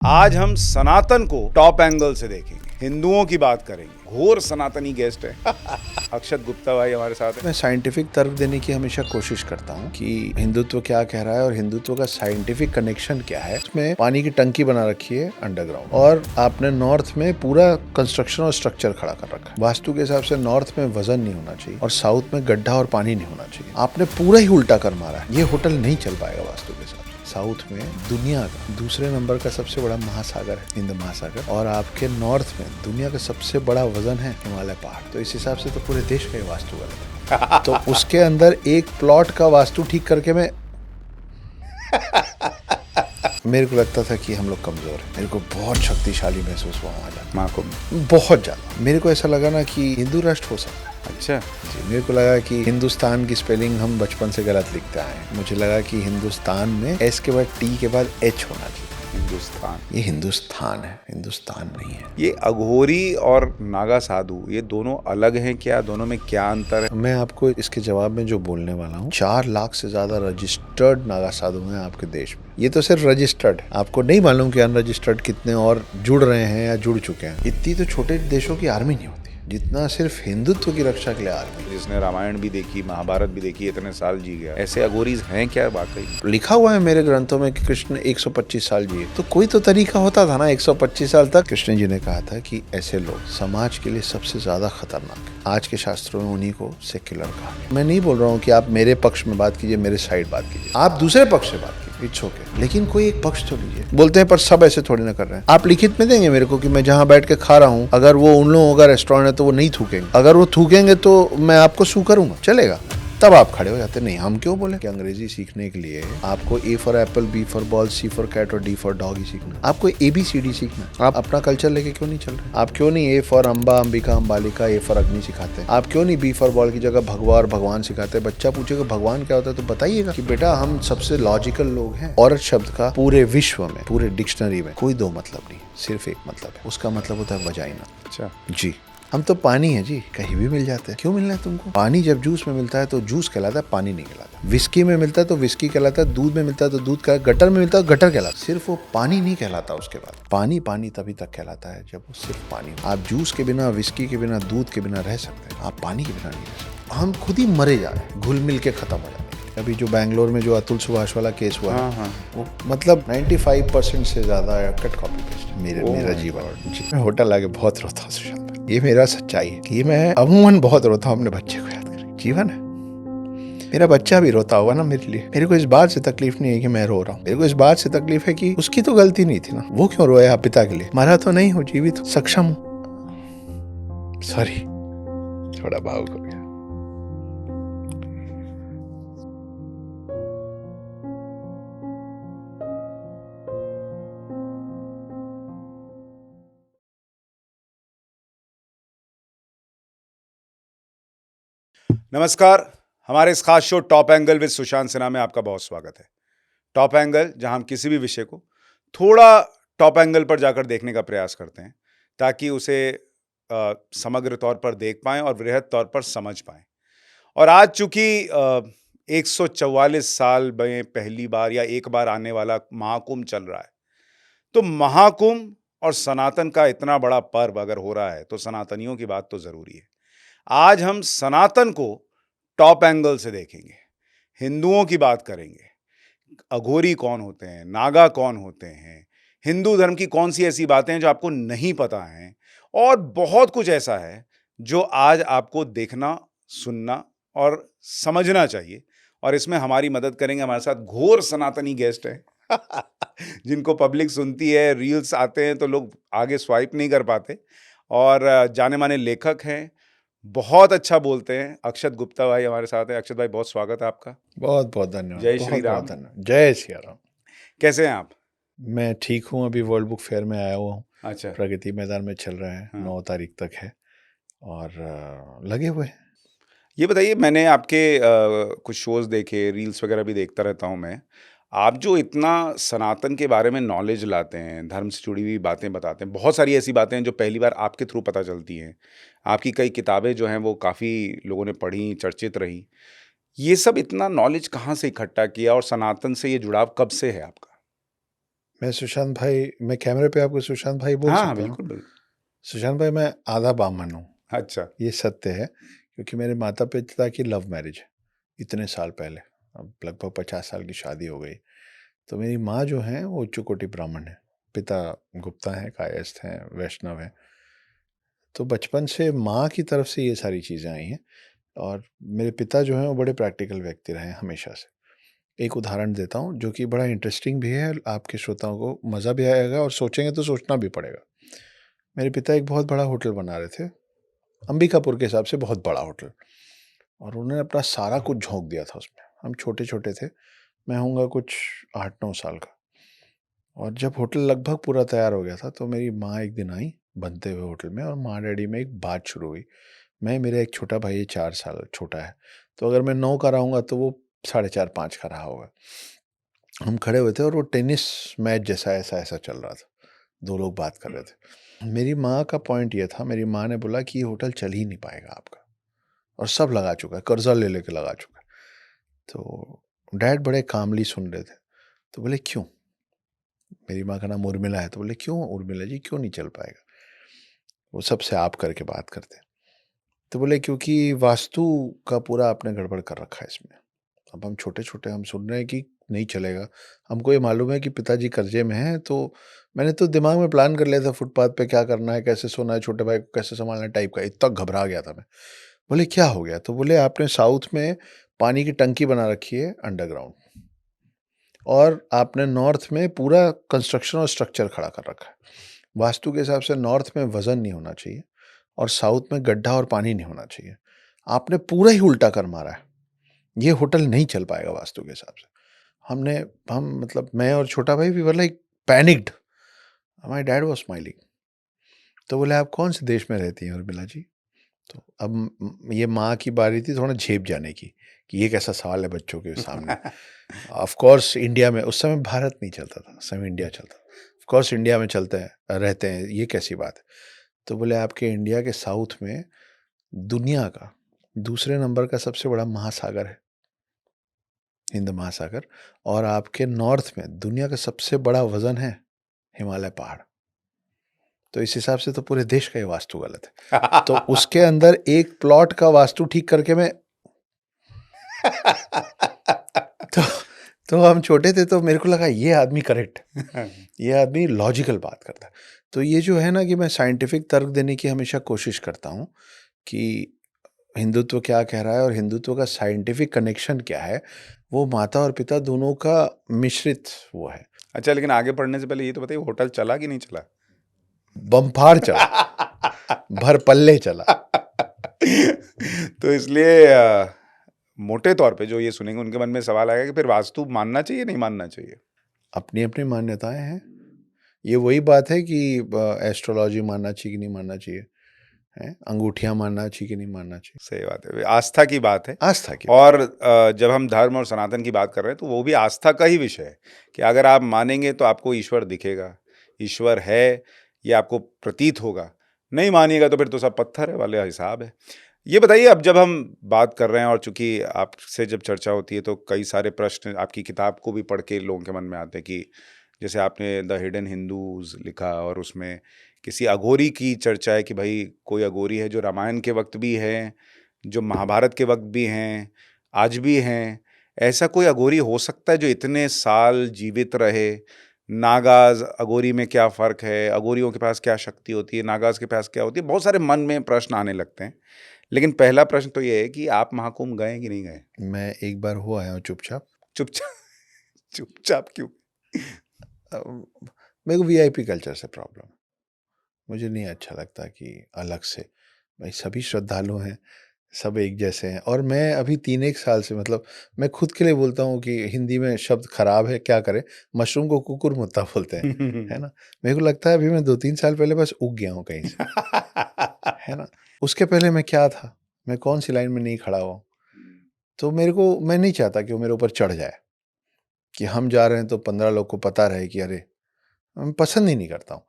आज हम सनातन को टॉप एंगल से देखेंगे, हिंदुओं की बात करेंगे। घोर सनातनी गेस्ट है अक्षत गुप्ता भाई हमारे साथ है। मैं साइंटिफिक तर्क देने की हमेशा कोशिश करता हूँ कि हिंदुत्व क्या कह रहा है और हिंदुत्व का साइंटिफिक कनेक्शन क्या है। उसमें पानी की टंकी बना रखी है अंडरग्राउंड, और आपने नॉर्थ में पूरा कंस्ट्रक्शन और स्ट्रक्चर खड़ा कर रखा है। वास्तु के हिसाब से नॉर्थ में वजन नहीं होना चाहिए और साउथ में गड्ढा और पानी नहीं होना चाहिए। आपने पूरा ही उल्टा कर मारा है। ये होटल नहीं चल पाएगा वास्तु के साथ। साउथ में दुनिया का दूसरे नंबर का सबसे बड़ा महासागर है हिंद महासागर, और आपके नॉर्थ में दुनिया का सबसे बड़ा वजन है हिमालय पहाड़। तो इस हिसाब से तो पूरे देश का ही वास्तु गलत है। तो उसके अंदर एक प्लॉट का वास्तु ठीक करके मैं मेरे को लगता था कि हम लोग कमजोर हैं। मेरे को बहुत शक्तिशाली महसूस हुआ वहाँ जाकर, महाकुंभ। बहुत ज्यादा। मेरे को ऐसा लगा ना कि हिंदू राष्ट्र हो सकता है। अच्छा जी, मेरे को लगा कि हिंदुस्तान की स्पेलिंग हम बचपन से गलत लिखते आए हैं। मुझे लगा कि हिंदुस्तान में एस के बाद टी के बाद एच होना चाहिए। हिंदुस्तान, ये हिंदुस्तान है, हिंदुस्तान नहीं है। ये अघोरी और नागा साधु ये दोनों अलग हैं क्या? दोनों में क्या अंतर है? मैं आपको इसके जवाब में जो बोलने वाला हूँ, 4 लाख से ज्यादा रजिस्टर्ड नागा साधु हैं आपके देश में। ये तो सिर्फ रजिस्टर्ड है, आपको नहीं मालूम कि अनरजिस्टर्ड कितने और जुड़ रहे हैं या जुड़ चुके हैं। इतनी तो छोटे देशों की आर्मी नहीं होती जितना सिर्फ हिंदुत्व की रक्षा के लिए आर्मी। जिसने रामायण भी देखी, महाभारत भी देखी, इतने साल जी गया, ऐसे अघोरीज हैं क्या वाकई? लिखा हुआ है मेरे ग्रंथों में कि कृष्ण 125 साल जिए, तो कोई तो तरीका होता था ना 125 साल तक। कृष्ण जी ने कहा था कि ऐसे लोग समाज के लिए सबसे ज्यादा खतरनाक है। आज के शास्त्रों में उन्हीं को सेक्युलर कहा। मैं नहीं बोल रहा हूँ कि आप मेरे पक्ष में बात कीजिए, मेरे साइड बात कीजिए, आप दूसरे पक्ष से बात कीजिए, इट्स ओके, लेकिन कोई एक पक्ष तो लीजिए। बोलते हैं पर सब ऐसे थोड़ी ना कर रहे हैं। आप लिखित में देंगे मेरे को कि मैं जहाँ बैठ के खा रहा हूँ, अगर वो उन लोगों का रेस्टोरेंट है तो वो नहीं थूकेंगे, अगर वो थूकेंगे तो मैं आपको सू करूंगा, चलेगा? तब आप खड़े हो जाते। नहीं, हम क्यों बोले कि अंग्रेजी सीखने के लिए आपको A for apple, B for ball, C for cat और डी फॉर डॉग ही सीखना। आपको ABCD सीखना। आप अपना कल्चर लेके क्यों नहीं चल रहे? आप क्यों नहीं A for Amba, Ambika, Ambalika, A for अग्नि सिखाते? आप क्यों नहीं बी फॉर बॉल की जगह भगवा और भगवान सिखाते? बच्चा पूछेगा भगवान क्या होता है तो बताइएगा कि बेटा हम सबसे लॉजिकल लोग हैं। औरत शब्द का पूरे विश्व में, पूरे डिक्शनरी में कोई 2 मतलब नहीं, सिर्फ एक मतलब है। उसका मतलब होता है वजाइना। अच्छा जी, हम तो पानी है जी, कहीं भी मिल जाते हैं। क्यों मिलना है तुमको? पानी जब जूस में मिलता है तो जूस कहलाता है, पानी नहीं कहलाता। विस्की में मिलता है तो विस्की कहलाता है, दूध में मिलता है तो दूध का, गटर में मिलता है तो गटर कहलाता है। सिर्फ वो पानी नहीं कहलाता। उसके बाद पानी पानी तभी तक कहलाता है जब वो सिर्फ पानी। आप जूस के बिना, विस्की के बिना, दूध के बिना रह सकते हैं, आप पानी के बिना नहीं रह सकते। हम खुद ही मरे जा रहे हैं, घुल मिल के खत्म हो जाते हैं। अभी जो बैंगलोर में जो अतुल सुभाष वाला केस हुआ है, वो मतलब 95% से ज्यादा कट कॉपी पेस्ट मेरा जीवन। जी, मैं होटल आके बहुत रोता हूँ सुशांत भाई। ये मेरा सच्चाई है कि मैं अमूमन बहुत रोता हूँ अपने बच्चे को याद करके। जीवन है, मेरा बच्चा भी रोता होगा ना मेरे लिए। मेरे को इस बात से तकलीफ नहीं है कि मैं रो रहा हूँ, मेरे को इस बात से तकलीफ है कि उसकी तो गलती नहीं थी ना, वो क्यों रोया पिता के लिए? मरा तो नहीं हूँ, जीवित सक्षम हूँ। सॉरी, थोड़ा भावुक हो गया। नमस्कार, हमारे इस खास show top angle with Sushant Sinha में आपका बहुत स्वागत है। टॉप एंगल, जहां हम किसी भी विषय को थोड़ा टॉप एंगल पर जाकर देखने का प्रयास करते हैं ताकि उसे समग्र तौर पर देख पाएं और वृहद तौर पर समझ पाएं। और आज चूंकि 144 साल में पहली बार या एक बार आने वाला महाकुंभ चल रहा है, तो महाकुंभ और सनातन का इतना बड़ा पर्व अगर हो रहा है तो सनातनियों की बात तो जरूरी है। आज हम सनातन को टॉप एंगल से देखेंगे, हिंदुओं की बात करेंगे। अघोरी कौन होते हैं, नागा कौन होते हैं, हिंदू धर्म की कौन सी ऐसी बातें हैं जो आपको नहीं पता हैं, और बहुत कुछ ऐसा है जो आज आपको देखना, सुनना और समझना चाहिए। और इसमें हमारी मदद करेंगे, हमारे साथ घोर सनातनी गेस्ट हैं जिनको पब्लिक सुनती है, रील्स आते हैं तो लोग आगे स्वाइप नहीं कर पाते, और जाने माने लेखक हैं, बहुत अच्छा बोलते हैं। अक्षत गुप्ता भाई हमारे साथ हैं। अक्षत भाई, बहुत स्वागत है आपका। बहुत बहुत धन्यवाद। जय श्री बहुत राम। बहुत धन्यवाद। जय श्री राम। कैसे हैं आप? मैं ठीक हूँ, अभी वर्ल्ड बुक फेयर में आया हुआ हूँ। अच्छा, प्रगति मैदान में चल रहा है, हाँ। 9 तारीख तक है, और लगे हुए हैं। ये बताइए, मैंने आपके कुछ शोज देखे, रील्स वगैरह भी देखता रहता हूँ मैं। आप जो इतना सनातन के बारे में नॉलेज लाते हैं, धर्म से जुड़ी हुई बातें बताते हैं, बहुत सारी ऐसी बातें हैं जो पहली बार आपके थ्रू पता चलती हैं। आपकी कई किताबें जो हैं वो काफ़ी लोगों ने पढ़ी, चर्चित रही। ये सब इतना नॉलेज कहाँ से इकट्ठा किया और सनातन से ये जुड़ाव कब से है आपका? मैं सुशांत भाई, मैं कैमरे पे आपको सुशांत भाई बोल हाँ, हाँ, सकता हूँ ना? बिल्कुल, बिल्कुल। सुशांत भाई, मैं आधा ब्राह्मण हूँ, अच्छा। ये सत्य है, क्योंकि मेरे माता-पिता की लव मैरिज है, इतने साल पहले, अब लगभग 50 साल की शादी हो गई। तो मेरी माँ जो हैं, वो उच्च कोटि ब्राह्मण हैं, पिता गुप्ता हैं, कायस्थ हैं, वैष्णव हैं। तो बचपन से माँ की तरफ से ये सारी चीज़ें आई हैं और मेरे पिता जो हैं, वो बड़े प्रैक्टिकल व्यक्ति रहे हैं हमेशा से। एक उदाहरण देता हूँ, जो कि बड़ा इंटरेस्टिंग भी है, आपके श्रोताओं को मज़ा भी आएगा और सोचेंगे तो सोचना भी पड़ेगा। मेरे पिता एक बहुत बड़ा होटल बना रहे थे, अंबिकापुर के हिसाब से बहुत बड़ा होटल, और उन्होंने अपना सारा कुछ झोंक दिया था उसमें। हम छोटे-छोटे थे, मैं होऊँगा कुछ 8-9 साल का, और जब होटल लगभग पूरा तैयार हो गया था, तो मेरी माँ एक दिन आई बनते हुए होटल में, और माँ-डैडी में एक बात शुरू हुई। मेरा एक छोटा भाई है, 4 साल छोटा है, तो अगर मैं 9 का रहूँगा, तो वो साढ़े 4-5 का रहा होगा। हम खड़े हुए थे और वो टेनिस मैच जैसा ऐसा-ऐसा चल रहा था। 2 लोग बात कर रहे थे। मेरी माँ का पॉइंट ये था, मेरी माँ ने बोला कि ये होटल चल ही नहीं पाएगा आपका, और सब लगा चुका है, कर्ज़ा ले लेके लगा चुका है। तो डैड बड़े कामली सुन रहे थे। तो बोले, "क्यों?" मेरी माँ का नाम उर्मिला है, तो बोले, "क्यों उर्मिला जी, क्यों नहीं चल पाएगा?" वो सबसे आप करके बात करते हैं। तो बोले, "क्योंकि वास्तु का पूरा आपने गड़बड़ कर रखा है इसमें।" अब हम छोटे-छोटे हम सुन रहे हैं कि नहीं चलेगा। हमको ये मालूम है कि पिताजी कर्जे में हैं, तो मैंने तो दिमाग में प्लान कर लिया था फुटपाथ पे क्या करना है, कैसे सोना है, छोटे भाई को कैसे सँभालना है टाइप का। इतना घबरा गया था मैं। बोले, "क्या हो गया?" तो बोले, "आपने साउथ में पानी की टंकी बना रखी है अंडरग्राउंड, और आपने नॉर्थ में पूरा कंस्ट्रक्शन और स्ट्रक्चर खड़ा कर रखा है। वास्तु के हिसाब से नॉर्थ में वज़न नहीं होना चाहिए और साउथ में गड्ढा और पानी नहीं होना चाहिए। आपने पूरा ही उल्टा कर मारा है। ये होटल नहीं चल पाएगा वास्तु के हिसाब से।" हमने हम मतलब मैं और छोटा भाई, we were like panicked. My dad was smiling. तो बोले, "आप कौन से देश में रहती हैं उर्मिला जी?" तो अब ये माँ की बारी थी थोड़ा झेप जाने की, कि ये कैसा सवाल है बच्चों के सामने। ऑफ कोर्स इंडिया में उस समय भारत नहीं चलता था, उस समय इंडिया चलता था। ऑफ कोर्स इंडिया में चलते हैं, रहते हैं, ये कैसी बात है? तो बोले, "आपके इंडिया के साउथ में दुनिया का दूसरे नंबर का सबसे बड़ा महासागर है, हिंद महासागर, और आपके नॉर्थ में दुनिया का सबसे बड़ा वज़न है हिमालय पहाड़। तो इस हिसाब से तो पूरे देश का ही वास्तु गलत है।" तो उसके अंदर एक प्लॉट का वास्तु ठीक करके मैं तो तो हम छोटे थे, तो मेरे को लगा ये आदमी करेक्ट है, ये आदमी लॉजिकल बात करता है। तो ये जो है ना, कि मैं साइंटिफिक तर्क देने की हमेशा कोशिश करता हूँ कि हिंदुत्व क्या कह रहा है और हिंदुत्व का साइंटिफिक कनेक्शन क्या है। वो माता और पिता दोनों का मिश्रित वो है। अच्छा, लेकिन आगे बढ़ने से पहले ये तो बताइए, होटल चला कि नहीं चला? बम्फार चला, भर पल्ले चला। तो इसलिए मोटे तौर पे जो ये सुनेंगे उनके मन में सवाल आएगा कि फिर वास्तु मानना चाहिए, नहीं मानना चाहिए? अपनी-अपनी मान्यताएँ हैं। ये वही बात है कि एस्ट्रोलॉजी मानना चाहिए कि नहीं मानना चाहिए, हैं? अंगूठियाँ मानना चाहिए कि नहीं मानना चाहिए। सही बात है, आस्था की बात है। आस्था की बात। और जब हम धर्म और सनातन की बात कर रहे हैं, तो वो भी आस्था का ही विषय है कि अगर आप मानेंगे तो आपको ईश्वर दिखेगा, ईश्वर है, ये आपको प्रतीत होगा। नहीं मानिएगा तो फिर तो सब पत्थर है वाला हिसाब है। ये बताइए, अब जब हम बात कर रहे हैं और चूँकि आपसे जब चर्चा होती है, तो कई सारे प्रश्न आपकी किताब को भी पढ़ के लोगों के मन में आते हैं कि जैसे आपने द हिडन हिंदूज़ लिखा, और उसमें किसी अघोरी की चर्चा है कि भाई कोई अघोरी है जो रामायण के वक़्त भी है, जो महाभारत के वक़्त भी हैं, आज भी हैं। ऐसा कोई अघोरी हो सकता है जो इतने साल जीवित रहे? नागाज़, अघोरी में क्या फ़र्क है? अघोरियों के पास क्या शक्ति होती है? नागाज़ के पास क्या होती है? बहुत सारे मन में प्रश्न आने लगते हैं। लेकिन पहला प्रश्न तो ये है कि आप महाकुंभ गए कि नहीं गए? मैं एक बार हो आया हूँ चुपचाप। चुपचाप चुपचाप क्यों? अ, मेरे को वीआईपी कल्चर से प्रॉब्लम है। मुझे नहीं अच्छा लगता कि अलग से, भाई सभी श्रद्धालु हैं, सब एक जैसे हैं, और मैं अभी 3 एक साल से, मतलब मैं खुद के लिए बोलता हूँ कि हिंदी में शब्द खराब है, क्या करें? मशरूम को कुकुरमुत्ता बोलते हैं, है ना? मेरे को लगता है अभी मैं 2-3 साल पहले बस उग गया हूँ कहीं से, है ना? उसके पहले मैं क्या था? मैं कौन-सी लाइन में नहीं खड़ा हुआ हूँ? तो मैं नहीं चाहता कि वो मेरे ऊपर चढ़ जाए, कि हम जा रहे हैं तो 15 लोग को पता रहे कि अरे! मैं पसंद ही नहीं करता हूँ।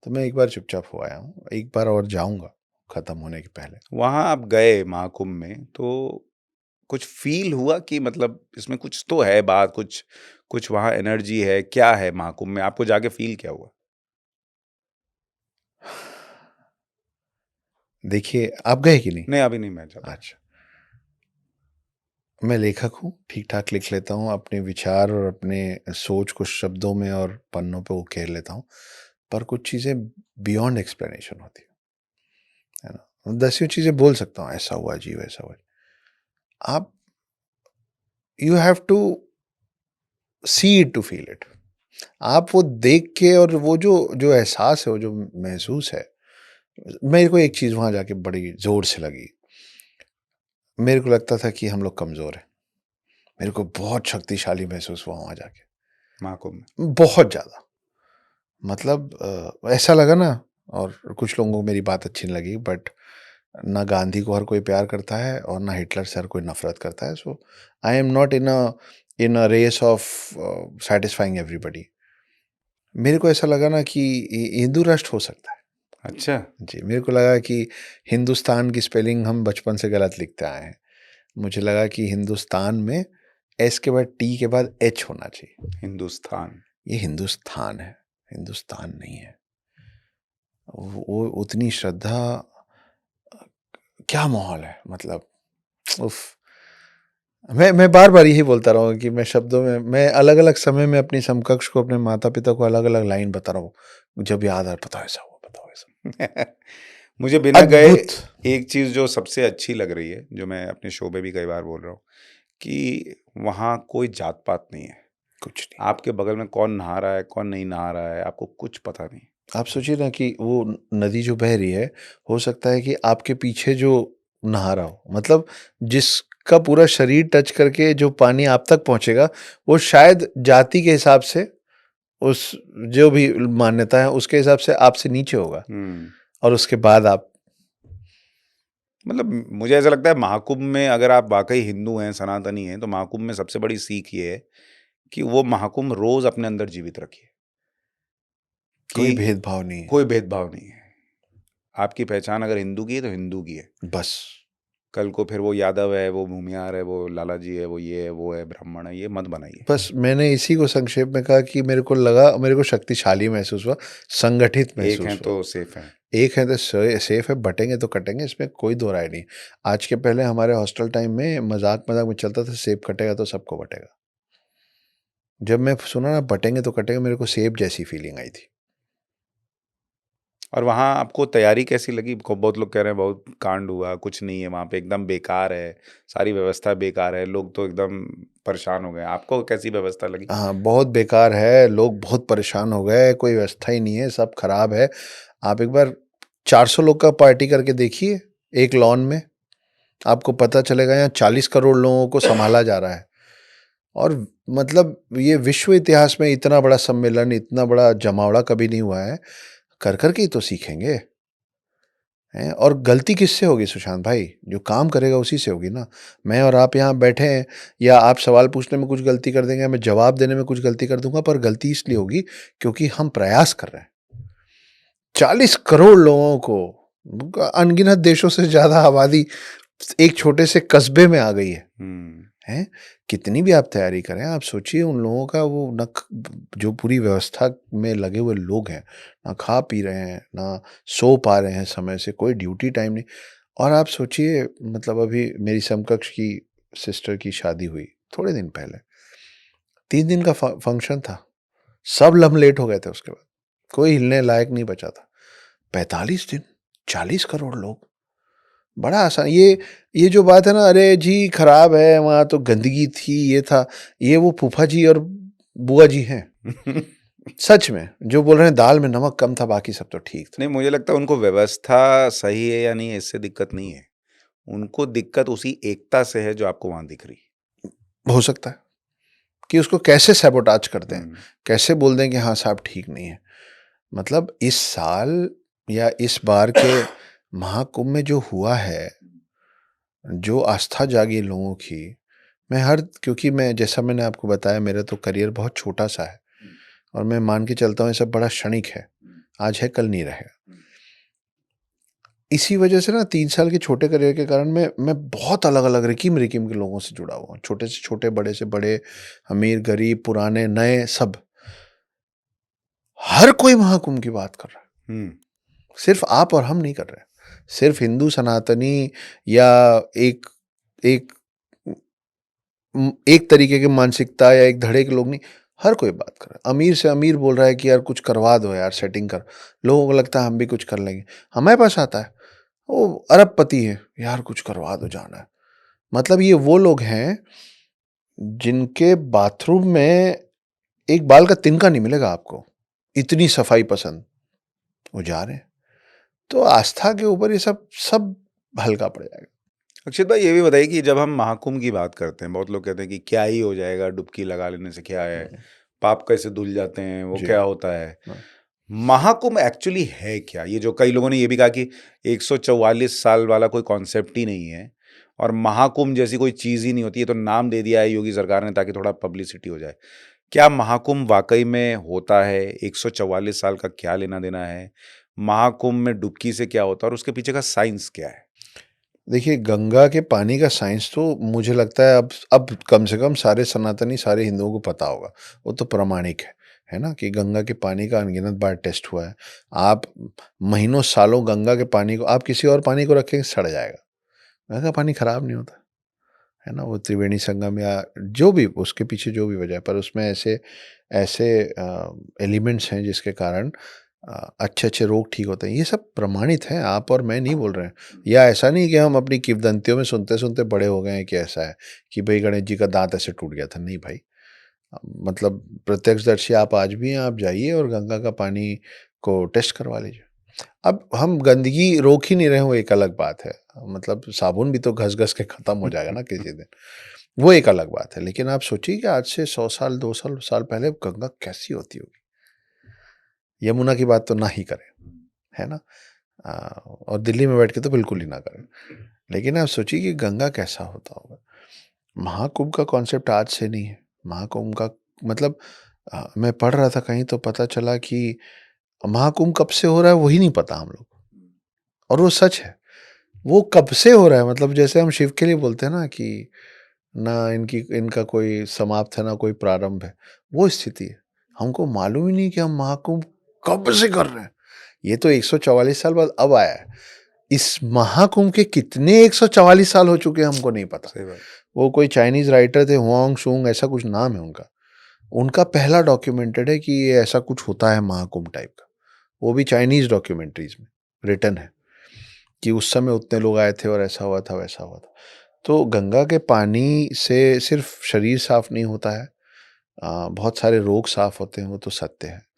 तो मैं एक बार चुपचाप हो आया हूँ, एक बार और जाऊँगा, खत्म होने के पहले। वहाँ आप गए महाकुंभ में, तो कुछ फ़ील हुआ कि मतलब इसमें कुछ तो है बात, कुछ कुछ वहाँ एनर्जी है, क्या है महाकुंभ में? आपको जाके फ़ील क्या हुआ? देखिए, आप गए कि नहीं? नहीं, अभी नहीं मैं जाता। अच्छा। मैं लेखक हूँ, ठीक-ठाक लिख लेता हूँ, अपने विचार और अपने सोच को शब्दों में और पन्नों पे उकेर लेता हूँ, पर कुछ चीज़ें बियॉन्ड एक्सप्लेनेशन होती है ना? दसियों चीज़ें बोल सकता हूँ, ऐसा हुआ जी, वैसा हुआ। आप you have to see it to feel it. आप वो देख के और वो जो जो एहसास है, वो जो महसूस है, मेरे को एक चीज़ वहाँ जाके बड़ी ज़ोर से लगी। मेरे को लगता था कि हम लोग कमज़ोर हैं। मेरे को बहुत शक्तिशाली महसूस हुआ वहाँ जाके, महाकुंभ में। बहुत ज़्यादा। मतलब ऐसा लगा ना, और कुछ लोगों को मेरी बात अच्छी नहीं लगी, बट ना गांधी को हर कोई प्यार करता है और ना हिटलर से हर कोई नफरत करता है। So I am not in a race of satisfying everybody. मेरे को ऐसा लगा ना कि हिंदू राष्ट्र हो सकता है। अच्छा, जी, मेरे को लगा कि हिंदुस्तान की स्पेलिंग हम बचपन से गलत लिखते आए हैं। मुझे लगा कि हिंदुस्तान में एस के बाद टी के बाद एच होना चाहिए। हिंदुस्तान। ये हिंदुस्तान है, हिंदुस्तान नहीं है। वो उतनी श्रद्धा, क्या माहौल है मतलब, उफ़! मैं बार-बार यही बोलता रहा हूँ कि मैं शब्दों में, मैं अलग-अलग समय में अपनी समकक्ष को, अपने माता-पिता को अलग-अलग लाइन बता रहा हूँ। जब याद आए, बताओ ऐसा हुआ, बताओ ऐसा। मुझे बिना गए अद्भुत! एक चीज़ जो सबसे अच्छी लग रही है, जो मैं अपने शो में भी कई बार बोल रहा हूँ, कि वहाँ कोई जात-पात नहीं है। कुछ नहीं। आपके बगल में कौन नहा रहा है, कौन नहीं नहा रहा है, आपको कुछ पता नहीं। आप सोचिए ना कि वो नदी जो बह रही है, हो सकता है कि आपके पीछे जो नहा रहा हो, मतलब जिसका पूरा शरीर टच करके जो पानी आप तक पहुँचेगा, वो शायद जाति के हिसाब से, उस जो भी मान्यता है उसके हिसाब से आपसे नीचे होगा, हुँ। और उसके बाद आप, मतलब मुझे ऐसा लगता है महाकुंभ में अगर आप वाक़ई हिंदू हैं, सनातनी हैं, तो महाकुंभ में सबसे बड़ी सीख ये है कि वो महाकुंभ रोज़ अपने अंदर जीवित रखिए, कोई कि भेदभाव नहीं है। कोई भेदभाव नहीं है। आपकी पहचान अगर हिंदू की है, तो हिंदू की है। बस। कल को फिर वो यादव है, वो भूमियार है, वो लाला जी है, वो ये है, वो है, ब्राह्मण है, ये मत बनाइए। बस मैंने इसी को संक्षेप में कहा कि मेरे को लगा, मेरे को शक्तिशाली महसूस हुआ, संगठित एक हैं महसूस हुआ। तो सेफ हैं। एक है तो सेफ है, बटेंगे तो कटेंगे, इसमें कोई दो राय नहीं। आज के पहले हमारे हॉस्टल टाइम में मज़ाक-मज़ाक में चलता था, सेब कटेगा तो सबको बटेगा। जब मैं सुना ना बटेंगे तो कटेंगे, मेरे को सेब जैसी फीलिंग आई थी। और वहाँ आपको तैयारी कैसी लगी? को बहुत लोग कह रहे हैं बहुत कांड हुआ, कुछ नहीं है वहाँ पे, एकदम बेकार है, सारी व्यवस्था बेकार है, लोग तो एकदम परेशान हो गए। आपको कैसी व्यवस्था लगी? हाँ, बहुत बेकार है, लोग बहुत परेशान हो गए, कोई व्यवस्था ही नहीं है, सब खराब है। आप एक बार 400 लोग का पार्टी करके देखिए, एक लॉन में, आपको पता चलेगा यहाँ 40 करोड़ लोगों को सँभाला जा रहा है। और मतलब ये विश्व इतिहास में इतना बड़ा सम्मेलन, इतना बड़ा जमावड़ा कभी नहीं हुआ है। कर के ही तो सीखेंगे, हैं? और गलती किससे होगी सुशांत भाई? जो काम करेगा उसी से होगी ना। मैं और आप यहाँ बैठे हैं, या आप सवाल पूछने में कुछ गलती कर देंगे, मैं जवाब देने में कुछ गलती कर दूँगा, पर गलती इसलिए होगी क्योंकि हम प्रयास कर रहे हैं। 40 करोड़ लोगों को, अनगिनत देशों से ज़्यादा आबादी एक छोटे से कस्बे में आ गई है। हुँ। हैं? कितनी भी आप तैयारी करें, आप सोचिए उन लोगों का वो जो पूरी व्यवस्था में लगे हुए लोग हैं, ना खा पी रहे हैं, ना सो पा रहे हैं समय से, कोई ड्यूटी टाइम नहीं। और आप सोचिए, मतलब अभी मेरी समकक्ष की सिस्टर की शादी हुई, थोड़े दिन पहले। 3 दिन का फंक्शन था, सब लम-लेट हो गए थे उसके बाद, कोई हिलने लायक नहीं बचा था। 45 दिन, 40 करोड़ लोग। बड़ा आसान, ये जो बात है ना, अरे जी खराब है, वहाँ तो गंदगी थी, ये था, ये वो फूफा जी और बुआ जी हैं। सच में, जो बोल रहे हैं दाल में नमक कम था, बाकी सब तो ठीक था। नहीं, मुझे लगता है उनको व्यवस्था सही है या नहीं है, इससे दिक्कत नहीं है। उनको दिक्कत उसी एकता से है जो आपको वहाँ दिख रही। हो सकता है कि उसको कैसे सैबोटाज कर दें, हुँ। कैसे बोल दें कि हाँ साहब ठीक नहीं है। मतलब इस साल या इस बार के महाकुंभ में जो हुआ है, जो आस्था जागी लोगों की, मैं हर क्योंकि मैं, जैसा मैंने आपको बताया, मेरा तो करियर बहुत छोटा-सा है और मैं मान के चलता हूँ ये सब बड़ा क्षणिक है। आज है, कल नहीं रहेगा। इसी वजह से ना 3 साल के छोटे करियर के कारण मैं बहुत अलग-अलग रिकीम-रिकीम के लोगों से जुड़ा हुआ हूँ। छोटे से छोटे, बड़े से बड़े, अमीर, गरीब, पुराने, नए सब। हर कोई महाकुंभ की बात कर रहा है। हुँ। सिर्फ आप और हम नहीं कर रहे हैं। सिर्फ हिंदू सनातनी या एक एक एक तरीके की मानसिकता या एक धड़े के लोग नहीं, हर कोई बात कर रहा है। अमीर से अमीर बोल रहा है कि यार कुछ करवा दो यार, सेटिंग कर। लोगों को लगता है हम भी कुछ कर लेंगे। हमारे पास आता है, वो अरबपति है, यार कुछ करवा दो, जाना है। मतलब ये वो लोग हैं जिनके बाथरूम में एक बाल का तिनका नहीं मिलेगा आपको, इतनी सफाई पसंद। वो जा रहे हैं। तो आस्था के ऊपर ये सब सब हल्का पड़ जाएगा। अक्षित भाई ये भी बताइए कि जब हम महाकुंभ की बात करते हैं, बहुत लोग कहते हैं कि क्या ही हो जाएगा, डुबकी लगा लेने से क्या है, हुँ, पाप कैसे धुल जाते हैं, वो जी। क्या होता है? हाँ। महाकुंभ एक्चुअली है क्या? ये जो कई लोगों ने ये भी कहा कि 144 साल वाला कोई कॉन्सेप्ट ही नहीं है और महाकुंभ जैसी कोई चीज़ ही नहीं होती, ये तो नाम दे दिया है योगी सरकार ने ताकि थोड़ा पब्लिसिटी हो जाए। क्या महाकुंभ वाक़ई में होता है? 144 साल का क्या लेना-देना है? महाकुंभ में डुबकी से क्या होता है और उसके पीछे का साइंस क्या है? देखिए, गंगा के पानी का साइंस तो मुझे लगता है अब कम से कम सारे सनातनी, सारे हिंदुओं को पता होगा। वो तो प्रामाणिक है ना? कि गंगा के पानी का अनगिनत बार टेस्ट हुआ है। आप महीनों, सालों गंगा के पानी को आप किसी और पानी को रखेंगे, सड़ जाएगा। गंगा का पानी खराब नहीं होता, है ना? वो त्रिवेणी संगम या जो भी उसके पीछे जो भी वजह है, पर उसमें ऐसे ऐसे एलिमेंट्स हैं जिसके कारण अच्छे-अच्छे रोग ठीक होते हैं। ये सब प्रमाणित है, आप और मैं नहीं बोल रहे हैं। या ऐसा नहीं कि हम अपनी किंवदंतियों में सुनते-सुनते बड़े हो गए हैं कि ऐसा है, कि भई गणेश जी का दाँत ऐसे टूट गया था। नहीं भाई, मतलब प्रत्यक्षदर्शी आप आज भी हैं, आप जाइए और गंगा का पानी को टेस्ट करवा लीजिए। अब हम गंदगी रोक ही नहीं रहे हैं, वो एक अलग बात है। मतलब साबुन भी तो घस-घस के खत्म हो जाएगा ना किसी दिन, वो एक अलग बात है। लेकिन आप सोचिए कि आज से 100 साल, 200 साल पहले गंगा कैसी होती होगी? यमुना की बात तो ना ही करें, है ना? अ, और दिल्ली में बैठ के तो बिल्कुल ही ना करें। लेकिन आप सोचिए कि गंगा कैसा होता होगा। महाकुंभ का कॉन्सेप्ट आज से नहीं है। महाकुंभ का मतलब मैं पढ़ रहा था कहीं तो पता चला कि महाकुंभ कब से हो रहा है वही नहीं पता हम लोग को। और वो सच है। वो कब से हो रहा है, मतलब जैसे हम शिव के लिए बोलते हैं ना कि ना इनकी इनका कोई समाप्त है ना कोई प्रारंभ है, वो स्थिति है। हमको मालूम ही नहीं कि हम महाकुंभ कब से कर रहे हैं। ये तो 144 साल बाद अब आया है। इस महाकुंभ के कितने 144 साल हो चुके हैं हमको नहीं पता। सही बात। वो कोई चाइनीज़ राइटर थे, हुआंग शुंग ऐसा कुछ नाम है उनका। उनका पहला डॉक्यूमेंटेड है कि ये ऐसा कुछ होता है महाकुंभ टाइप का। वो भी चाइनीज़ डॉक्यूमेंट्रीज़ में रिटन है कि उस समय उतने लोग आए थे और ऐसा हुआ था, वैसा हुआ था। तो गंगा के पानी से सिर्फ शरीर साफ नहीं होता है, बहुत सारे रोग साफ होते हैं, वो तो सत्य है।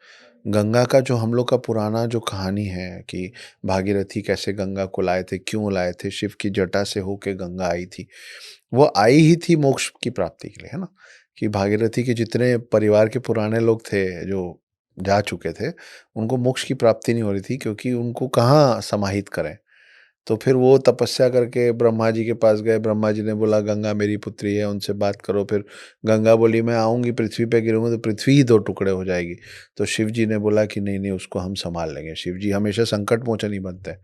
गंगा का जो हम लोग का पुराना जो कहानी है कि भागीरथी कैसे गंगा को लाए थे, क्यों लाए थे, शिव की जटा से होके गंगा आई थी। वो आई ही थी मोक्ष की प्राप्ति के लिए, है ना? कि भागीरथी के जितने परिवार के पुराने लोग थे जो जा चुके थे, उनको मोक्ष की प्राप्ति नहीं हो रही थी क्योंकि उनको कहाँ समाहित करें। तो फिर वो तपस्या करके ब्रह्मा जी के पास गए, ब्रह्मा जी ने बोला गंगा मेरी पुत्री है, उनसे बात करो। फिर गंगा बोली मैं आऊँगी, पृथ्वी पे गिरूँगी तो पृथ्वी ही 2 टुकड़े हो जाएगी। तो शिव जी ने बोला कि नहीं, नहीं उसको हम सँभाल लेंगे। शिव जी हमेशा संकट मोचन ही बनते हैं,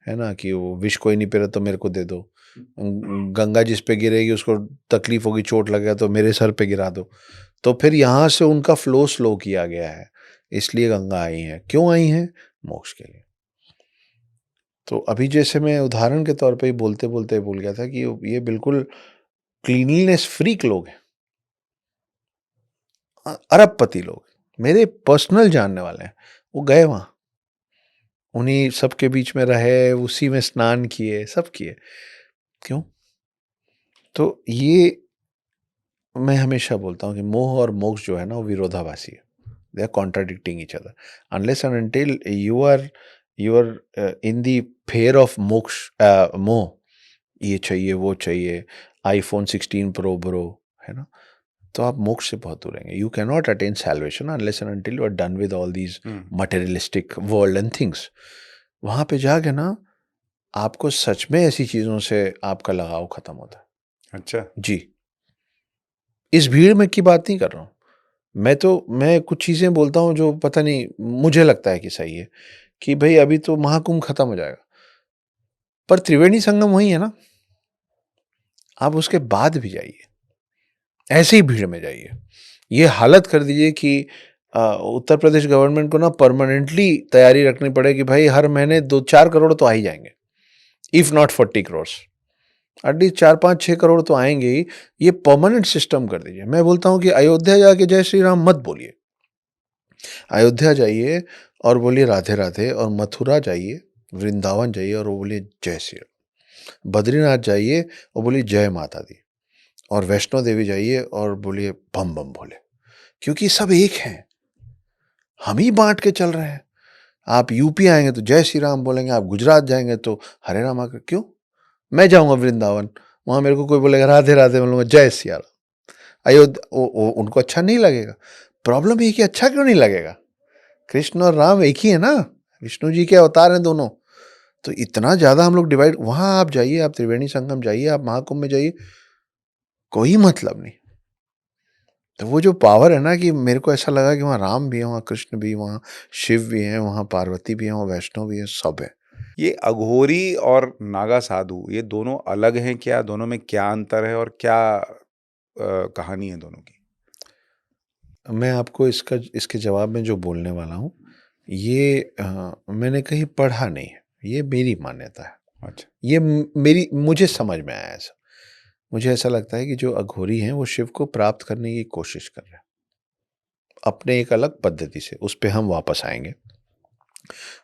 है ना? कि वो विष कोई नहीं पी रहा तो मेरे को दे दो। गंगा जिस पे गिरेगी उसको तकलीफ होगी, चोट लगेगा तो मेरे सर पे गिरा दो। तो फिर यहाँ से उनका फ्लो स्लो किया गया है, इसलिए गंगा आई हैं। क्यों आई हैं? मोक्ष के लिए। तो अभी जैसे मैं उदाहरण के तौर पे ही बोलते-बोलते भूल गया था कि ये बिल्कुल क्लीनलीनेस फ्रीक लोग हैं। अरबपति लोग, मेरे पर्सनल जानने वाले हैं। वो गए वहाँ, उन्हीं सब के बीच में रहे, उसी में स्नान किए, सब किए। क्यों? तो ये मैं हमेशा बोलता हूँ कि मोह और मोक्ष जो है ना वो विरोधाभासी है। They are contradicting each other. Unless and until you are in the fear of moksha, मोह, ये चाहिए, वो चाहिए, आईफ़ोन 16 प्रो ब्रो, है ना? तो आप मोक्ष से बहुत दूर रहेंगे। You can not attain salvation unless and until you are done with all these हुँ। Materialistic world and things. वहाँ पे जाके ना आपको सच में ऐसी चीज़ों से आपका लगाव खत्म होता है। अच्छा। जी, इस भीड़ में की बात नहीं कर रहा हूँ। मैं कुछ चीज़ें बोलता हूँ जो पता नहीं मुझे लगता है कि सही है, कि भई अभी तो महाकुंभ खत्म हो जाएगा। पर त्रिवेणी संगम वही है ना, आप उसके बाद भी जाइए, ऐसे ही भीड़ में जाइए। ये हालत कर दीजिए कि उत्तर प्रदेश गवर्नमेंट को ना परमानेंटली तैयारी रखनी पड़े कि भाई हर महीने 2-4 करोड़ तो आ ही जाएंगे, if not 40 crore, at least 4-5-6 crore तो आएंगे ही। ये परमानेंट सिस्टम कर दीजिए। मैं बोलता हूँ कि अयोध्या जाके जय श्री राम मत बोलिए, अयोध्या जाइए और बोलिए राधे राधे, और मथुरा जाइए, वृंदावन जाइए और वो बोलिए जय श्री राम, बद्रीनाथ जाइए और बोलिए जय माता दी, और वैष्णो देवी जाइए और बोलिए बम बम भोले, क्योंकि सब एक हैं, हम ही बांट के चल रहे हैं। आप यूपी आएंगे तो जय श्री राम बोलेंगे, आप गुजरात जाएंगे तो हरे राम। क्यों? मैं जाऊंगा वृंदावन, वहां मेरे को कोई बोलेगा राधे राधे, मैं बोलूंगा जय सिया राम। अयोध्या उनको अच्छा नहीं लगेगा। प्रॉब्लम ये कि अच्छा क्यों नहीं लगेगा? कृष्ण और राम एक ही है ना, विष्णु जी के अवतार हैं दोनों। तो इतना ज्यादा हम लोग डिवाइड, वहां आप जाइए, आप त्रिवेणी संगम जाइए, आप महाकुंभ में जाइए, कोई मतलब नहीं। तो वो जो पावर है ना, कि मेरे को ऐसा लगा कि वहाँ राम भी है, वहाँ कृष्ण भी, वहाँ शिव भी है, वहाँ पार्वती भी है, वहाँ वैष्णो भी है, सब है। ये अघोरी और नागा साधु ये दोनों अलग हैं क्या? दोनों में क्या अंतर है और क्या कहानी है दोनों की? मैं आपको इसके जवाब में जो बोलने वाला हूँ, ये मैंने कहीं पढ़ा नहीं है, ये मेरी मान्यता है। अच्छा। ये मेरी, मुझे समझ में आया ऐसा। मुझे ऐसा लगता है कि जो अघोरी हैं वो शिव को प्राप्त करने की कोशिश कर रहे हैं, अपने एक अलग पद्धति से, उस पे हम वापस आएंगे।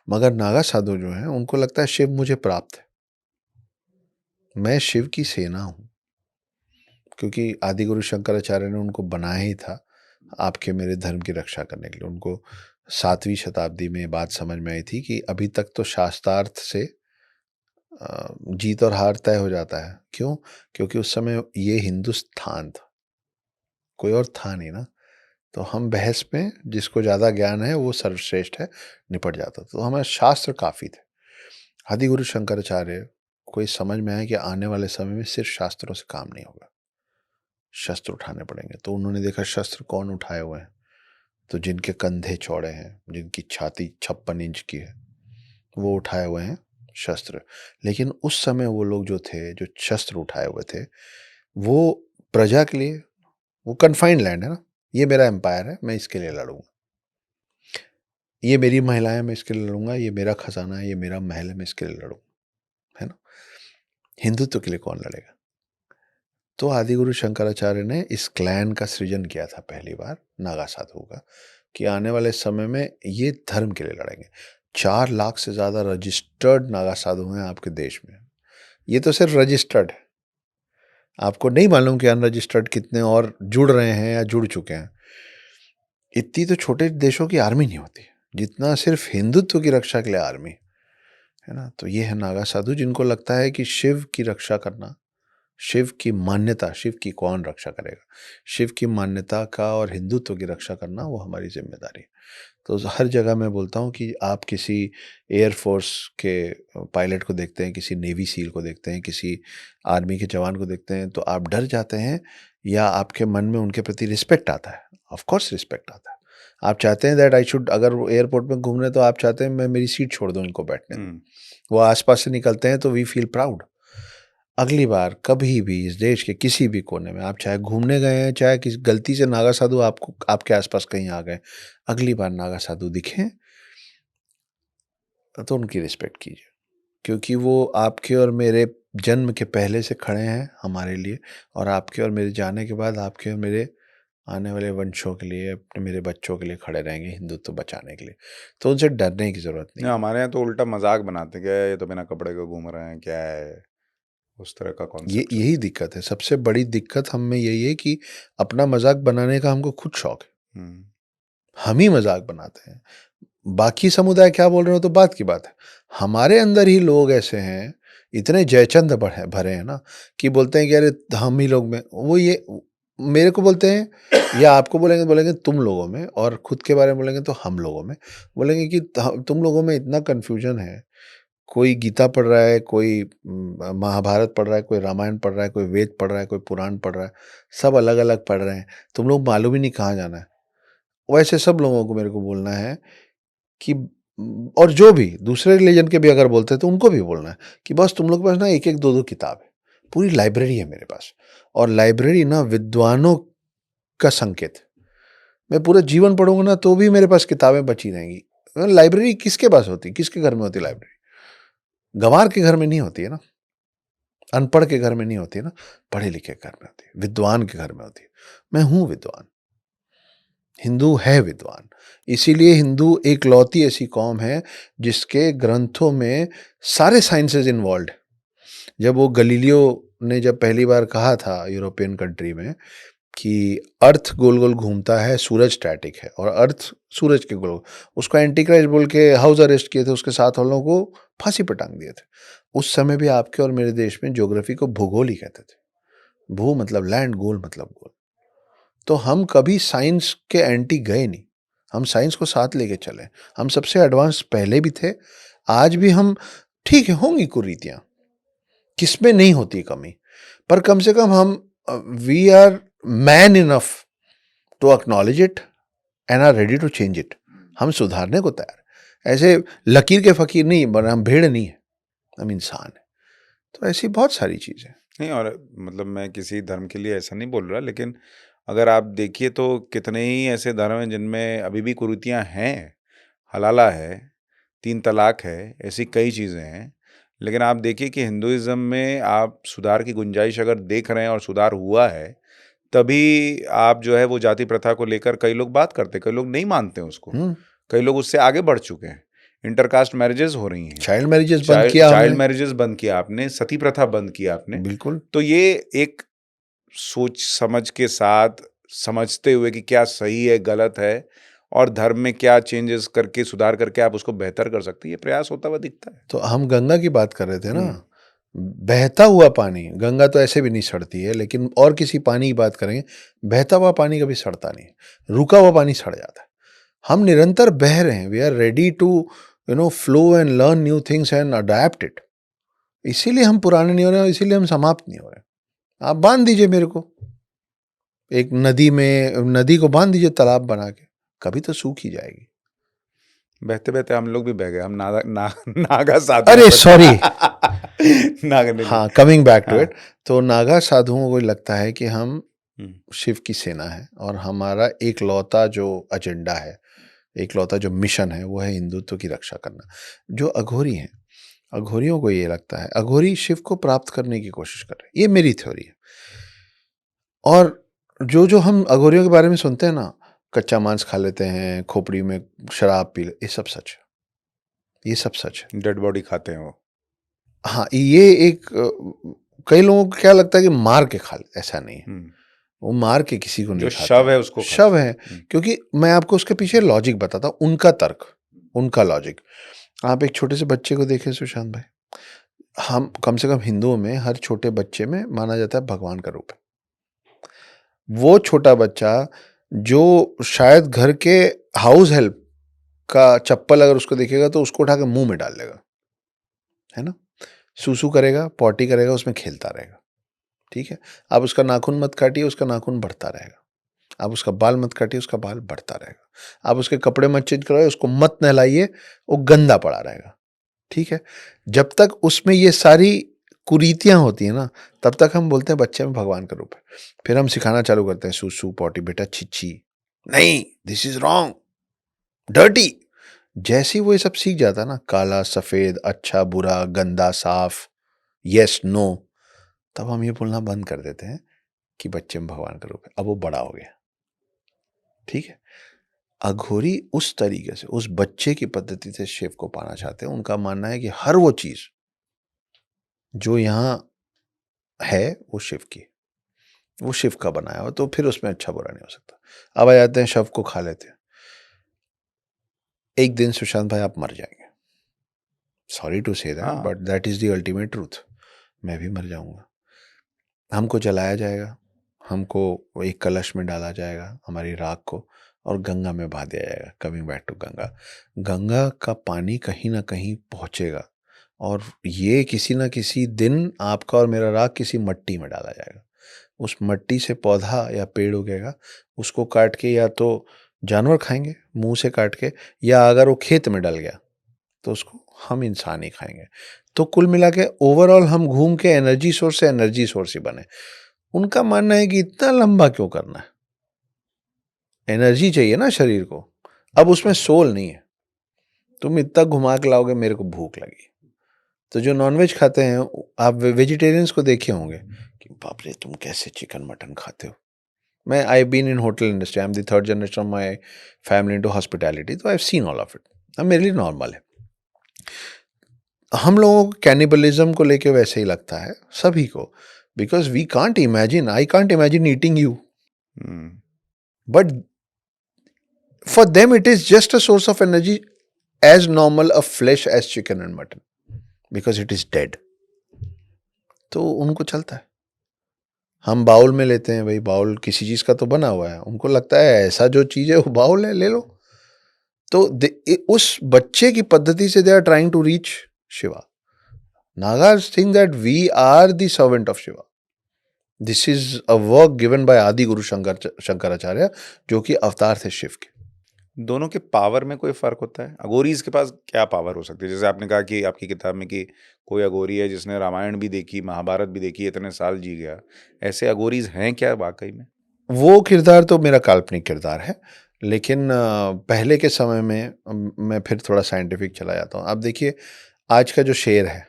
मगर नागा साधु जो हैं उनको लगता है शिव मुझे प्राप्त है, मैं शिव की सेना हूँ, क्योंकि आदि गुरु शंकराचार्य ने उनको बनाया ही था आपके मेरे धर्म की रक्षा करने के लिए। उनको 7वीं शताब्दी में बात समझ में आई थी कि अभी तक तो शास्त्रार्थ से जीत और हार तय हो जाता है। क्यों? क्योंकि उस समय ये हिंदुस्तान था, कोई और था नहीं ना। तो हम बहस में, जिसको ज़्यादा ज्ञान है वो सर्वश्रेष्ठ है, निपट जाता। तो हमारे शास्त्र काफ़ी थे। आदि गुरु शंकराचार्य को ये समझ में आया कि आने वाले समय में सिर्फ शास्त्रों से काम नहीं होगा, शस्त्र उठाने पड़ेंगे। तो उन्होंने देखा शस्त्र कौन उठाए हुए हैं, तो जिनके कंधे चौड़े हैं, जिनकी छाती 56 इंच की है, वो उठाए हुए हैं शस्त्र। लेकिन उस समय वो लोग जो थे, जो शस्त्र उठाए हुए थे, वो प्रजा के लिए, वो कन्फाइंड लैंड है ना, ये मेरा एम्पायर है, मैं इसके लिए लड़ूंगा, ये मेरी महिलाएं, मैं इसके लिए लड़ूंगा, ये मेरा खजाना है, ये मेरा महल है, मैं इसके लिए लड़ूंगा, है ना। हिंदुत्व के लिए कौन लड़ेगा? तो आदिगुरु शंकराचार्य ने इस क्लैन का सृजन किया था पहली बार, नागा साधु का, कि आने वाले समय में ये धर्म के लिए लड़ेंगे। 4 लाख से ज्यादा रजिस्टर्ड नागा साधु हैं आपके देश में। ये तो सिर्फ रजिस्टर्ड है, आपको नहीं मालूम कि अनरजिस्टर्ड कितने और जुड़ रहे हैं या जुड़ चुके हैं। इतनी तो छोटे देशों की आर्मी नहीं होती जितना सिर्फ हिंदुत्व की रक्षा के लिए आर्मी, है ना। तो ये है नागा साधु, जिनको लगता है कि शिव की रक्षा करना, शिव की मान्यता, शिव की कौन रक्षा करेगा, शिव की मान्यता का और हिंदुत्व की रक्षा करना वो हमारी जिम्मेदारी है। तो हर जगह मैं बोलता हूँ कि आप किसी एयरफोर्स के पायलट को देखते हैं, किसी नेवी सील को देखते हैं, किसी आर्मी के जवान को देखते हैं, तो आप डर जाते हैं या आपके मन में उनके प्रति रिस्पेक्ट आता है? ऑफ कोर्स रिस्पेक्ट आता है। आप चाहते हैं दैट आई शुड, अगर वो एयरपोर्ट में घूम रहे हैं तो आप चाहते हैं मैं मेरी सीट छोड़ दूं, इनको बैठने दूं। वो आसपास से निकलते हैं तो वी फील प्राउड। अगली बार कभी भी इस देश के किसी भी कोने में आप चाहे घूमने गए हैं, चाहे किसी गलती से नागा साधु आपको, आपके आसपास कहीं आ गए, अगली बार नागा साधु दिखें तो उनकी रिस्पेक्ट कीजिए, क्योंकि वो आपके और मेरे जन्म के पहले से खड़े हैं हमारे लिए, और आपके और मेरे जाने के बाद आपके और मेरे आने वाले वंशों के लिए, अपने मेरे बच्चों के लिए खड़े रहेंगे हिंदुत्व बचाने के लिए। तो उनसे डरने की ज़रूरत नहीं नहीं, है। हमारे यहाँ तो उल्टा मजाक बनाते क्या है, ये तो बिना कपड़े के घूम रहे हैं, क्या है, उस तरह का ये कॉन्सेप्ट यही दिक्कत है, सबसे बड़ी दिक्कत हम में यही है कि अपना मजाक बनाने का हमको खुद शौक है, है। हम ही मजाक बनाते हैं। बाकी समुदाय क्या बोल रहे हो तो बात की बात है, हमारे अंदर ही लोग ऐसे हैं, इतने जयचंद भरे हैं ना, कि बोलते हैं कि अरे हम ही लोग में वो, ये मेरे को बोलते हैं या आपको बोलेंगे, बोलेंगे तुम लोगों में, और खुद के बारे में बोलेंगे तो हम लोगों में, बोलेंगे कि तुम लोगों में इतना कन्फ्यूजन है। कोई गीता पढ़ रहा है, कोई महाभारत पढ़ रहा है, कोई रामायण पढ़ रहा है, कोई वेद पढ़ रहा है, कोई पुराण पढ़ रहा है, सब अलग अलग पढ़ रहे हैं, तुम लोग मालूम ही नहीं कहाँ जाना है। वैसे सब लोगों को मेरे को बोलना है कि और जो भी दूसरे रिलीजन के भी अगर बोलते हैं तो उनको भी बोलना है कि बस तुम लोग के पास ना एक एक दो दो किताब है, पूरी लाइब्रेरी है मेरे पास। और लाइब्रेरी ना विद्वानों का संकेत। मैं पूरा जीवन पढ़ूंगा ना तो भी मेरे पास किताबें बची रहेंगी। लाइब्रेरी किसके पास होती, किसके घर में होती लाइब्रेरी? गंवार के घर में नहीं होती है ना, अनपढ़ के घर में नहीं होती है ना, पढ़े लिखे के घर में होती है, विद्वान के घर में होती है। मैं हूं विद्वान, हिंदू है विद्वान। इसीलिए हिंदू एक लौती ऐसी कौम है जिसके ग्रंथों में सारे साइंसेज इन्वॉल्व। जब वो गलीलियो ने जब पहली बार कहा था यूरोपियन कंट्री में कि अर्थ गोल गोल घूमता है, सूरज स्टैटिक है, और अर्थ सूरज के गोल, उसको एंटी क्राइस्ट बोल के हाउस अरेस्ट किए थे, उसके साथ वालों को फांसी पर टांग दिए थे। उस समय भी आपके और मेरे देश में ज्योग्राफी को भूगोल ही कहते थे। भू मतलब लैंड, गोल मतलब गोल। तो हम कभी साइंस के एंटी गए नहीं, हम साइंस को साथ लेके चले। हम सबसे एडवांस पहले भी थे, आज भी हम। ठीक है, होंगी कुरीतियां, किसमें नहीं होती कमी, पर कम से कम हम we are man enough to acknowledge it and are ready to change it. हम सुधारने को तैयार हैं। ऐसे लकीर के फकीर नहीं, हम भेड़ नहीं है, हम इंसान है। तो ऐसी बहुत सारी चीजें। नहीं, और मतलब मैं किसी धर्म के लिए ऐसा नहीं बोल रहा, लेकिन अगर आप देखिए तो कितने ही ऐसे धर्म हैं जिनमें अभी भी कुरीतियां हैं। हलाला है, 3 तलाक है, ऐसी कई चीज़ें हैं। लेकिन आप देखिए कि हिंदुइज़्म में आप सुधार की गुंजाइश अगर देख रहे हैं और सुधार हुआ है, तभी आप जो है वो जाति प्रथा को लेकर कई लोग बात करते हैं, कई लोग नहीं मानते हैं उसको। कई लोग उससे आगे बढ़ चुके हैं। इंटरकास्ट मैरिजेज़ हो रही हैं। चाइल्ड मैरिजेस बंद किया चाइल्ड हमने। मैरिजेज़ बंद किया आपने, सती प्रथा बंद किया आपने। बिल्कुल। तो ये एक सोच समझ के साथ, समझते हुए कि क्या सही है, गलत है, और धर्म में क्या चेंजेस करके, सुधार करके आप उसको बेहतर कर सकते हैं, ये प्रयास होता हुआ दिखता है। तो हम गंगा की बात कर रहे थे ना, बहता हुआ पानी, गंगा तो ऐसे भी नहीं सड़ती है, लेकिन और किसी पानी की बात करेंगे, बहता हुआ पानी कभी सड़ता नहीं, रुका हुआ पानी सड़ जाता है। हम निरंतर बह रहे हैं, we are ready to flow and learn new things and adapt it. इसीलिए हम पुराने नहीं हो रहे हैं, इसीलिए हम समाप्त नहीं हो रहे हैं। आप बांध दीजिए मेरे को एक नदी में, नदी को बांध दीजिए तालाब बना के, कभी तो सूख ही जाएगी। बहते बहते हम लोग भी बह गए, हम नागा साधु। अरे सॉरी। नागा हाँ, कमिंग बैक टू इट, तो नागा साधुओं को लगता है कि हम शिव की सेना है, और हमारा एक लौता जो एजेंडा है, एक लौता जो मिशन है, वो है हिंदुत्व की रक्षा करना। जो अघोरी हैं, अघोरियों को ये लगता है, अघोरी शिव को प्राप्त करने की कोशिश कर रहे हैं। ये मेरी थ्योरी है। और जो जो हम अघोरियों के बारे में सुनते हैं ना, कच्चा मांस खा लेते हैं, खोपड़ी में शराब पी ले, ये सब सच है, ये सब सच है। डेड बॉडी खाते हैं वो। हाँ, ये एक कई लोगों को क्या लगता है कि मार के खा ले, ऐसा नहीं है। वो मार के किसी को नहीं जो खाता, शव है उसको खाते शव है। क्योंकि मैं आपको उसके पीछे लॉजिक बताता हूँ, उनका तर्क, उनका लॉजिक। आप एक छोटे से बच्चे को देखें सुशांत भाई, हम कम से कम हिंदुओं में हर छोटे बच्चे में माना जाता है भगवान का रूप है। वो छोटा बच्चा जो शायद घर के हाउस हेल्प का चप्पल अगर उसको दिखेगा तो उसको उठा के मुंह में डाल लेगा, है ना। सूसू करेगा, पॉटी करेगा, उसमें खेलता रहेगा, ठीक है। आप उसका नाखून मत काटिए, उसका नाखून बढ़ता रहेगा। आप उसका बाल मत काटिए, उसका बाल बढ़ता रहेगा। आप उसके कपड़े मत चेंज कराइए, उसको मत नहलाइए, वो गंदा पड़ा रहेगा, ठीक है। जब तक उसमें ये सारी कुरीतियां होती है ना, तब तक हम बोलते हैं बच्चे में भगवान का रूप है। फिर हम सिखाना चालू करते हैं, सूसू पॉटी, बेटा छिच्छी नहीं, दिस इज रॉन्ग, डर्टी। जैसे ही वो ये सब सीख जाता है ना, काला सफेद, अच्छा बुरा, गंदा साफ, यस नो, तब हम ये बोलना बंद कर देते हैं कि बच्चे में भगवान का रूप है। अब वो बड़ा हो गया, ठीक है। अघोरी उस तरीके से, उस बच्चे की पद्धति से शिव को पाना चाहते हैं। उनका मानना है कि हर वो चीज जो यहां है वो शिव की, वो शिव का बनाया हो, तो फिर उसमें अच्छा बुरा नहीं हो सकता। अब आ जाते हैं शव को खा लेते हैं। एक दिन सुशांत भाई आप मर जाएंगे, sorry to say that, but that is the ultimate truth. मैं भी मर जाऊंगा, हमको जलाया जाएगा, हमको एक कलश में डाला जाएगा, हमारी राख को, और गंगा में बहा दिया जाएगा। Coming back to Ganga, Ganga का पानी कहीं ना कहीं पहुंचेगा, और ये किसी ना किसी दिन आपका और मेरा राख किसी मट्टी में डाला जाएगा। उस मट्टी से पौधा या पेड़ उगेगा, उसको काट के या तो जानवर खाएंगे मुंह से काट के, या अगर वो खेत में डल गया तो उसको हम इंसान ही खाएंगे। तो कुल मिला के ओवरऑल हम घूम के एनर्जी सोर्स से एनर्जी सोर्स ही बने। उनका मानना है कि इतना लंबा क्यों करना है, एनर्जी चाहिए ना शरीर को, अब उसमें सोल नहीं है। तुम इतना घुमा के लाओगे, मेरे को भूख लगी। तो जो नॉनवेज खाते हैं, आप वेजिटेरियंस को देखे होंगे कि बाप रे तुम कैसे चिकन मटन खाते हो। मैं I been in hotel industry, I am the third generation of my family into hospitality, तो I have seen all of it. अब मेरे लिए नॉर्मल है। हम लोगों को कैनिबलिज्म को लेके वैसे ही लगता है सभी को, because we can't imagine, I can't imagine eating you, but for them it is just a source of energy as normal a flesh as chicken and mutton because it is dead। तो उनको चलता है। हम bowl में लेते हैं, भाई bowl किसी चीज का तो बना हुआ है, उनको लगता है ऐसा जो चीज है वो बाउल है, ले लो। तो उस बच्चे की पद्धति से they are trying to reach Shiva. Nagas think that we are the servant of Shiva. This is a work given by Adi Guru Shankaracharya, जो कि अवतार थे शिव के। दोनों के पावर में कोई फर्क होता है? अघोरीज के पास क्या पावर हो सकती है? जैसे आपने कहा कि आपकी किताब में कि कोई अघोरी है जिसने रामायण भी देखी, महाभारत भी देखी, इतने साल जी गया, ऐसे अघोरीज हैं क्या वाकई में? वो किरदार तो मेरा काल्पनिक किरदार है, लेकिन पहले के समय में मैं फिर थोड़ा साइंटिफिक चला जाता हूँ। आप देखिए, आज का जो शेर है,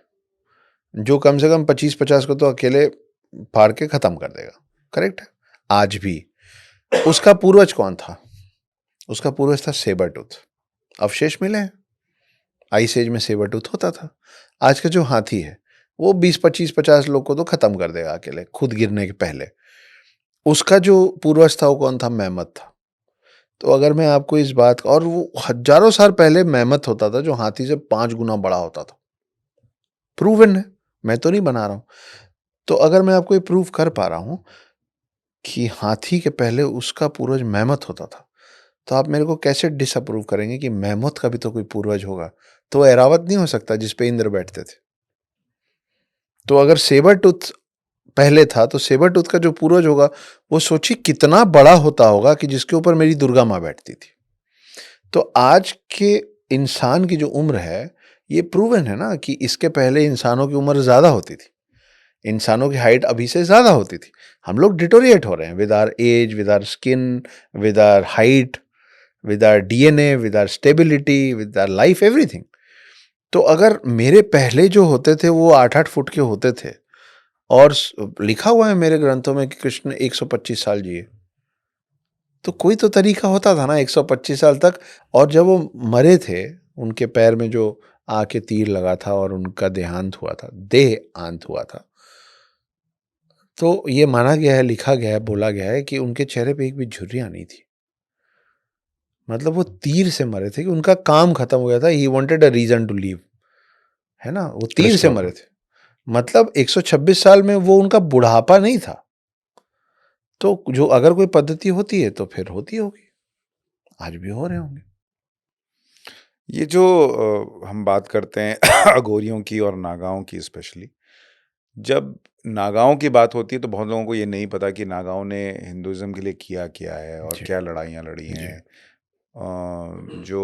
जो कम से कम 25-50 को तो अकेले फाड़ के खत्म कर देगा, करेक्ट है? आज भी उसका पूर्वज कौन था? उसका पूर्वज था सेबर टूथ। अवशेष मिले हैं, आइस एज में सेबर टूथ होता था। आज का जो हाथी है वो 20-25-50 लोग को तो खत्म कर देगा अकेले, खुद गिरने के पहले। उसका जो पूर्वज था वो कौन था? मेमत था। तो अगर मैं आपको इस बात का, और वो हजारों साल पहले मेमत होता था जो हाथी से 5 गुना बड़ा होता था, प्रूवन है, मैं तो नहीं बना रहा हूं। तो अगर मैं आपको ये प्रूव कर पा रहा हूं कि हाथी के पहले उसका पूर्वज मेमत होता था, तो आप मेरे को कैसे डिसअप्रूव करेंगे कि मेमत का भी तो कोई पूर्वज होगा? तो ऐरावत नहीं हो सकता जिसपे इंद्र बैठते थे। तो अगर सेबर टूथ पहले था, तो सेबर टूथ का जो पूर्वज होगा वो सोचिए कितना बड़ा होता होगा कि जिसके ऊपर मेरी दुर्गा माँ बैठती थी। तो आज के इंसान की जो उम्र है, ये प्रूवन है ना कि इसके पहले इंसानों की उम्र ज्यादा होती थी, इंसानों की हाइट अभी से ज्यादा होती थी। हम लोग डिटोरिएट हो रहे हैं with our age, with our skin, with our height, with our DNA, with our stability, with our life, everything. तो अगर मेरे पहले जो होते थे वो 8-8 फुट के होते थे, और लिखा हुआ है मेरे ग्रंथों में कि कृष्ण 125 साल जिए, तो कोई तो तरीका होता था ना 125 साल तक। और जब वो मरे थे, उनके पैर में जो आके तीर लगा था और उनका देहांत हुआ था, देहांत हुआ था, तो ये माना गया है, लिखा गया है, बोला गया है कि उनके चेहरे पे एक भी झुर्रियां नहीं थी। मतलब वो तीर से मरे थे कि उनका काम खत्म हो गया था। He wanted a reason to leave, है ना, वो तीर से कृष्ण मरे को। थे। मतलब 126 साल में वो उनका बुढ़ापा नहीं था। तो जो अगर कोई पद्धति होती है तो फिर होती होगी, आज भी हो रहे होंगे। ये जो हम बात करते हैं अघोरियों की और नागाओं की स्पेशली, जब नागाओं की बात होती है तो बहुत लोगों को ये नहीं पता कि नागाओं ने हिंदुइज्म के लिए किया क्या है और जी क्या लड़ाइयाँ लड़ी जी हैं। जो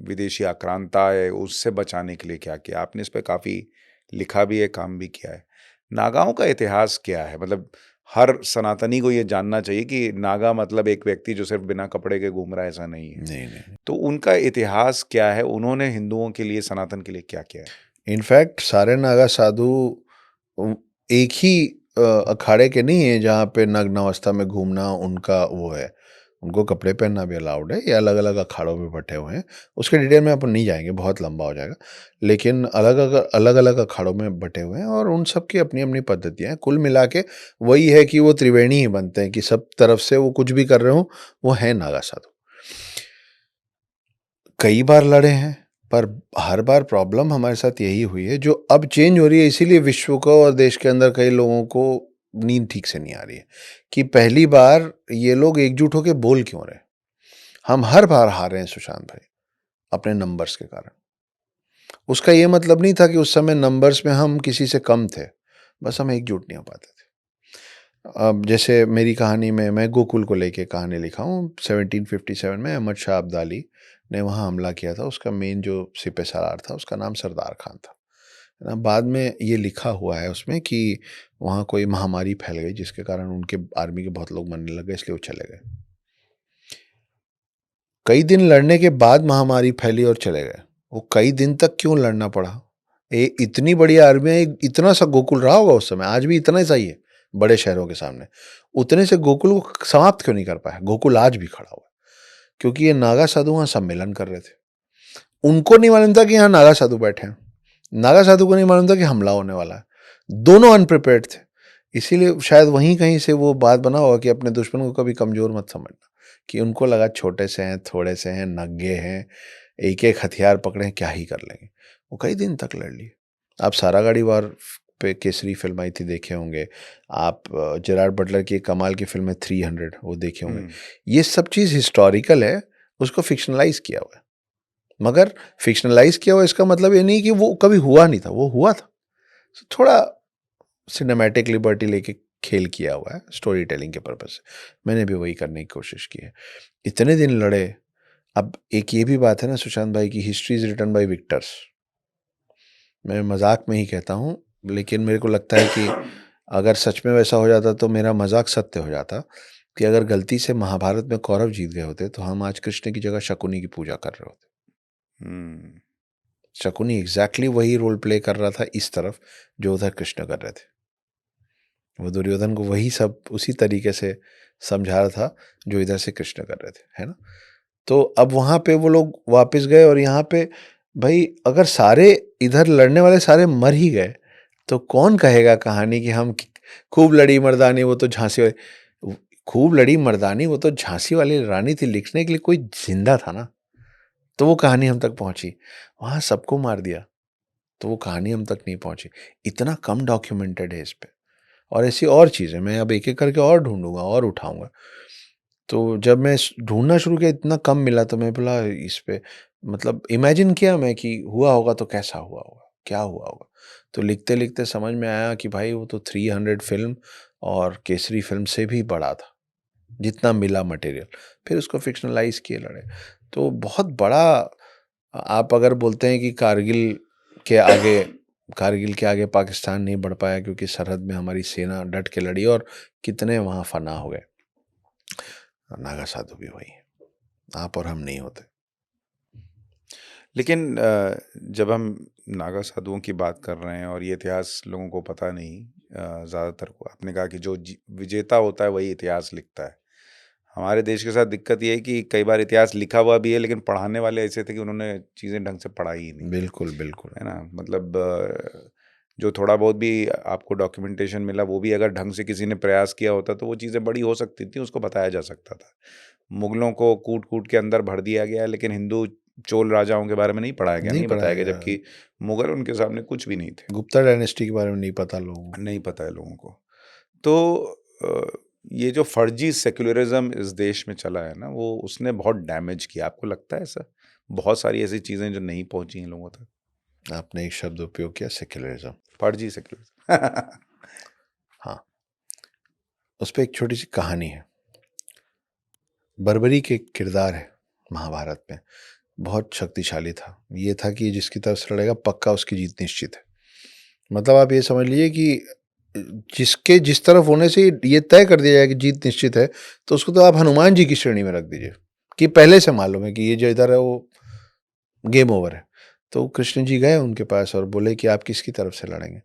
विदेशी आक्रांता है उससे बचाने के लिए क्या किया। आपने इस पे काफ़ी लिखा भी है, काम भी किया है। नागाओं का इतिहास क्या है? मतलब हर सनातनी को ये जानना चाहिए कि नागा मतलब एक व्यक्ति जो सिर्फ बिना कपड़े के घूम रहा है, ऐसा नहीं है। नहीं नहीं तो उनका इतिहास क्या है? उन्होंने हिंदुओं के लिए, सनातन के लिए क्या किया है? इनफैक्ट सारे नागा साधु एक ही अखाड़े के नहीं है जहाँ पे नग्न अवस्था में घूमना उनका वो है। उनको कपड़े पहनना भी अलाउड है। ये अलग अलग अखाड़ों में बटे हुए हैं। उसके डिटेल में अपन नहीं जाएंगे, बहुत लंबा हो जाएगा। लेकिन अलग अलग अखाड़ों में बटे हुए हैं और उन सब की अपनी अपनी पद्धतियाँ हैं। कुल मिला के वही है कि वो त्रिवेणी ही बनते हैं कि सब तरफ से वो कुछ भी कर रहे हो, वो है नागा साधु। कई बार लड़े हैं, पर हर बार प्रॉब्लम हमारे साथ यही हुई है, जो अब चेंज हो रही है। इसीलिए विश्व को और देश के अंदर कई लोगों को नींद ठीक से नहीं आ रही है कि पहली बार ये लोग एकजुट होकर बोल क्यों रहे। हम हर बार हार रहे हैं सुशांत भाई, अपने नंबर्स के कारण। उसका ये मतलब नहीं था कि उस समय नंबर्स में हम किसी से कम थे, बस हम एकजुट नहीं हो पाते थे। अब जैसे मेरी कहानी में मैं गोकुल को लेके कहानी लिखा हूँ। 1757 में अहमद शाह अब्दाली ने वहाँ हमला किया था, उसका मेन जो सिपह सालार था उसका नाम सरदार खान था, है ना। बाद में ये लिखा हुआ है उसमें कि वहाँ कोई महामारी फैल गई जिसके कारण उनके आर्मी के बहुत लोग मरने लगे, इसलिए वो चले गए। कई दिन लड़ने के बाद महामारी फैली और चले गए। वो कई दिन तक क्यों लड़ना पड़ा? इतनी बड़ी आर्मी है, इतना सा गोकुल रहा होगा उस समय, आज भी इतना ही सही है बड़े शहरों के सामने। उतने से गोकुल को समाप्त क्यों नहीं कर पाया? गोकुल आज भी खड़ा हुआ है क्योंकि ये नागा साधु वहाँ सम्मेलन कर रहे थे। उनको नहीं मालूम था कि यहाँ नागा साधु बैठे हैं, नागा साधु को नहीं मालूम था कि हमला होने वाला है। दोनों अनप्रिपेयर्ड थे। इसीलिए शायद वहीं कहीं से वो बात बना होगा कि अपने दुश्मन को कभी कमजोर मत समझना, कि उनको लगा छोटे से हैं, थोड़े से हैं, नंगे हैं, एक एक हथियार पकड़े, क्या ही कर लेंगे। वो कई दिन तक लड़ लिए। आप सारागाड़ी वार पे केसरी फिल्म आई थी, देखे होंगे आप। जेरार्ड बटलर की एक कमाल की फिल्म है 300, वो देखे होंगे। ये सब चीज़ हिस्टोरिकल है, उसको फिक्शनलाइज किया हुआ है। मगर फिक्शनलाइज किया हुआ इसका मतलब ये नहीं कि वो कभी हुआ नहीं था, वो हुआ था। थोड़ा सिनेमैटिक लिबर्टी लेके खेल किया हुआ है स्टोरी टेलिंग के पर्पज से। मैंने भी वही करने की कोशिश की है। इतने दिन लड़े। अब एक ये भी बात है ना सुशांत भाई की, history is written by victors. मैं मजाक में ही कहता हूँ, लेकिन मेरे को लगता है कि अगर सच में वैसा हो जाता तो मेरा मजाक सत्य हो जाता, कि अगर गलती से महाभारत में कौरव जीत गए होते तो हम आज कृष्ण की जगह शकुनी की पूजा कर रहे होते। शकुनी एग्जैक्टली वही रोल प्ले कर रहा था इस तरफ जो उधर कृष्ण कर रहे थे। वो दुर्योधन को वही सब उसी तरीके से समझा रहा था जो इधर से कृष्ण कर रहे थे, है ना। तो अब वहां पे वो लोग वापस गए, और यहाँ पे भाई अगर सारे इधर लड़ने वाले सारे मर ही गए तो कौन कहेगा कहानी कि हम खूब लड़ी मर्दानी वो तो झांसी वाली, खूब लड़ी मर्दानी वो तो झांसी वाली रानी थी, लिखने के लिए कोई जिंदा था ना, तो वो कहानी हम तक पहुंची। वहां सबको मार दिया तो वो कहानी हम तक नहीं पहुंची। इतना कम डॉक्यूमेंटेड है इस पे। और ऐसी और चीज़ें मैं अब एक एक करके और ढूंढूंगा और उठाऊंगा। तो जब मैं ढूंढना शुरू किया, इतना कम मिला, तो मैं बोला इस पे मतलब इमेजिन किया मैं कि हुआ होगा तो कैसा हुआ होगा, क्या हुआ होगा। तो लिखते लिखते समझ में आया कि भाई वो तो 300 फिल्म और केसरी फिल्म से भी बड़ा था जितना मिला मटेरियल। फिर उसको फिक्शनलाइज किए लड़े। तो बहुत बड़ा, आप अगर बोलते हैं कि कारगिल के आगे पाकिस्तान नहीं बढ़ पाया क्योंकि सरहद में हमारी सेना डट के लड़ी और कितने वहाँ फना हो गए। नागा साधु भी वही है, आप और हम नहीं होते। लेकिन जब हम नागा साधुओं की बात कर रहे हैं और ये इतिहास लोगों को पता नहीं, ज़्यादातर को आपने कहा कि जो विजेता होता है वही इतिहास लिखता है। हमारे देश के साथ दिक्कत ये है कि कई बार इतिहास लिखा हुआ भी है लेकिन पढ़ाने वाले ऐसे थे कि उन्होंने चीज़ें ढंग से पढ़ाई ही नहीं, बिल्कुल बिल्कुल। है ना। मतलब जो थोड़ा बहुत भी आपको डॉक्यूमेंटेशन मिला वो भी अगर ढंग से किसी ने प्रयास किया होता तो वो चीज़ें बड़ी हो सकती थी, उसको बताया जा सकता था। मुगलों को कूट कूट के अंदर भर दिया गया, लेकिन हिंदू चोल राजाओं के बारे में नहीं पढ़ाया गया, नहीं नहीं बताया गया, पढ़ाया जबकि मुगल उनके सामने कुछ भी नहीं थे। गुप्ता डायनेस्टी के बारे में नहीं पता लोगों को। नहीं पता है लोगों को। तो ये जो फर्जी सेक्युलरिज्म इस देश में चला है ना, वो उसने बहुत डैमेज किया। आपको लगता है ऐसा? बहुत सारी ऐसी चीज़ें जो नहीं पहुंची हैं लोगों तक। आपने एक शब्द उपयोग किया, सेक्युलरिज्म। फर्जी सेक्युलरिज्म। हाँ, उस पर एक छोटी सी कहानी है। बर्बरी के किरदार है महाभारत में, बहुत शक्तिशाली था। ये था कि जिसकी तरफ से लड़ेगा पक्का उसकी जीत निश्चित है। मतलब आप ये समझ लीजिए कि जिसके जिस तरफ होने से ये तय कर दिया जाए कि जीत निश्चित है, तो उसको तो आप हनुमान जी की श्रेणी में रख दीजिए कि पहले से मालूम है कि ये जो इधर है वो गेम ओवर है। तो कृष्ण जी गए उनके पास और बोले कि आप किसकी तरफ से लड़ेंगे?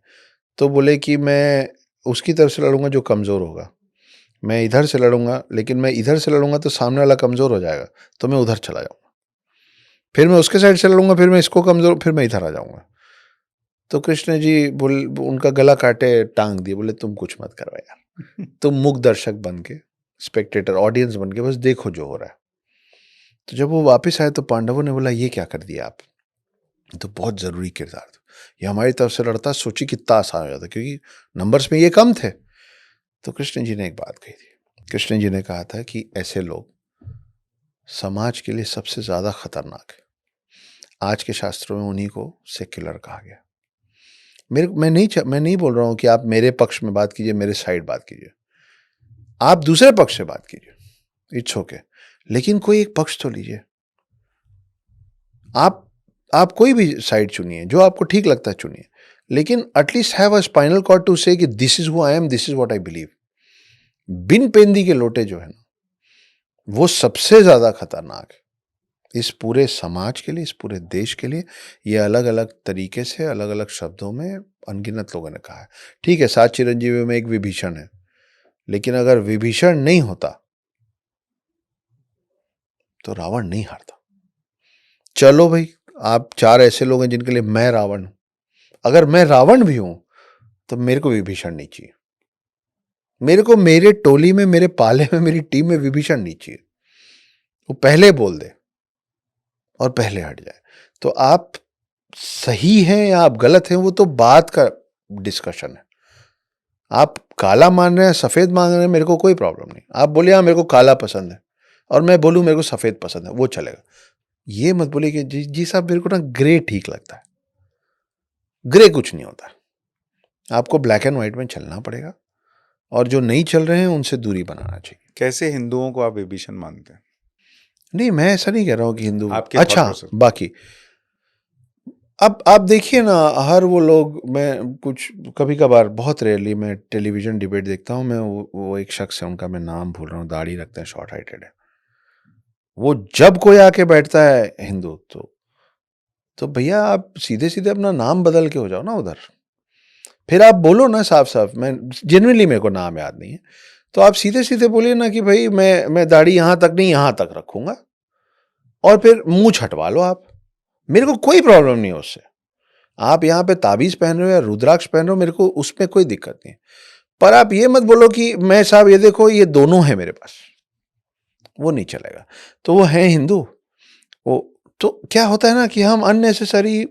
तो बोले कि मैं उसकी तरफ से लड़ूंगा जो कमज़ोर होगा। मैं इधर से लड़ूंगा, लेकिन मैं इधर से लड़ूंगा तो सामने वाला कमज़ोर हो जाएगा, तो मैं उधर चला जाऊंगा। फिर मैं उसके साइड से लड़ूंगा, फिर मैं इसको कमज़ोर, फिर मैं इधर आ जाऊंगा। तो कृष्ण जी उनका गला काटे टांग दिए, बोले तुम कुछ मत करो यार, तुम मूक दर्शक बन के, स्पेक्टेटर ऑडियंस बन के बस देखो जो हो रहा है। तो जब वो वापस आए तो पांडवों ने बोला ये क्या कर दिया आप, तो बहुत ज़रूरी किरदार था, ये हमारी तरफ से लड़ता, सोची कितना आसान हो जाता, क्योंकि नंबर्स में ये कम थे। तो कृष्ण जी ने एक बात कही थी। कृष्ण जी ने कहा था कि ऐसे लोग समाज के लिए सबसे ज़्यादा खतरनाक है। आज के शास्त्रों में उन्हीं को सेक्युलर कहा गया। मैं नहीं बोल रहा हूं कि आप मेरे पक्ष में बात कीजिए, मेरे साइड बात कीजिए, आप दूसरे पक्ष से बात कीजिए, इट्स ओके, लेकिन कोई एक पक्ष तो लीजिए। आप कोई भी साइड चुनिए, जो आपको ठीक लगता है चुनिए, लेकिन at least have a spinal cord to say कि this is who I am, this is what I believe. बिन पेंदी के लोटे जो है ना, वो सबसे ज्यादा खतरनाक है इस पूरे समाज के लिए, इस पूरे देश के लिए। ये अलग अलग तरीके से, अलग अलग शब्दों में अनगिनत लोगों ने कहा है। ठीक है, 7 चिरंजीवियों में एक विभीषण है, लेकिन अगर विभीषण नहीं होता तो रावण नहीं हारता। चलो भाई, आप 4 ऐसे लोग हैं जिनके लिए मैं रावण हूं। अगर मैं रावण भी हूं तो मेरे को विभीषण नहीं चाहिए। मेरे को मेरे टोली में, मेरे पाले में, मेरी टीम में विभीषण नहीं चाहिए। वो पहले बोल दे और पहले हट जाए। तो आप सही हैं या आप गलत हैं, वो तो बात का डिस्कशन है। आप काला मान रहे हैं, सफेद मान रहे हैं, मेरे को कोई प्रॉब्लम नहीं। आप बोलिए हाँ मेरे को काला पसंद है, और मैं बोलूं मेरे को सफेद पसंद है, वो चलेगा। ये मत बोलिए कि जी जी साहब मेरे को ना ग्रे ठीक लगता है। ग्रे कुछ नहीं होता। आपको ब्लैक एंड व्हाइट में चलना पड़ेगा, और जो नहीं चल रहे हैं उनसे दूरी बनाना चाहिए। कैसे हिंदुओं को आप विभीषण मानते हैं? नहीं, मैं ऐसा नहीं कह रहा हूं कि हिंदू। आपके अच्छा, thought process। बाकी अब आप देखिए ना, हर वो लोग, मैं कुछ कभी कभार, बहुत रेयरली मैं टेलीविजन डिबेट देखता हूँ। मैं वो एक शख्स है, उनका मैं नाम भूल रहा हूँ, दाढ़ी रखते हैं, शॉर्ट हाइटेड है। वो जब कोई आके बैठता है हिंदू, तो भैया आप सीधे सीधे अपना नाम बदल के हो जाओ ना उधर। फिर आप बोलो ना साफ साफ, मैं जेन्युइनली, मेरे को नाम याद नहीं है, तो आप सीधे सीधे बोलिए ना कि भाई मैं दाढ़ी यहां तक नहीं, यहां तक रखूंगा, और फिर मुंह छटवा लो आप। मेरे को कोई प्रॉब्लम नहीं है उससे। आप यहाँ पे ताबीज पहन रहे हो या रुद्राक्ष पहन रहे हो, मेरे को उसमें कोई दिक्कत नहीं है। पर आप ये मत बोलो कि मैं साहब ये देखो ये दोनों है मेरे पास, वो नहीं चलेगा। तो वो है हिंदू। वो तो क्या होता है ना कि हम अननेसेसरी,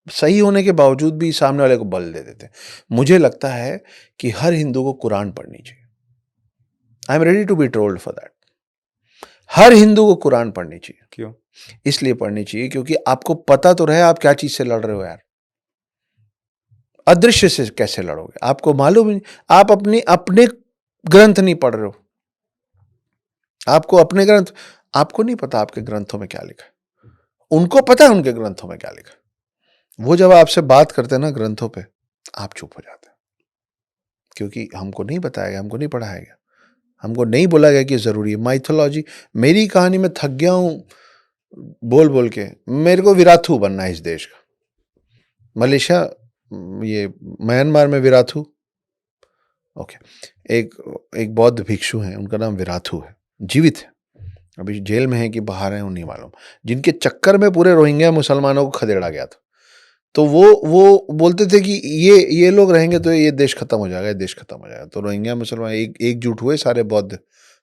सही होने के बावजूद भी सामने वाले को बल दे देते हैं। मुझे लगता है कि हर हिंदू को कुरान पढ़नी चाहिए। I am ready to be trolled for that. हर हिंदू को कुरान पढ़नी चाहिए। क्यों? इसलिए पढ़नी चाहिए क्योंकि आपको पता तो रहे आप क्या चीज से लड़ रहे हो यार। अदृश्य से कैसे लड़ोगे, आपको मालूम ही। आप अपने ग्रंथ नहीं पढ़ रहे हो। आपको अपने ग्रंथ, आपको नहीं पता आपके ग्रंथों में क्या लिखा है। उनको पता है उनके ग्रंथों में क्या लिखा है। वो जब आपसे बात करते हैं ना ग्रंथों पे, आप चुप हो जाते हैं, क्योंकि हमको नहीं बताया गया, हमको नहीं पढ़ाया गया, हमको नहीं बोला गया कि जरूरी है माइथोलॉजी। मेरी कहानी में थक गया हूं बोल बोल के। मेरे को विराथू बनना है इस देश का। मलेशिया, ये म्यांमार में विराथू, ओके। एक एक बौद्ध भिक्षु हैं, उनका नाम विराथू है, जीवित है, अभी जेल में है कि बाहर है वो नहीं मालूम, जिनके चक्कर में पूरे रोहिंग्या मुसलमानों को खदेड़ा गया था। तो वो बोलते थे कि ये लोग रहेंगे तो ये देश खत्म हो जाएगा, ये देश खत्म हो जाएगा। तो रोहिंग्या मुसलमान एकजुट हुए, सारे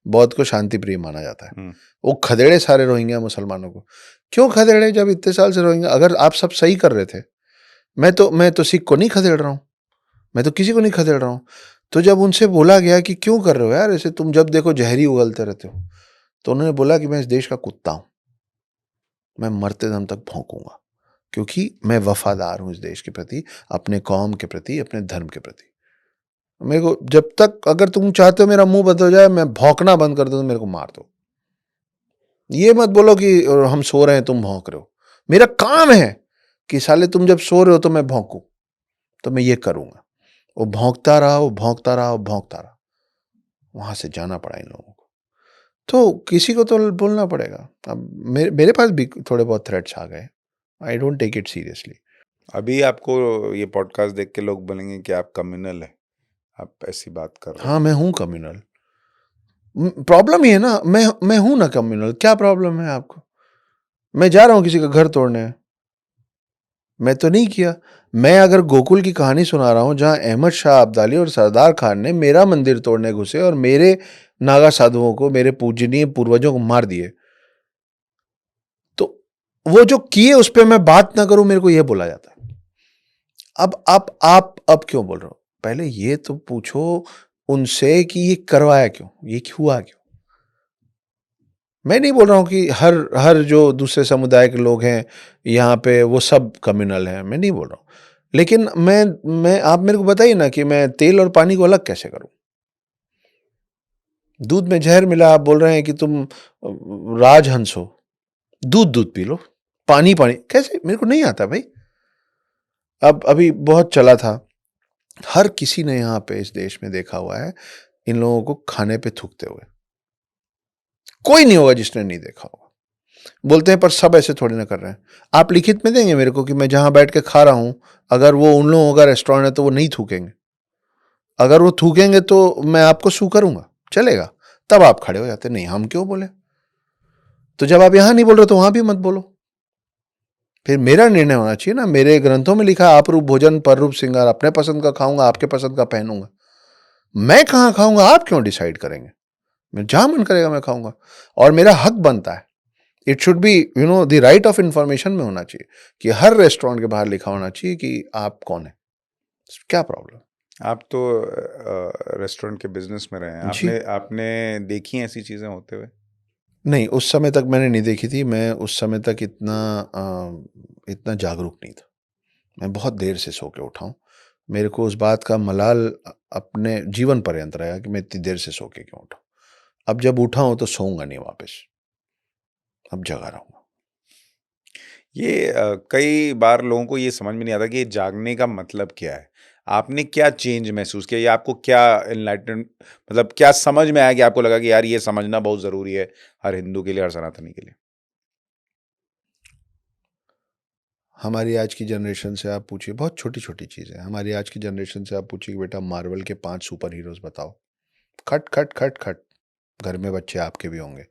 बौद्ध को शांति प्रिय माना जाता है। वो खदेड़े सारे रोहिंग्या मुसलमानों को। क्यों खदेड़े? जब इतने साल से रोहिंग्या, अगर आप सब सही कर रहे थे, मैं तो सिख को नहीं खदेड़ रहा हूं, मैं तो किसी को नहीं खदेड़ रहा हूं। तो जब उनसे बोला गया कि क्यों कर रहे हो यार ऐसे, तुम जब देखो जहरी उगलते रहते हो, तो उन्होंने बोला कि मैं इस देश का कुत्ता हूं, मैं मरते दम तक भौंकूंगा, क्योंकि मैं वफादार हूं इस देश के प्रति, अपने कौम के प्रति, अपने धर्म के प्रति। मेरे को जब तक, अगर तुम चाहते हो मेरा मुंह बंद हो जाए, मैं भौंकना बंद कर दूं, तो मेरे को मार दो। ये मत बोलो कि हम सो रहे हैं तुम भौंक रहे हो। मेरा काम है कि साले तुम जब सो रहे हो तो मैं भौंकूं, तो मैं ये करूंगा। वो भौंकता रहा, वो भौंकता रहा, वो भौंकता रहा। वहां से जाना पड़ा इन लोगों को। तो किसी को तो बोलना पड़ेगा। अब मेरे पास भी थोड़े बहुत थ्रेट्स आ गए। I don't take it seriously. अभी आपको ये पॉडकास्ट देख के लोग बोलेंगे कि आप कम्युनल है, आप ऐसी बात कर रहे हाँ, मैं हूं कम्युनल। प्रॉब्लम ही है ना, मैं हूं ना कम्युनल। क्या प्रॉब्लम है आपको? मैं जा रहा हूं किसी का घर तोड़ने, मैं तो नहीं किया। मैं अगर गोकुल की कहानी सुना रहा हूं जहां अहमद शाह अब्दाली और सरदार खान ने मेरा मंदिर तोड़ने घुसे और मेरे नागा साधुओं को, मेरे पूजनीय पूर्वजों को मार दिए, तो वो जो किए उस पर मैं बात ना करूं, मेरे को यह बोला जाता है। अब क्यों बोल रहे हो? पहले ये तो पूछो उनसे कि ये करवाया क्यों, ये हुआ क्यों। मैं नहीं बोल रहा हूं कि हर जो दूसरे समुदाय के लोग हैं यहाँ पे वो सब कम्युनल हैं, मैं नहीं बोल रहा हूं। लेकिन मैं आप मेरे को बताइए ना कि मैं तेल और पानी को अलग कैसे करूं। दूध में जहर मिला, आप बोल रहे हैं कि तुम राजहंस हो, दूध पी लो, पानी पानी कैसे, मेरे को नहीं आता भाई। अब अभी बहुत चला था, हर किसी ने यहाँ पे इस देश में देखा हुआ है इन लोगों को खाने पे थूकते हुए, कोई नहीं होगा जिसने नहीं देखा होगा। बोलते हैं पर सब ऐसे थोड़ी ना कर रहे हैं। आप लिखित में देंगे मेरे को कि मैं जहां बैठ के खा रहा हूं, अगर वो उन लोगों का रेस्टोरेंट है तो वो नहीं थूकेंगे, अगर वो थूकेंगे तो मैं आपको सू करूंगा, चलेगा? तब आप खड़े हो जाते, नहीं हम क्यों बोले। तो जब आप यहां नहीं बोल रहे तो वहां भी मत बोलो। फिर मेरा निर्णय होना चाहिए ना। मेरे ग्रंथों में लिखा आप रूप भोजन पर रूप श्रृंगार, अपने पसंद का खाऊंगा, आपके पसंद का पहनूंगा। मैं कहां खाऊंगा आप क्यों डिसाइड करेंगे? मैं जहां मन करेगा मैं खाऊंगा, और मेरा हक बनता है। It should be the right of information में होना चाहिए कि हर रेस्टोरेंट के बाहर लिखा होना चाहिए कि आप कौन है। क्या प्रॉब्लम? आप तो रेस्टोरेंट के बिजनेस में रहे हैं, जी आपने आपने देखी हैं ऐसी चीजें होते हुए? नहीं, उस समय तक मैंने नहीं देखी थी। मैं उस समय तक इतना जागरूक नहीं था। मैं बहुत देर से सो के उठा हूँ। मेरे को उस बात का मलाल अपने जीवन पर्यंत रहेगा कि मैं इतनी देर से सो के क्यों उठा। अब जब उठा हूँ तो सोऊंगा नहीं वापस, अब जगा रहूंगा। ये कई बार लोगों को ये समझ में नहीं आता कि ये जागने का मतलब क्या है? आपने क्या चेंज महसूस किया या आपको क्या एनलाइटन मतलब क्या समझ में आया कि आपको लगा कि यार ये समझना बहुत ज़रूरी है, हर हिंदू के लिए, हर सनातनी के लिए? हमारी आज की जनरेशन से आप पूछिए, बहुत छोटी छोटी चीज़ें, हमारी आज की जनरेशन से आप पूछिए कि बेटा मार्वल के 5 सुपर हीरोज बताओ, खट खट खट खट, घर में बच्चे आपके भी होंगे।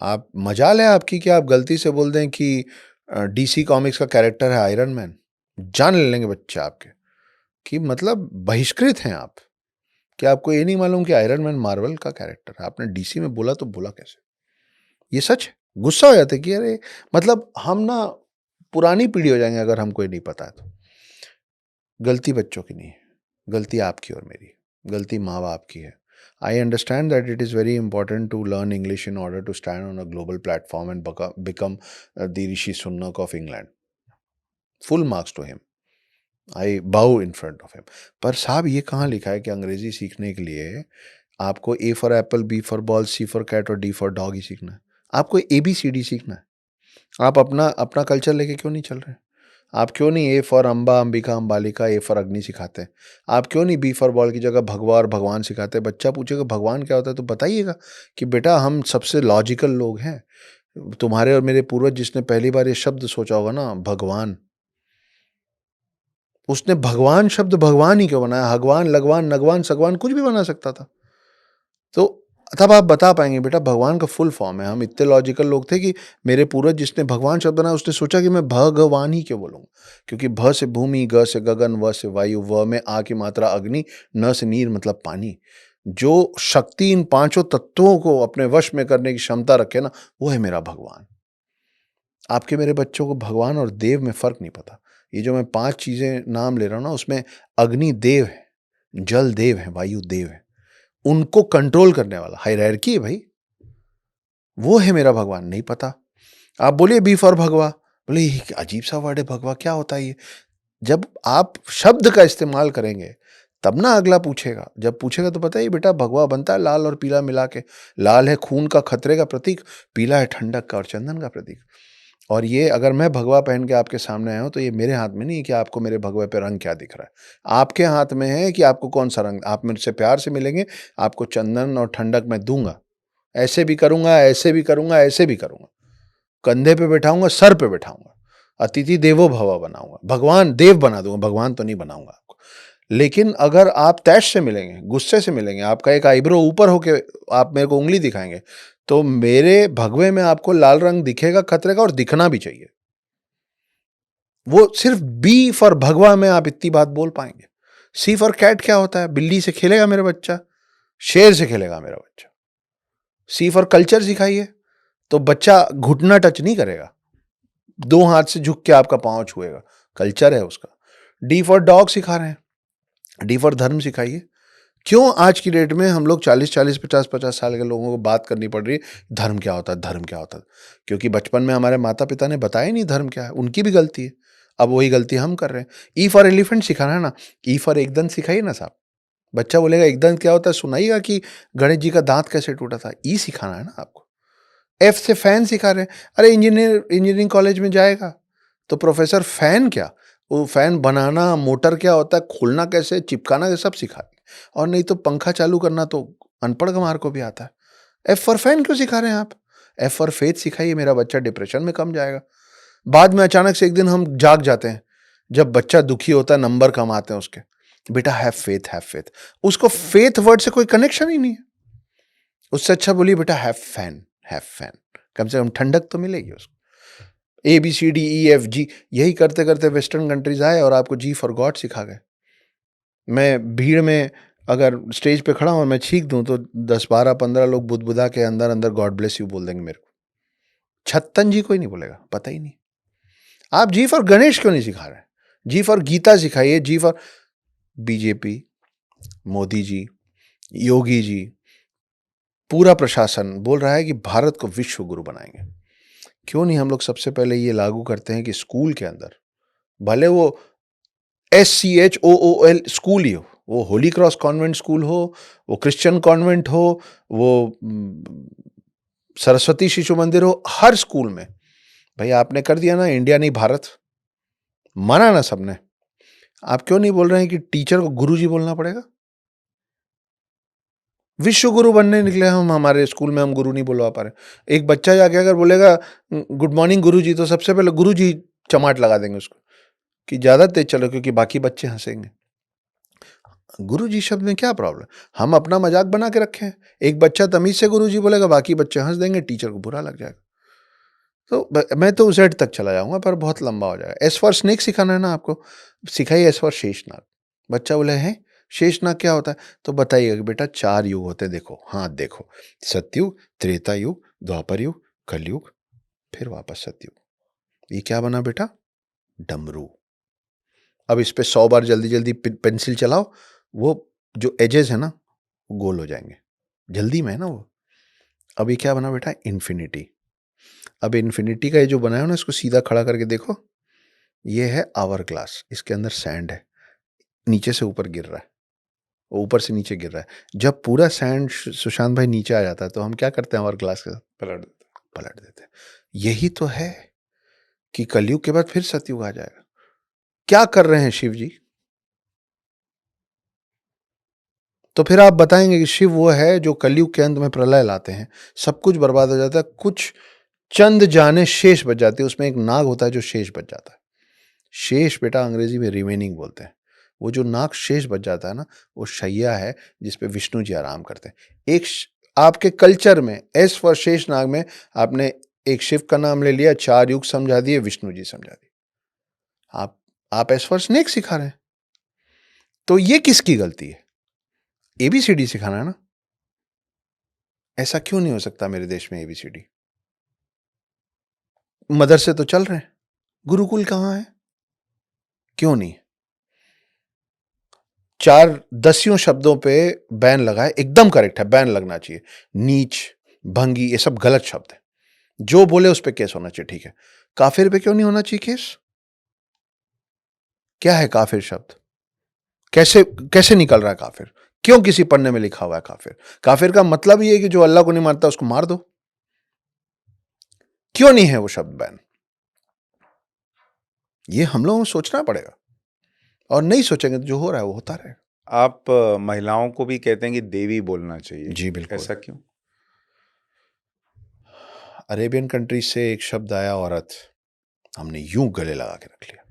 आप मजाल है आपकी कि आप गलती से बोल दें कि डीसी कॉमिक्स का कैरेक्टर है आयरन मैन, जान ले लेंगे बच्चे आपके कि मतलब बहिष्कृत हैं आप। क्या आपको ये नहीं मालूम कि आयरन मैन मार्वल का कैरेक्टर है? आपने डीसी में बोला तो बोला कैसे? ये सच है। गुस्सा हो जाता है कि अरे, मतलब हम ना पुरानी पीढ़ी हो जाएंगे अगर हमको ये नहीं पता है तो। गलती बच्चों की नहीं है, गलती आपकी और मेरी, गलती माँ बाप की है। I understand that it is very important to learn English in order to stand on a global platform and become the Rishi Sunak of England. Full marks to him, I bow in front of him. पर साहब ये कहाँ लिखा है कि अंग्रेजी सीखने के लिए आपको A for apple, B for ball, C for cat और डी फॉर डॉग ही सीखना है? आपको ABCD सीखना है। आप अपना अपना कल्चर लेके क्यों नहीं चल रहे? आप क्यों नहीं A for Amba, Ambika, Ambalika, A for अग्नि सिखाते हैं? आप क्यों नहीं बी फॉर बॉल की जगह भगवा और भगवान सिखाते हैं? बच्चा पूछेगा भगवान क्या होता है तो बताइएगा कि बेटा हम सबसे लॉजिकल लोग हैं। तुम्हारे और मेरे पूर्वज जिसने पहली बार ये शब्द सोचा होगा ना भगवान, उसने भगवान शब्द भगवान ही क्यों बनाया? हगवान, लगवान, नगवान, सगवान कुछ भी बना सकता था। तो तब आप बता पाएंगे बेटा भगवान का फुल फॉर्म है। हम इतने लॉजिकल लोग थे कि मेरे पूर्वज जिसने भगवान शब्द बनाया उसने सोचा कि मैं भगवान ही क्यों बोलूँगा, क्योंकि भ से भूमि, ग से गगन, व से वायु, व में आ की मात्रा अग्नि, न से नीर मतलब पानी। जो शक्ति इन पांचों तत्वों को अपने वश में करने की क्षमता रखे ना, वो है मेरा भगवान। आपके मेरे बच्चों को भगवान और देव में फर्क नहीं पता। ये जो मैं 5 चीजें नाम ले रहा हूं ना, उसमें अग्नि देव है, जल देव है, वायु देव है, उनको कंट्रोल करने वाला हायरार्की है भाई, वो है मेरा भगवान। नहीं पता? आप बोलिए बी फॉर भगवा, बोले ये अजीब सा वर्ड है भगवा, क्या होता है ये? जब आप शब्द का इस्तेमाल करेंगे तब ना अगला पूछेगा। जब पूछेगा तो बताइए बेटा भगवा बनता है लाल और पीला मिला के। लाल है खून का, खतरे का प्रतीक, पीला है ठंडक का और चंदन का प्रतीक। और ये अगर मैं भगवा पहन के आपके सामने आया हूं तो ये मेरे हाथ में नहीं है कि आपको मेरे भगवे पे रंग क्या दिख रहा है। आपके हाथ में है कि आपको कौन सा रंग। आप मुझसे प्यार से मिलेंगे, आपको चंदन और ठंडक मैं दूंगा। ऐसे भी करूंगा, ऐसे भी करूंगा, ऐसे भी करूंगा। कंधे पे बैठाऊंगा, सर पे बैठाऊंगा, अतिथि देवो भव बनाऊंगा, भगवान देव बना दूंगा, भगवान तो नहीं बनाऊंगा आपको। लेकिन अगर आप तैश से मिलेंगे, गुस्से से मिलेंगे, आपका एक आईब्रो ऊपर होके आप मेरे को उंगली दिखाएंगे, तो मेरे भगवे में आपको लाल रंग दिखेगा खतरे का, और दिखना भी चाहिए। वो सिर्फ बी फॉर भगवा में आप इतनी बात बोल पाएंगे। सी फॉर कैट क्या होता है? बिल्ली से खेलेगा मेरा बच्चा, शेर से खेलेगा मेरा बच्चा। सी फॉर कल्चर सिखाइए तो बच्चा घुटना टच नहीं करेगा, 2 हाथ से झुक के आपका पांव छुएगा, कल्चर है उसका। डी फॉर डॉग सिखा रहे हैं, डी फॉर धर्म सिखाइए। क्यों आज की डेट में हम लोग 40-40, 50-50 साल के लोगों को बात करनी पड़ रही है धर्म क्या होता है, धर्म क्या होता है? क्योंकि बचपन में हमारे माता पिता ने बताया नहीं धर्म क्या है। उनकी भी गलती है, अब वही गलती हम कर रहे हैं। ई फॉर एलिफेंट सिखाना है ना, ई फॉर एक दंत सिखाइए ना साहब। बच्चा बोलेगा एक दंत क्या होता है, सुनाइएगा कि गणेश जी का दांत कैसे टूटा था। ई सिखाना है ना आपको। एफ से फैन सिखा रहे हैं। अरे इंजीनियरिंग कॉलेज में जाएगा तो प्रोफेसर फैन क्या, वो फैन बनाना, मोटर क्या होता है, खोलना कैसे, चिपकाना कैसे, सब सिखाए। और नहीं तो पंखा चालू करना तो अनपढ़ गंवार को भी आता है। एफ फॉर फैन क्यों सिखा रहे हैं आप? एफ फॉर फेथ सिखाइए, मेरा बच्चा डिप्रेशन में कम जाएगा। बाद में अचानक से एक दिन हम जाग जाते हैं, जब बच्चा दुखी होता है, नंबर कम आते हैं उसके, बेटा हैव फेथ, हैव फेथ। उसको फेथ वर्ड से कोई कनेक्शन ही नहीं है। उससे अच्छा बोलिए बेटा हैव फैन, हैव फैन, कम से कम ठंडक तो मिलेगी उसको। A B C D E F G, यही करते करते वेस्टर्न कंट्रीज आए और आपको जी फॉर गॉड सिखा गए। मैं भीड़ में अगर स्टेज पे खड़ा हूं और मैं छींक दूं तो 10 12 15 लोग बुदबुदा के अंदर अंदर गॉड ब्लेस यू बोल देंगे मेरे को। छत्तन जी कोई नहीं बोलेगा, पता ही नहीं। आप जी फॉर गणेश क्यों नहीं सिखा रहे? जी फॉर गीता सिखाइए, जी फॉर बीजेपी, मोदी जी, योगी जी, पूरा प्रशासन बोल रहा है कि भारत को विश्व गुरु बनाएंगे। क्यों नहीं हम लोग सबसे पहले ये लागू करते हैं कि स्कूल के अंदर, भले वो SCHOOL स्कूल ही हो, वो होली क्रॉस कॉन्वेंट स्कूल हो, वो क्रिश्चियन कॉन्वेंट हो, वो सरस्वती शिशु मंदिर हो, हर स्कूल में भाई आपने कर दिया ना इंडिया नहीं भारत, माना ना सबने। आप क्यों नहीं बोल रहे हैं कि टीचर को गुरुजी बोलना पड़ेगा? विश्व गुरु बनने निकले हम, हमारे स्कूल में हम गुरु नहीं बुलवा पा रहे। एक बच्चा जाके अगर बोलेगा गुड मॉर्निंग गुरुजी, तो सबसे पहले गुरुजी चमाट लगा देंगे उसको कि ज्यादा तेज चलो क्योंकि बाकी बच्चे हंसेंगे। गुरुजी शब्द में क्या प्रॉब्लम? हम अपना मजाक बना के रखे हैं। एक बच्चा तमीज से गुरुजी बोलेगा, बाकी बच्चे हंस देंगे, टीचर को बुरा लग जाएगा। तो मैं तो Z तक चला जाऊंगा, पर बहुत लंबा हो जाएगा। एस फॉर स्नेक सिखाना है ना आपको, सिखाइए एस फॉर शेषनाग। बच्चा बोले हैं शेषनाग क्या होता है, तो बताइएगा कि बेटा 4 युग होते हैं, देखो हाथ देखो, सतयुग, त्रेता युग, द्वापर युग, कलयुग, फिर वापस सतयुग। ये क्या बना बेटा? डमरू। अब इस पे 100 बार जल्दी जल्दी पेंसिल चलाओ, वो जो एजेस है ना वो गोल हो जाएंगे, जल्दी में है ना वो। अब ये क्या बना बेटा? इन्फिनिटी। अब इन्फिनिटी का ये जो बनाया ना, इसको सीधा खड़ा करके देखो, ये है आवर ग्लास, इसके अंदर सैंड है, नीचे से ऊपर गिर रहा है, ऊपर से नीचे गिर रहा है। जब पूरा सैंड सुशांत भाई नीचे आ जाता है तो हम क्या करते हैं? आवर ग्लास के साथ पलट देते हैं। यही तो है कि कलयुग के बाद फिर सतयुग आ जाएगा। क्या कर रहे हैं शिव जी? तो फिर आप बताएंगे कि शिव वो है जो कलयुग के अंत में प्रलय लाते हैं, सब कुछ बर्बाद हो जाता है, कुछ चंद जाने शेष बच जाती है। उसमें एक नाग होता है जो शेष बच जाता है। शेष बेटा अंग्रेजी में रिमेनिंग बोलते हैं। वो जो नाग शेष बच जाता है ना, वो शैया है जिसपे विष्णु जी आराम करते हैं। आपके कल्चर में एस फॉर शेष नाग में आपने एक शिव का नाम ले लिया, 4 युग समझा दिए, विष्णु जी समझा दिए। आप एस फॉर स्नेक सिखा रहे हैं, तो ये किसकी गलती है? ABCD सिखाना है ना। ऐसा क्यों नहीं हो सकता मेरे देश में? ABCD मदरसे तो चल रहे हैं, गुरुकुल कहां है? क्यों नहीं? 4 10 शब्दों पे बैन लगाए, एकदम करेक्ट है, बैन लगना चाहिए। नीच, भंगी, ये सब गलत शब्द है, जो बोले उस पे केस होना चाहिए, ठीक है। काफिर पे क्यों नहीं होना चाहिए केस? क्या है काफिर शब्द? कैसे कैसे निकल रहा है काफिर? क्यों किसी पन्ने में लिखा हुआ है काफिर? काफिर का मतलब ये है कि जो अल्लाह को नहीं मानता उसको मार दो। क्यों नहीं है वो शब्द बैन? ये हम लोगों को सोचना पड़ेगा, और नहीं सोचेंगे तो जो हो रहा है वो होता रहेगा। आप महिलाओं को भी कहते हैं कि देवी बोलना चाहिए। जी बिल्कुल। ऐसा क्यों? अरेबियन कंट्रीज से एक शब्द आया औरत, हमने यूं गले लगा के रख लिया।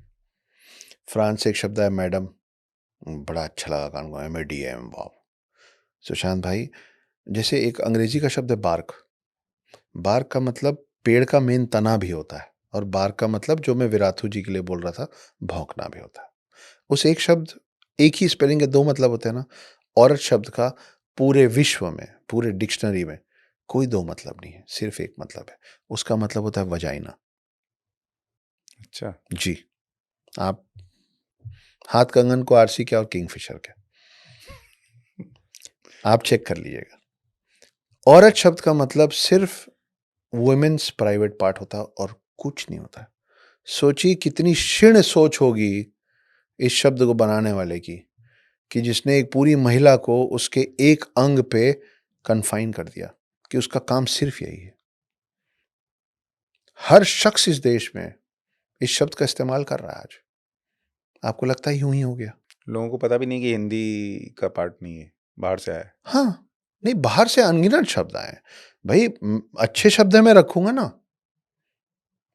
फ्रांस से एक शब्द आया मैडम, बड़ा अच्छा लगा कान को, MADAM, वाह। सुशांत भाई, जैसे एक अंग्रेजी का शब्द है बार्क, बार्क का मतलब पेड़ का मेन तना भी होता है, और बार्क का मतलब जो मैं विराथू जी के लिए बोल रहा था, भौंकना भी होता है। उस एक शब्द, एक ही स्पेलिंग के 2 मतलब होते हैं ना। औरत शब्द का पूरे विश्व में, पूरे डिक्शनरी में कोई 2 मतलब नहीं है, सिर्फ एक मतलब है। उसका मतलब होता है वजाइना। अच्छा। जी, आप हाथ कंगन को RC क्या और किंगफिशर क्या, आप चेक कर लीजिएगा। औरत शब्द का मतलब सिर्फ वुमेन्स प्राइवेट पार्ट होता है और कुछ नहीं होता है। सोचिए कितनी क्षीण सोच होगी इस शब्द को बनाने वाले की, कि जिसने एक पूरी महिला को उसके एक अंग पे कन्फाइन कर दिया कि उसका काम सिर्फ यही है। हर शख्स इस देश में इस शब्द का इस्तेमाल कर रहा है आज। आपको लगता है यूं ही हो गया? लोगों को पता भी नहीं कि हिंदी का पार्ट नहीं है, बाहर से आया है। हाँ, नहीं, बाहर से अनगिनत शब्द आए हैं। भाई अच्छे शब्द है, मैं रखूंगा ना।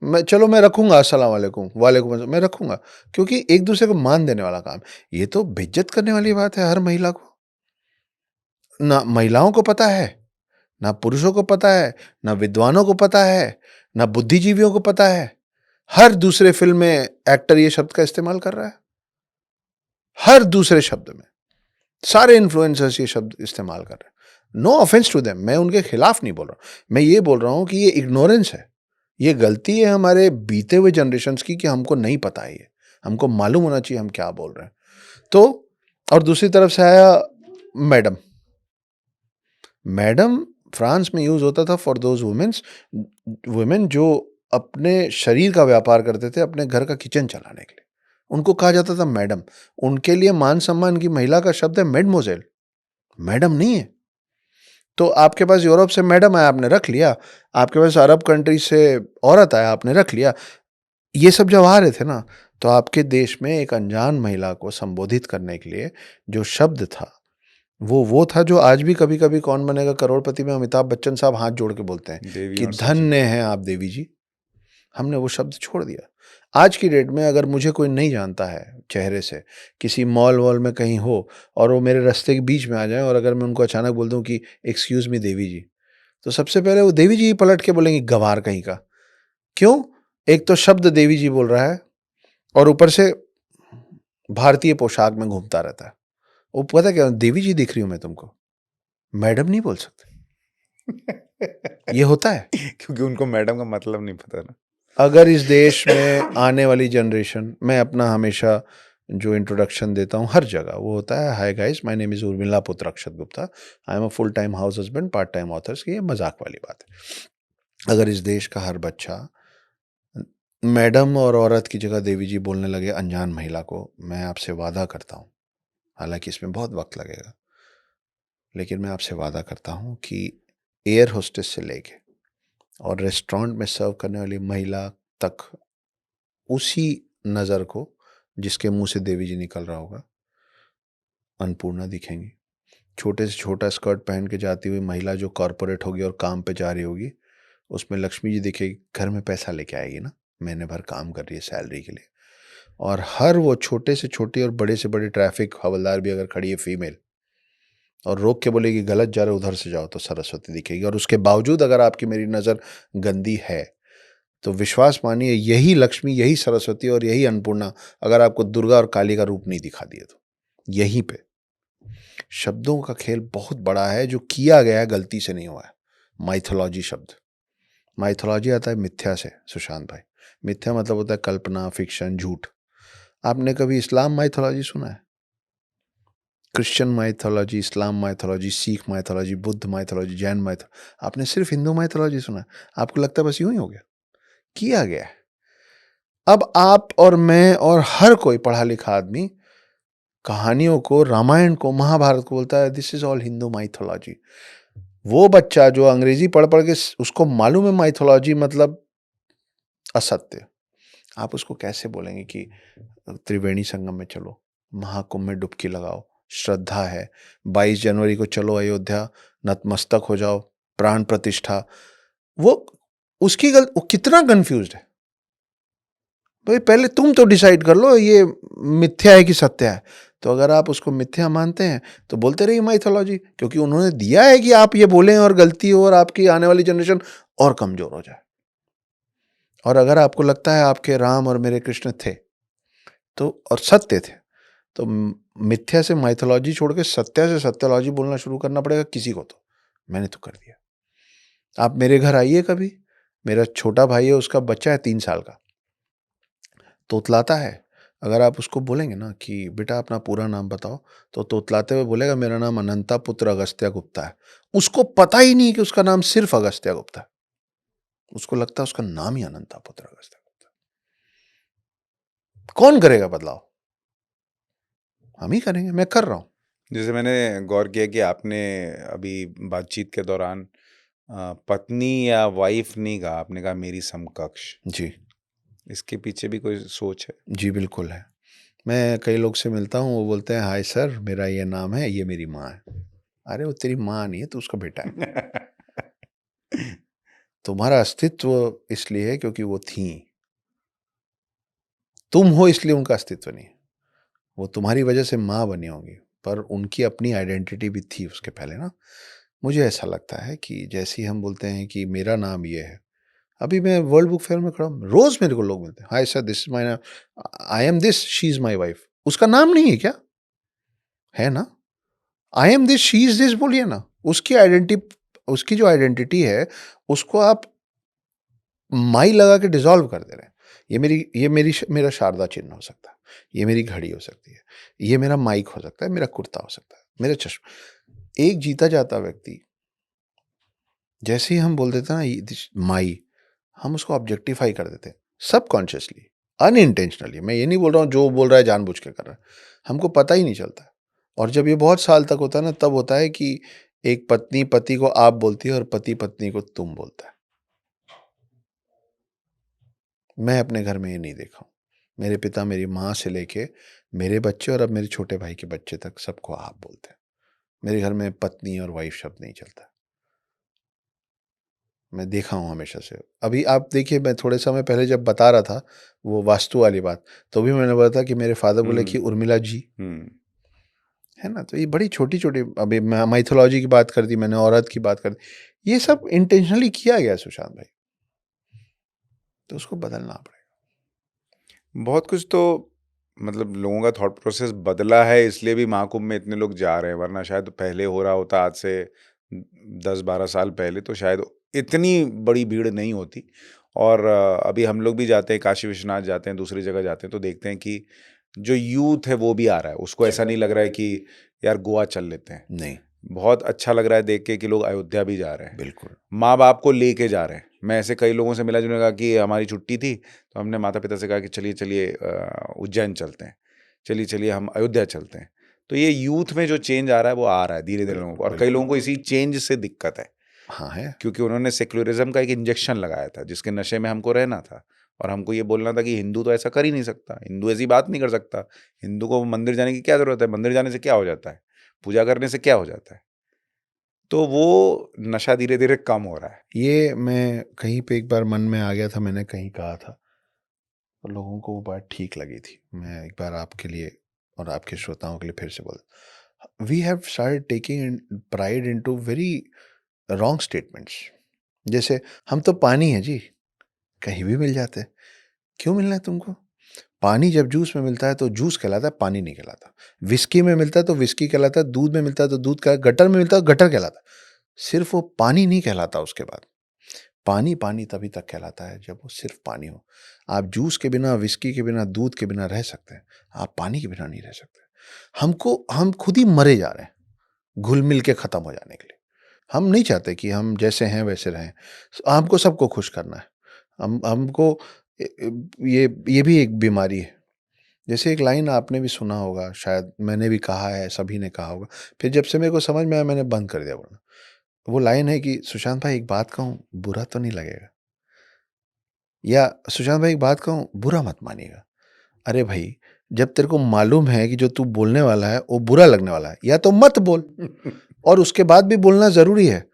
मैं रखूंगा अस्सलाम वालेकुम, वालेकुम अस्सलाम, मैं रखूंगा, क्योंकि एक दूसरे को मान देने वाला काम। ये तो बेइज्जत करने वाली बात है हर महिला को। ना महिलाओं को पता है, ना पुरुषों को पता है, ना विद्वानों को पता है, ना बुद्धिजीवियों को पता है। हर दूसरे फिल्म में एक्टर ये शब्द का इस्तेमाल कर रहा है। हर दूसरे शब्द में सारे इन्फ्लुएंसर्स ये शब्द इस्तेमाल कर रहे हैं। नो ऑफेंस टू देम, मैं उनके खिलाफ नहीं बोल रहा हूं। मैं ये बोल रहा हूं कि ये इग्नोरेंस है, ये गलती है हमारे बीते हुए जनरेशन्स की कि हमको नहीं पता है। ये हमको मालूम होना चाहिए हम क्या बोल रहे हैं। तो और दूसरी तरफ से आया मैडम। मैडम फ्रांस में यूज होता था फॉर दोज वुमेन जो अपने शरीर का व्यापार करते थे, अपने घर का किचन चलाने के लिए। उनको कहा जाता था मैडम। उनके लिए मान सम्मान की महिला का शब्द है मेडमोजेल, मैडम नहीं है। तो आपके पास यूरोप से मैडम आया, आपने रख लिया। आपके पास अरब कंट्री से औरत आया, आपने रख लिया। ये सब जब आ रहे थे ना, तो आपके देश में एक अनजान महिला को संबोधित करने के लिए जो शब्द था, वो था जो आज भी कभी कभी कौन बनेगा करोड़पति में अमिताभ बच्चन साहब हाथ जोड़ के बोलते हैं देवी कि और सरस्वती। धन्य हैं आप देवी जी। हमने वो शब्द छोड़ दिया। आज की डेट में अगर मुझे कोई नहीं जानता है चेहरे से, किसी मॉल वॉल में कहीं हो और वो मेरे रास्ते के बीच में आ जाए, और अगर मैं उनको अचानक बोल दूं कि एक्सक्यूज मी देवी जी, तो सबसे पहले वो देवी जी ही पलट के बोलेंगे गवार कहीं का। क्यों? एक तो शब्द देवी जी बोल रहा है और ऊपर से भारतीय पोशाक में घूमता रहता है। वो पता क्या, देवी जी दिख रही हूं मैं तुमको, मैडम नहीं बोल सकते। ये होता है। क्योंकि उनको मैडम का मतलब नहीं पता ना। अगर इस देश में आने वाली जनरेशन, मैं अपना हमेशा जो इंट्रोडक्शन देता हूँ हर जगह वो होता है, hi guys, my name is Urmila पुत्र Akshat Gupta, I am a full time house husband, part time authors. ये मजाक वाली बात है। अगर इस देश का हर बच्चा मैडम और औरत की जगह देवी जी बोलने लगे अनजान महिला को, मैं आपसे वादा करता हूँ, हालांकि इसमें बहुत वक्त लगेगा, लेकिन मैं आपसे वादा करता हूँ कि एयर होस्टेस से लेके और रेस्टोरेंट में सर्व करने वाली महिला तक उसी नज़र को जिसके मुंह से देवी जी निकल रहा होगा, अन्नपूर्णा दिखेंगी। छोटे से छोटा स्कर्ट पहन के जाती हुई महिला जो कॉरपोरेट होगी और काम पे जा रही होगी, उसमें लक्ष्मी जी दिखेगी, घर में पैसा लेके आएगी ना, महीने भर काम कर रही है सैलरी के लिए। और हर वो छोटे से छोटी और बड़े से बड़े ट्रैफिक हवलदार भी अगर खड़ी है फीमेल और रोक के बोलेगी गलत जा रहे उधर से जाओ, तो सरस्वती दिखेगी। और उसके बावजूद अगर आपकी मेरी नज़र गंदी है, तो विश्वास मानिए यही लक्ष्मी, यही सरस्वती और यही अन्नपूर्णा अगर आपको दुर्गा और काली का रूप नहीं दिखा दिए तो यहीं पे। शब्दों का खेल बहुत बड़ा है जो किया गया है, गलती से नहीं हुआ है। माइथोलॉजी शब्द, माइथोलॉजी आता है मिथ्या से सुशांत भाई। मिथ्या मतलब होता है कल्पना, फिक्शन, झूठ। आपने कभी इस्लाम माइथोलॉजी सुना है? Christian mythology, Islam mythology, Sikh mythology, Buddha mythology, Jain mythology, आपने सिर्फ हिंदू माइथोलॉजी सुना है? आपको लगता है बस यूं ही हो गया? किया गया है। अब आप और मैं और हर कोई पढ़ा लिखा आदमी कहानियों को, रामायण को, महाभारत को बोलता है this is all Hindu mythology. वो बच्चा जो अंग्रेजी पढ़ पढ़ के उसको मालूम है माइथोलॉजी मतलब असत्य, आप उसको कैसे बोलेंगे कि त्रिवेणी संगम में चलो, महाकुंभ में डुबकी लगाओ, श्रद्धा है, 22 जनवरी को चलो अयोध्या, नतमस्तक हो जाओ, प्राण प्रतिष्ठा। वो वो कितना कंफ्यूज्ड है। भाई पहले तुम तो डिसाइड कर लो ये मिथ्या है कि सत्य है। तो अगर आप उसको मिथ्या मानते हैं तो बोलते रहिए माइथोलॉजी, क्योंकि उन्होंने दिया है कि आप ये बोलें और गलती हो और आपकी आने वाली जनरेशन और कमजोर हो जाए। और अगर आपको लगता है आपके राम और मेरे कृष्ण थे तो और सत्य थे, तो मिथ्या से माइथोलॉजी छोड़ के सत्य से सत्यलॉजी बोलना शुरू करना पड़ेगा किसी को। तो मैंने तो कर दिया। आप मेरे घर आइए कभी, मेरा छोटा भाई है, उसका बच्चा है 3 साल का, तोतलाता है। अगर आप उसको बोलेंगे ना कि बेटा अपना पूरा नाम बताओ, तो तोतलाते हुए बोलेगा मेरा नाम अनंता पुत्र अगस्त्य गुप्ता है। उसको पता ही नहीं कि उसका नाम सिर्फ अगस्त्य गुप्ता है, उसको लगता है उसका नाम ही अनंता पुत्र अगस्त्य गुप्ता है। कौन करेगा बदलाव? हम ही करेंगे, मैं कर रहा हूं। जैसे मैंने गौर किया कि आपने अभी बातचीत के दौरान पत्नी या वाइफ नहीं कहा, आपने कहा मेरी समकक्ष। जी, इसके पीछे भी कोई सोच है? जी बिल्कुल है। मैं कई लोग से मिलता हूँ, वो बोलते हैं, हाय सर, मेरा ये नाम है, ये मेरी माँ है। अरे वो तेरी माँ नहीं है, तू उसका बेटा है। तुम्हारा अस्तित्व इसलिए है क्योंकि वो थीं। तुम हो इसलिए उनका अस्तित्व नहीं है। वो तुम्हारी वजह से माँ बनी होंगी, पर उनकी अपनी आइडेंटिटी भी थी उसके पहले ना। मुझे ऐसा लगता है कि जैसे ही हम बोलते हैं कि मेरा नाम ये है, अभी मैं वर्ल्ड बुक फेयर में खड़ा हूँ, रोज मेरे को लोग मिलते हैं, hi sir, this is my, I am this, she is my wife. उसका नाम नहीं है क्या? है ना? आई am this, she is this बोलिए ना। उसकी आइडेंटिटी, उसकी जो आइडेंटिटी है, उसको आप माई लगा के डिसॉल्व कर दे रहे हैं। मेरा शारदा चिन्ह हो सकता है, ये मेरी घड़ी हो सकती है, ये मेरा माइक हो सकता है, मेरा कुर्ता हो सकता है, मेरा चश्मा। एक जीता जाता व्यक्ति, जैसे ही हम बोल देते हैं ना माई, हम उसको ऑब्जेक्टिफाई कर देते हैं, सबकॉन्शियसली, अनइंटेंशनली। मैं ये नहीं बोल रहा हूँ जो बोल रहा है जानबूझ के कर रहा है, हमको पता ही नहीं चलता। और जब ये बहुत साल तक होता है ना, तब होता है कि एक पत्नी पति को आप बोलती है और पति पत्नी को तुम बोलता है। मैं अपने घर में ये नहीं देखा हूँ। मेरे पिता मेरी माँ से लेके मेरे बच्चे और अब मेरे छोटे भाई के बच्चे तक सबको आप बोलते हैं। मेरे घर में पत्नी और वाइफ शब्द नहीं चलता। मैं देखा हूँ हमेशा से। अभी आप देखिए, मैं थोड़े समय पहले जब बता रहा था वो वास्तु वाली बात, तो भी मैंने बोला था कि मेरे फादर बोले कि उर्मिला जी, है ना? तो ये बड़ी छोटी-छोटी, अभी माइथोलॉजी की बात कर दी मैंने, औरत की बात कर दी। ये सब इंटेंशनली किया गया है सुशांत भाई। तो उसको बदलना पड़ेगा। बहुत कुछ तो मतलब लोगों का थॉट प्रोसेस बदला है, इसलिए भी महाकुंभ में इतने लोग जा रहे हैं, वरना शायद पहले हो रहा होता आज से 10-12 साल पहले तो शायद इतनी बड़ी भीड़ नहीं होती। और अभी हम लोग भी जाते हैं, काशी विश्वनाथ जाते हैं, दूसरी जगह जाते हैं, तो देखते हैं कि जो यूथ है वो भी आ रहा है। उसको ऐसा नहीं लग रहा है कि यार गोवा चल लेते हैं। नहीं, बहुत अच्छा लग रहा है देख के कि लोग अयोध्या भी जा रहे हैं, बिल्कुल। माँ बाप को लेके जा रहे हैं। मैं ऐसे कई लोगों से मिला जिन्होंने कहा कि हमारी छुट्टी थी, तो हमने माता पिता से कहा कि चलिए चलिए उज्जैन चलते हैं, चलिए चलिए हम अयोध्या चलते हैं। तो ये यूथ में जो चेंज आ रहा है वो आ रहा है धीरे धीरे लोगों को, और कई लोगों को इसी चेंज से दिक्कत है, हाँ, है। क्योंकि उन्होंने सेक्युलरिज्म का एक इंजेक्शन लगाया था जिसके नशे में हमको रहना था, और हमको ये बोलना था कि हिंदू तो ऐसा कर ही नहीं सकता, हिंदू ऐसी बात नहीं कर सकता, हिंदू को मंदिर जाने की क्या जरूरत है, मंदिर जाने से क्या हो जाता है, पूजा करने से क्या हो जाता है। तो वो नशा धीरे धीरे कम हो रहा है। ये मैं कहीं पे एक बार मन में आ गया था, मैंने कहीं कहा था, तो लोगों को वो बात ठीक लगी थी। मैं एक बार आपके लिए और आपके श्रोताओं के लिए फिर से बोल, we have started taking pride into very wrong statements. जैसे हम तो पानी है जी, कहीं भी मिल जाते हैं। क्यों मिलना है तुमको? पानी जब जूस में मिलता है तो जूस कहलाता है, पानी नहीं कहलाता। विस्की में मिलता है तो विस्की कहलाता है, दूध में मिलता है तो दूध का, गटर में मिलता है तो गटर कहलाता है। सिर्फ वो पानी नहीं कहलाता उसके बाद। पानी पानी तभी तक कहलाता है जब वो सिर्फ पानी हो। आप जूस के बिना, विस्की के बिना, दूध के बिना रह सकते हैं, आप पानी के बिना नहीं रह सकते। हम खुद ही मरे जा रहे हैं घुल मिल के खत्म हो जाने के लिए। हम नहीं चाहते कि हम जैसे हैं वैसे रहें। हमको सबको खुश करना है। हमको ये भी एक बीमारी है। जैसे एक लाइन आपने भी सुना होगा, शायद मैंने भी कहा है, सभी ने कहा होगा, फिर जब से मेरे को समझ में आया मैंने बंद कर दिया बोलना। वो लाइन है कि सुशांत भाई एक बात कहूँ, बुरा तो नहीं लगेगा? या सुशांत भाई एक बात कहूँ, बुरा मत मानिएगा। अरे भाई, जब तेरे को मालूम है कि जो तू बोलने वाला है वो बुरा लगने वाला है, या तो मत बोल, और उसके बाद भी बोलना जरूरी है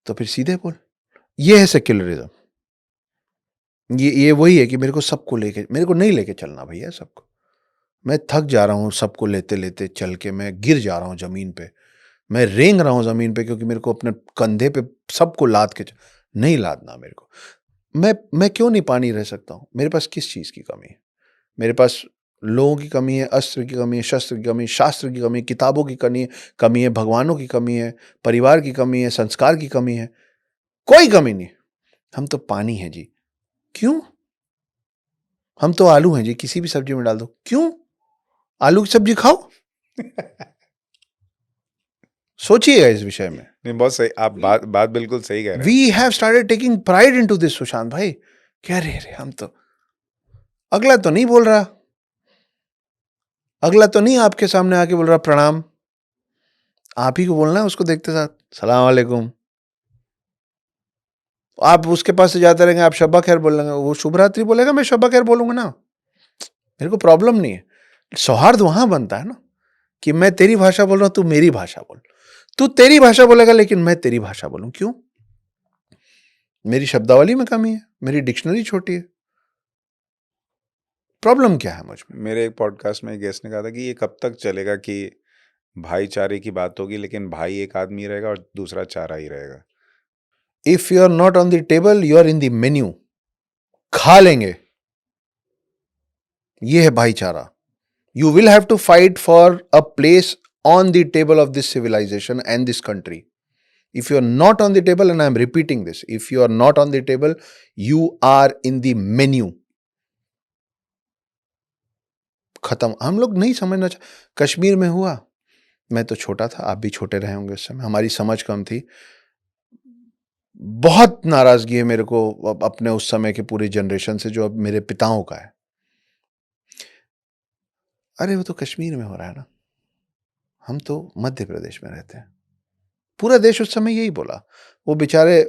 तो फिर सीधे बोल। ये है सेक्युलरिज्म। ये वही है कि मेरे को सबको लेके, मेरे को नहीं लेके चलना भैया सबको। मैं थक जा रहा हूँ सबको लेते लेते चल के, मैं गिर जा रहा हूँ जमीन पे, मैं रेंग रहा हूँ जमीन पे, क्योंकि मेरे को अपने कंधे पे सबको लाद के नहीं लादना मेरे को। मैं क्यों नहीं पानी रह सकता हूँ? मेरे पास किस चीज़ की कमी है? मेरे पास लोगों की कमी है, अस्त्र की कमी है, शस्त्र की कमी है, शास्त्र की कमी है, किताबों की कमी है, भगवानों की कमी है, परिवार की कमी है, संस्कार की कमी है। कोई कमी नहीं। हम तो पानी है जी। क्यों? हम तो आलू हैं जी, किसी भी सब्जी में डाल दो। क्यों? आलू की सब्जी खाओ। सोचिएगा इस विषय में। नहीं, बहुत सही, आप बात बात बिल्कुल सही कह रहे हैं। We have started taking pride into this Sushant भाई। क्या रे रे, हम तो, अगला तो नहीं बोल रहा, अगला तो नहीं आपके सामने आके बोल रहा प्रणाम। आप ही को बोलना है उसको देखते साथ, सलाम वालेकुम। आप उसके पास से जाते रहेंगे, आप शब्बा खैर बोलेंगे, वो शुभ रात्रि बोलेगा, मैं शब्बा खैर बोलूंगा ना, मेरे को प्रॉब्लम नहीं है। सौहार्द वहां बनता है ना कि मैं तेरी भाषा बोल रहा हूं, तू मेरी भाषा बोल। तू तेरी भाषा बोलेगा लेकिन मैं तेरी भाषा बोलूं, क्यों? मेरी शब्दावली में कमी है, मेरी डिक्शनरी छोटी है, प्रॉब्लम क्या है मुझ में? मेरे एक पॉडकास्ट में एक गेस्ट ने कहा था कि ये कब तक चलेगा कि भाईचारे की बात होगी लेकिन भाई एक आदमी रहेगा और दूसरा चारा ही रहेगा। If you are not on the table, you are in the menu. खा लेंगे, ये है भाईचारा। You will have to fight for a place on the table of this civilization and this country. If you are not on the table, and I am repeating this, if you are not on the table, you are in the menu. खत्म। हम लोग नहीं समझना कश्मीर में हुआ, मैं तो छोटा था, आप भी छोटे रहे होंगे उस समय, हमारी समझ कम थी। बहुत नाराजगी है मेरे को अपने उस समय के पूरे जनरेशन से जो अब मेरे पिताओं का है। अरे वो तो कश्मीर में हो रहा है ना, हम तो मध्य प्रदेश में रहते हैं। पूरा देश उस समय यही बोला, वो बेचारे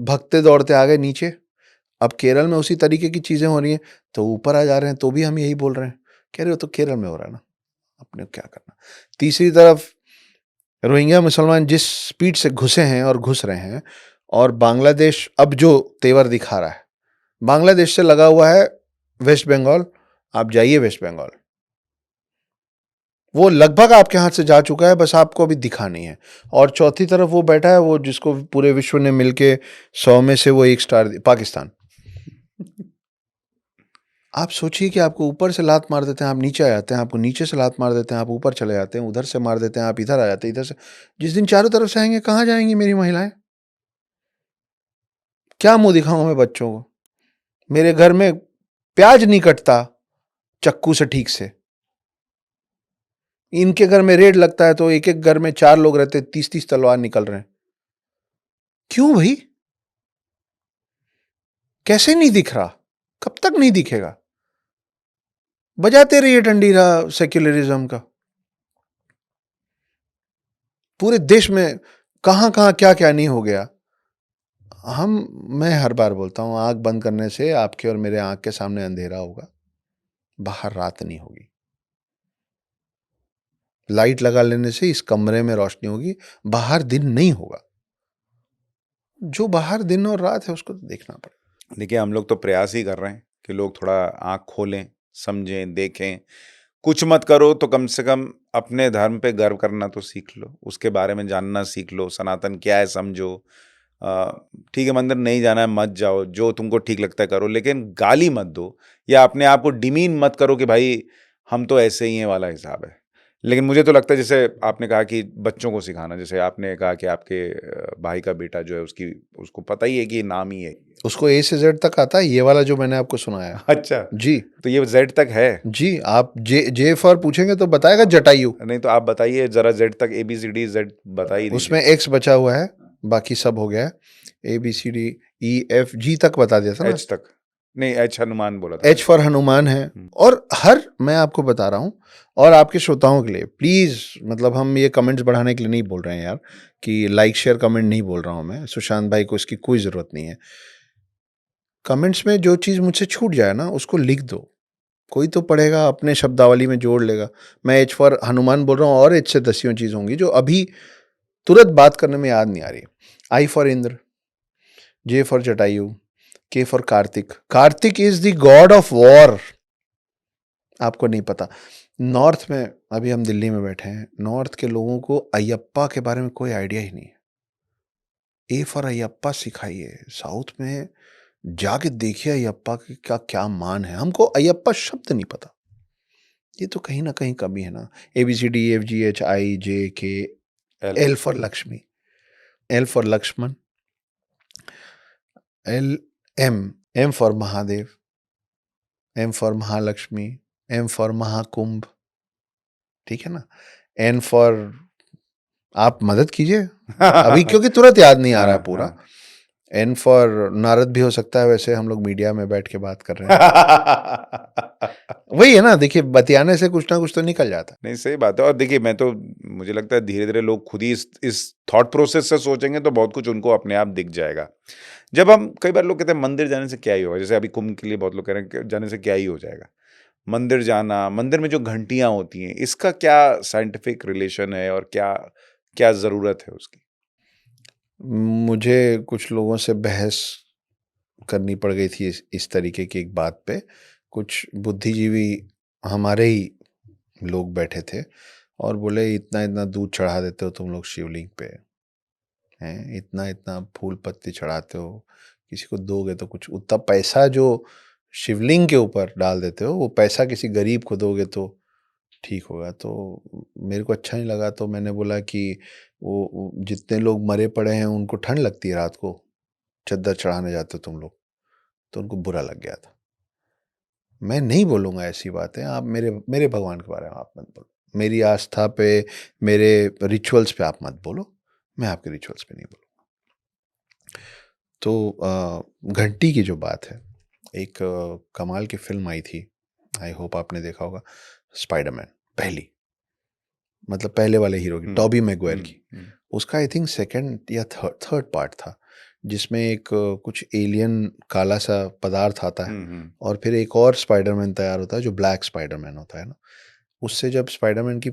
भगते दौड़ते आ गए नीचे। अब केरल में उसी तरीके की चीजें हो रही हैं तो ऊपर आ जा रहे हैं, तो भी हम यही बोल रहे हैं, कह रहे हो तो केरल में हो रहा है ना, अपने क्या करना। तीसरी तरफ रोहिंग्या मुसलमान जिस स्पीड से घुसे हैं और घुस रहे हैं, और बांग्लादेश अब जो तेवर दिखा रहा है, बांग्लादेश से लगा हुआ है वेस्ट बंगाल। आप जाइए वेस्ट बंगाल, वो लगभग आपके हाथ से जा चुका है, बस आपको अभी दिखा नहीं है। और चौथी तरफ वो बैठा है, वो जिसको पूरे विश्व ने मिलके 100 में से वो 1 स्टार दिया, पाकिस्तान। आप सोचिए कि आपको ऊपर से लात मार देते हैं, आप नीचे आ जाते हैं, आपको नीचे से लात मार देते हैं, आप ऊपर चले जाते हैं, उधर से मार देते हैं, आप इधर आ जाते हैं, इधर से। जिस दिन चारों तरफ से आएंगे, कहाँ जाएंगी मेरी महिलाएं? क्या मुंह दिखाऊं मैं बच्चों को? मेरे घर में प्याज नहीं कटता चक्कू से ठीक से, इनके घर में रेड लगता है तो एक एक घर में 4 लोग रहते, 30-30 तलवार निकल रहे हैं। क्यों भाई? कैसे नहीं दिख रहा? कब तक नहीं दिखेगा? बजाते रहिए डंडीरा सेक्युलरिज्म का। पूरे देश में कहां कहां क्या क्या नहीं हो गया। मैं हर बार बोलता हूं, आंख बंद करने से आपके और मेरे आंख के सामने अंधेरा होगा, बाहर रात नहीं होगी। लाइट लगा लेने से इस कमरे में रोशनी होगी, बाहर दिन नहीं होगा। जो बाहर दिन और रात है उसको तो देखना पड़ेगा। देखिए, हम लोग तो प्रयास ही कर रहे हैं कि लोग थोड़ा आँख खोलें, समझें, देखें। कुछ मत करो तो कम से कम अपने धर्म पे गर्व करना तो सीख लो, उसके बारे में जानना सीख लो, सनातन क्या है समझो। ठीक है, मंदिर नहीं जाना है मत जाओ, जो तुमको ठीक लगता है करो, लेकिन गाली मत दो या अपने आप को डिमीन मत करो कि भाई हम तो ऐसे ही हैं वाला हिसाब है। लेकिन मुझे तो लगता है, जैसे आपने कहा कि बच्चों को सिखाना, जैसे आपने कहा कि आपके भाई का बेटा जो है उसको पता ही है कि नाम ही है, उसको ए से जेड तक आता है, ये वाला जो मैंने आपको सुनाया। अच्छा जी तो ये जेड तक है? जी, आप जे फॉर पूछेंगे तो बताएगा जटायु। नहीं तो आप बताइए जरा, जेड तक ABCD जेड बता ही उसमें दीजिए। एक्स बचा हुआ है, बाकी सब हो गया है। ABCDEFG तक बता दिया था ना। एच तक नहीं, एच हनुमान बोला था। एच फॉर हनुमान है। और मैं आपको बता रहा हूं, और आपके श्रोताओं के लिए प्लीज, मतलब हम ये कमेंट्स बढ़ाने के लिए नहीं बोल रहे हैं यार, कि लाइक शेयर कमेंट नहीं बोल रहा हूं मैं, सुशांत भाई को इसकी कोई जरूरत नहीं है। कमेंट्स में जो चीज मुझसे छूट जाए ना उसको लिख दो, कोई तो पढ़ेगा, अपने शब्दावली में जोड़ लेगा। मैं एच फॉर हनुमान बोल रहा हूँ, और एच से 10 चीज होंगी जो अभी तुरंत बात करने में याद नहीं आ रही। I for Indra, J for Jatayu, K for Kartik. Kartik is the god of war. आपको नहीं पता, नॉर्थ में, अभी हम दिल्ली में बैठे हैं, नॉर्थ के लोगों को अयप्पा के बारे में कोई आइडिया ही नहीं है। ए फॉर अयप्पा सिखाइए, साउथ में जाके देखिए अयप्पा का क्या मान है। हमको अयप्पा शब्द नहीं पता, ये तो कहीं ना कहीं कमी है ना। ABCDEFGHIJK, L for Lakshmi, L for Lakshman, M for Mahadev, M for Mahalakshmi, M for Mahakumbh, ठीक है ना। N फॉर, आप मदद कीजिए अभी क्योंकि तुरंत याद नहीं आ रहा है पूरा। एन फॉर नारद भी हो सकता है, वैसे हम लोग मीडिया में बैठ के बात कर रहे हैं। वही है ना, देखिए बतियाने से कुछ ना कुछ तो निकल जाता है। नहीं, सही बात है। और देखिए, मुझे लगता है धीरे-धीरे लोग खुद ही इस थॉट प्रोसेस से सोचेंगे तो बहुत कुछ उनको अपने आप दिख जाएगा। जब हम कई बार लोग कहते हैं मंदिर जाने से क्या ही होगा? जैसे अभी कुंभ के लिए बहुत लोग कह रहे हैं कि जाने से क्या ही हो जाएगा? मंदिर जाना, मंदिर में जो घंटियाँ होती हैं, इसका क्या साइंटिफिक रिलेशन है और क्या क्या ज़रूरत है उसकी? मुझे कुछ लोगों से बहस करनी पड़ गई थी इस तरीके की एक बात पे। कुछ बुद्धिजीवी हमारे ही लोग बैठे थे और बोले, इतना-इतना दूध चढ़ा देते हो तुम लोग शिवलिंग पे, हैं? इतना-इतना फूल पत्ती चढ़ाते हो, किसी को दोगे तो कुछ उतना पैसा जो शिवलिंग के ऊपर डाल देते हो, वो पैसा किसी गरीब को दोगे तो ठीक होगा। तो मेरे को अच्छा नहीं लगा, तो मैंने बोला कि वो जितने लोग मरे पड़े हैं उनको ठंड लगती है रात को, चद्दर चढ़ाने जाते हो तुम लोग, तो उनको बुरा लग गया था। मैं नहीं बोलूँगा ऐसी बातें, आप मेरे मेरे भगवान के बारे में आप मत बोलो। मेरी आस्था पे, मेरे रिचुअल्स पे आप मत बोलो, मैं आपके रिचुअल्स पे नहीं बोलूँगा। तो घंटी की जो बात है, एक कमाल की फ़िल्म आई थी, आई होप आपने देखा होगा, स्पाइडरमैन, पहली, मतलब पहले वाले हीरो की, हुँ, टोबी मैguire हुँ, की। हुँ, उसका आई थिंक सेकंड या थर्ड पार्ट था, जिसमें एक कुछ एलियन काला-सा पदार्थ आता है हुँ, हुँ, और फिर एक और स्पाइडरमैन तैयार होता है जो ब्लैक स्पाइडरमैन होता है ना। उससे जब स्पाइडरमैन की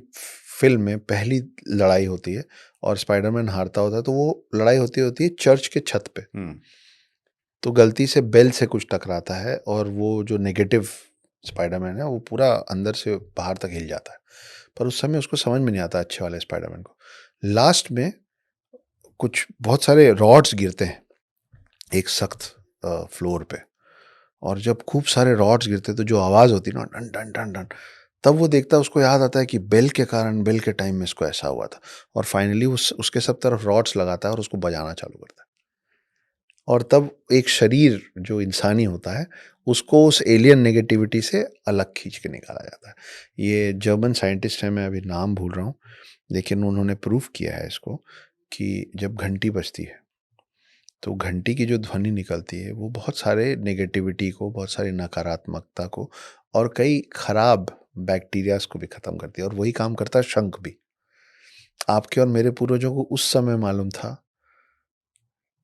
फ़िल्म में पहली लड़ाई होती है और स्पाइडरमैन हारता होता है, तो वो लड़ाई होती है चर्च के छत पे। हुँ, तो गलती से बेल से कुछ टकराता है और वो जो नेगेटिव स्पाइडरमैन है वो पूरा अंदर से बाहर तक हिल जाता है। पर उस समय उसको समझ में नहीं आता अच्छे वाले स्पाइडरमैन को। लास्ट में कुछ बहुत सारे रॉड्स गिरते हैं एक सख्त फ्लोर पे, और जब खूब सारे रॉड्स गिरते हैं तो जो आवाज़ होती है ना, डन डन डन डन, तब वो देखता है, उसको याद आता है कि बेल के कारण, बेल के टाइम में इसको ऐसा हुआ था, और फाइनली उसके सब तरफ रॉड्स लगाता है और उसको बजाना चालू करता है। और तब एक शरीर जो इंसानी होता है, उसको उस एलियन नेगेटिविटी से अलग खींच के निकाला जाता है। ये जर्मन साइंटिस्ट हैं, मैं अभी नाम भूल रहा हूँ, लेकिन उन्होंने प्रूव किया है इसको कि जब घंटी बजती है, तो घंटी की जो ध्वनि निकलती है, वो बहुत सारे नेगेटिविटी को, बहुत सारी नकारात्मकता को और कई खराब बैक्टीरियाज़ को भी ख़त्म करती है, और वही काम करता है शंख भी। आपके और मेरे पूर्वजों को उस समय मालूम था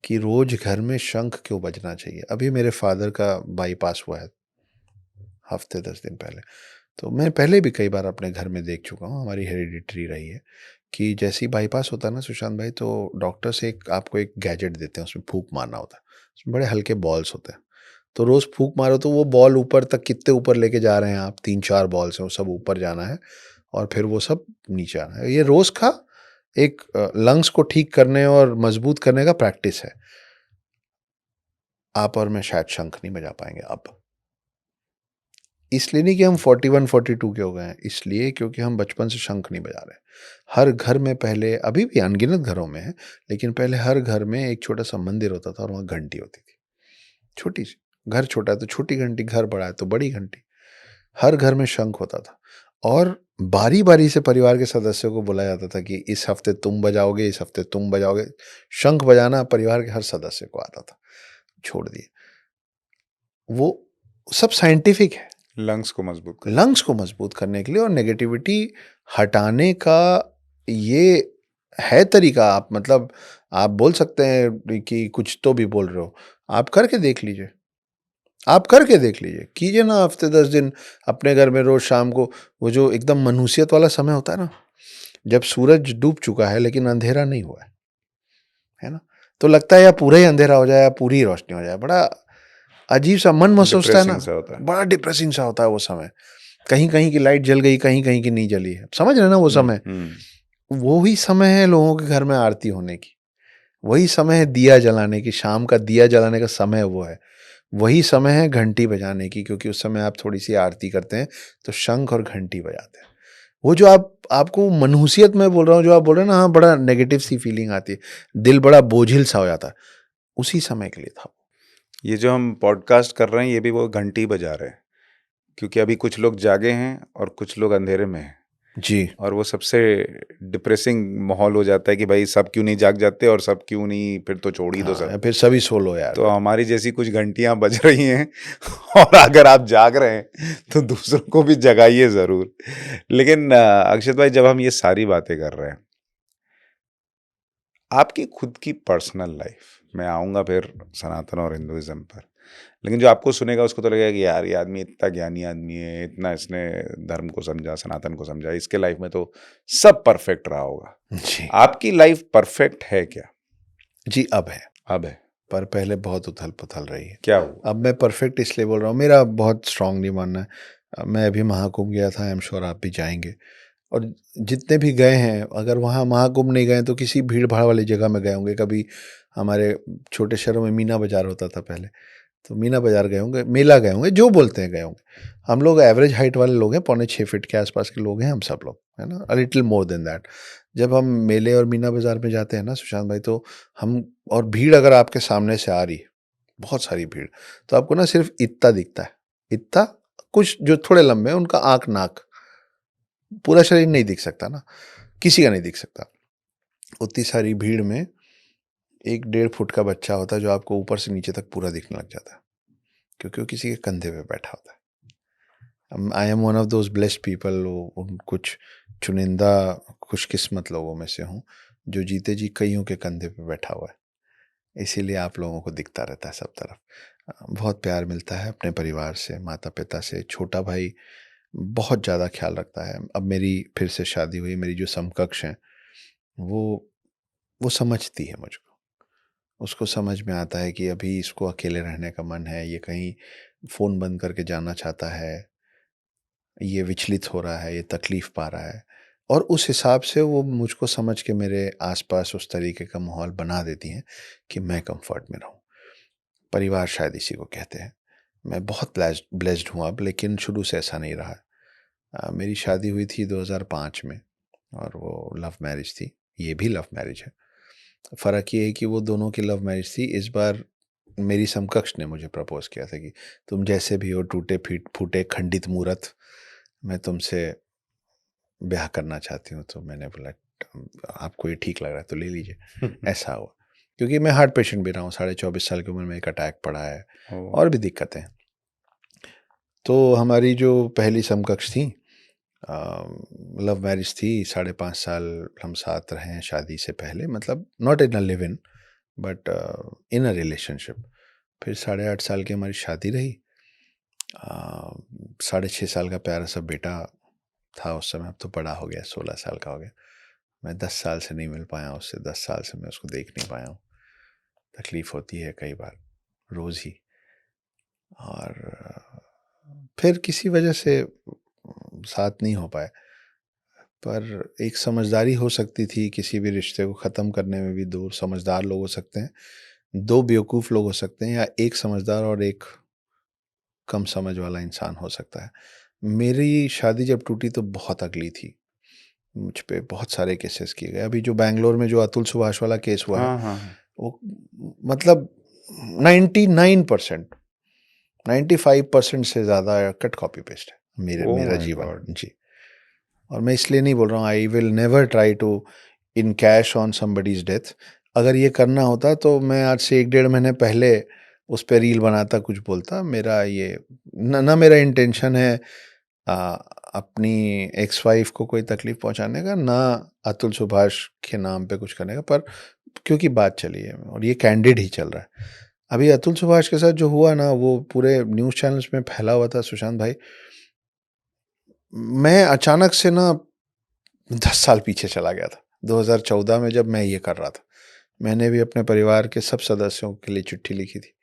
कि रोज घर में शंख क्यों बजना चाहिए। अभी मेरे फादर का बाईपास हुआ है, हफ्ते 10 दिन पहले। तो मैं पहले भी कई बार अपने घर में देख चुका हूँ, हमारी हेरिडिटरी रही है कि जैसे ही बाईपास होता है ना सुशांत भाई, तो डॉक्टर से एक आपको एक गैजेट देते हैं, उसमें फूँक मारना होता है। उसमें बड़े हल्के बॉल्स होते हैं। तो रोज़ फूँक मारो तो वो बॉल ऊपर तक, कितने ऊपर लेके जा रहे हैं आप, 3-4 बॉल्स हैं, वो सब ऊपर जाना है और फिर वो सब नीचे आना है। ये रोज़ का एक लंग्स को ठीक करने और मजबूत करने का प्रैक्टिस है। आप और मैं शायद शंख नहीं बजा पाएँगे अब। इसलिए नहीं कि हम 41-42 के हो गए हैं, इसलिए क्योंकि हम बचपन से शंख नहीं बजा रहे। हर घर में पहले, अभी भी अनगिनत घरों में है, लेकिन पहले हर घर में एक छोटा-सा मंदिर होता था और वहाँ घंटी होती थी, छोटी-सी। घर छोटा है तो छोटी घंटी, घर बड़ा है तो बड़ी घंटी। हर घर में शंख होता था और बारी-बारी से परिवार के सदस्यों को बुलाया जाता था कि इस हफ्ते तुम बजाओगे, इस हफ्ते तुम बजाओगे। शंख बजाना परिवार के हर सदस्य को आता था। छोड़ दिए। वो सब साइंटिफिक है। लंग्स को मजबूत कर लंग्स को मजबूत करने के लिए और नेगेटिविटी हटाने का ये है तरीका। आप मतलब आप बोल सकते हैं कि कुछ तो भी बोल रहे हो, आप करके देख लीजिए। आप करके देख लीजिए, कीजिए ना हफ्ते 10 दिन अपने घर में रोज शाम को। वो जो एकदम मनहूसियत वाला समय होता है ना, जब सूरज डूब चुका है लेकिन अंधेरा नहीं हुआ है ना, तो लगता है या पूरा ही अंधेरा हो जाए या पूरी ही रोशनी हो जाए। बड़ा अजीब सा मन महसूस होता है डिप्रेसिंग ना, सा होता है। बड़ा डिप्रेसिंग सा होता है वो समय। कहीं-कहीं की लाइट जल गई, कहीं-कहीं की नहीं जली है। समझ रहे हैं ना वो हुँ, समय? हुँ। वो ही समय है लोगों के घर में आरती होने की। वही समय है दिया जलाने की, शाम का दिया जलाने का समय वो है। वही समय है घंटी बजाने की, क्योंकि उस समय आप थोड़ी-सी आरती करते हैं, तो शंख और घंटी बजाते हैं। वो जो आपको मनहूसियत में बोल रहा हूँ, जो आप बोल रहे हैं ना, हाँ, बड़ा नेगेटिव सी फीलिंग आती है। दिल बड़ा बोझिल सा हो जाता है। उसी समय के लिए था। ये जो हम पॉडकास्ट कर रहे हैं, ये भी वो घंटी बजा रहे हैं, क्योंकि अभी कुछ लोग जागे हैं और कुछ लोग अंधेरे में हैं। जी। और वो सबसे डिप्रेसिंग माहौल हो जाता है कि भाई सब क्यों नहीं जाग जाते और सब क्यों नहीं, फिर तो छोड़ ही दो हाँ, सब। या फिर सभी सो लो यार। तो हमारी जैसी कुछ घंटियां बज रही हैं और अगर आप जाग रहे हैं तो दूसरों को भी जगाइए ज़रूर। लेकिन अक्षत भाई, जब हम ये सारी बातें कर रहे हैं, आपकी खुद की पर्सनल लाइफ, मैं आऊँगा फिर सनातन और हिंदुइज़्म पर, लेकिन जो आपको सुनेगा उसको तो लगेगा कि यार ये आदमी इतना ज्ञानी आदमी है, इतना इसने धर्म को समझा, सनातन को समझा, इसके लाइफ में तो सब परफेक्ट रहा होगा। जी। आपकी लाइफ परफेक्ट है क्या? जी, अब है। अब है। पर पहले बहुत उथल-पुथल रही है। क्या हुआ? अब मैं परफेक्ट इसलिए बोल रहा हूँ, मेरा बहुत स्ट्रांगली मानना है। मैं अभी महाकुंभ गया था, आई एम श्योर आप भी जाएँगे। और जितने भी गए हैं, अगर वहाँ महाकुंभ नहीं गए तो किसी भीड़-भाड़ वाली जगह में गए होंगे। कभी हमारे छोटे शहरों में मीना बाज़ार होता था पहले, तो मीना बाज़ार गए होंगे, मेला गए होंगे, जो बोलते हैं गए होंगे। हम लोग एवरेज हाइट वाले लोग हैं, पौने 6 फीट के आसपास के लोग हैं हम सब लोग, है ना? A little more than that. जब हम मेले और मीना बाज़ार में जाते हैं ना सुशांत भाई, तो हम और भीड़ अगर आपके सामने से आ रही है, बहुत सारी भीड़, तो आपको ना सिर्फ़ इत्ता दिखता है। इत्ता, कुछ जो थोड़े लंबे हैं उनका आँख, नाक, पूरा शरीर नहीं दिख सकता ना, किसी का नहीं दिख सकता। उतनी सारी भीड़ में 1 डेढ़ फुट का बच्चा होता है जो आपको ऊपर से नीचे तक पूरा दिखने लग जाता है, क्योंकि वो किसी के कंधे पे बैठा होता है। I am one of those blessed people, उन कुछ चुनिंदा खुशकिस्मत लोगों में से हूँ, जो जीते जी कइयों के कंधे पे बैठा हुआ है। इसीलिए आप लोगों को दिखता रहता है सब तरफ। बहुत प्यार मिलता है अपने परिवार से, माता-पिता से। छोटा भाई बहुत ज़्यादा ख़्याल रखता है। अब मेरी फिर से शादी हुई, मेरी जो समकक्ष हैं, वो वो समझती है मुझको। उसको समझ में आता है कि अभी इसको अकेले रहने का मन है, ये कहीं फ़ोन बंद करके जाना चाहता है, ये विचलित हो रहा है, ये तकलीफ़ पा रहा है। और उस हिसाब से वो मुझको समझ के मेरे आस-पास उस तरीके का माहौल बना देती हैं कि मैं कम्फ़र्ट में रहूँ। परिवार शायद इसी को कहते हैं। मैं बहुत ब्लेस्ड हूँ अब, लेकिन शुरू से ऐसा नहीं रहा है। मेरी शादी हुई थी 2005 में और वो लव मैरिज थी। ये भी लव मैरिज है। फ़र्क ये है कि वो दोनों की लव मैरिज थी। इस बार मेरी समकक्ष ने मुझे प्रपोज़ किया था कि तुम जैसे भी हो, टूटे फीट फूटे खंडित मूरत, मैं तुमसे ब्याह करना चाहती हूँ। तो मैंने बोला, आपको ये ठीक लग रहा है तो ले लीजिए। ऐसा हुआ। क्योंकि मैं हार्ट पेशेंट भी रहा हूँ, साढ़े 24 साल की उम्र में एक अटैक पड़ा है ओह! और भी दिक्कतें हैं। तो हमारी जो पहली समकक्ष थी, लव मैरिज थी, 5.5 साल हम साथ रहे हैं शादी से पहले, मतलब not in a live in, but in a relationship. फिर 8.5 साल की हमारी शादी रही। 6.5 साल का प्यारा सा बेटा था उस समय, अब तो बड़ा हो गया, 16 साल का हो गया। मैं 10 साल से नहीं मिल पाया उससे, 10 साल से मैं उसको देख नहीं पाया हूँ। तकलीफ़ होती है कई बार, रोज़ ही। और फिर किसी वजह से साथ नहीं हो पाए। पर एक समझदारी हो सकती थी, किसी भी रिश्ते को ख़त्म करने में भी 2 समझदार लोग हो सकते हैं, 2 बेवकूफ़ लोग हो सकते हैं, या 1 समझदार और 1 कम समझ वाला इंसान हो सकता है। मेरी शादी जब टूटी तो बहुत अगली थी। मुझ पे बहुत सारे केसेस किए गए। अभी जो बैंगलोर में जो अतुल सुभाष वाला केस हुआ है, हाँ, हाँ, हाँ। वो मतलब 99%, 95% से ज़्यादा कट कॉपी पेस्ट है ओह मेरा माय जीवन। गॉड! जी। और मैं इसलिए नहीं बोल रहा हूँ, I will never try to in cash on somebody's death. अगर ये करना होता तो मैं आज से 1 डेढ़ महीने पहले उस पे रील बनाता, कुछ बोलता। मेरा ये ना मेरा इंटेंशन है अ, अपनी एक्स वाइफ को कोई तकलीफ़ पहुँचाने का, ना अतुल सुभाष के नाम पे कुछ करने का, पर क्योंकि बात चली है और ये कैंडिड ही चल रहा है। अभी अतुल सुभाष के साथ जो हुआ ना, वो पूरे न्यूज़ चैनल्स में फैला हुआ था सुशांत भाई। मैं अचानक से ना 10 साल पीछे चला गया था। 2014 में जब मैं ये कर रहा था, मैंने भी अपने परिवार के सब सदस्यों के लिए चिट्ठी लिखी थी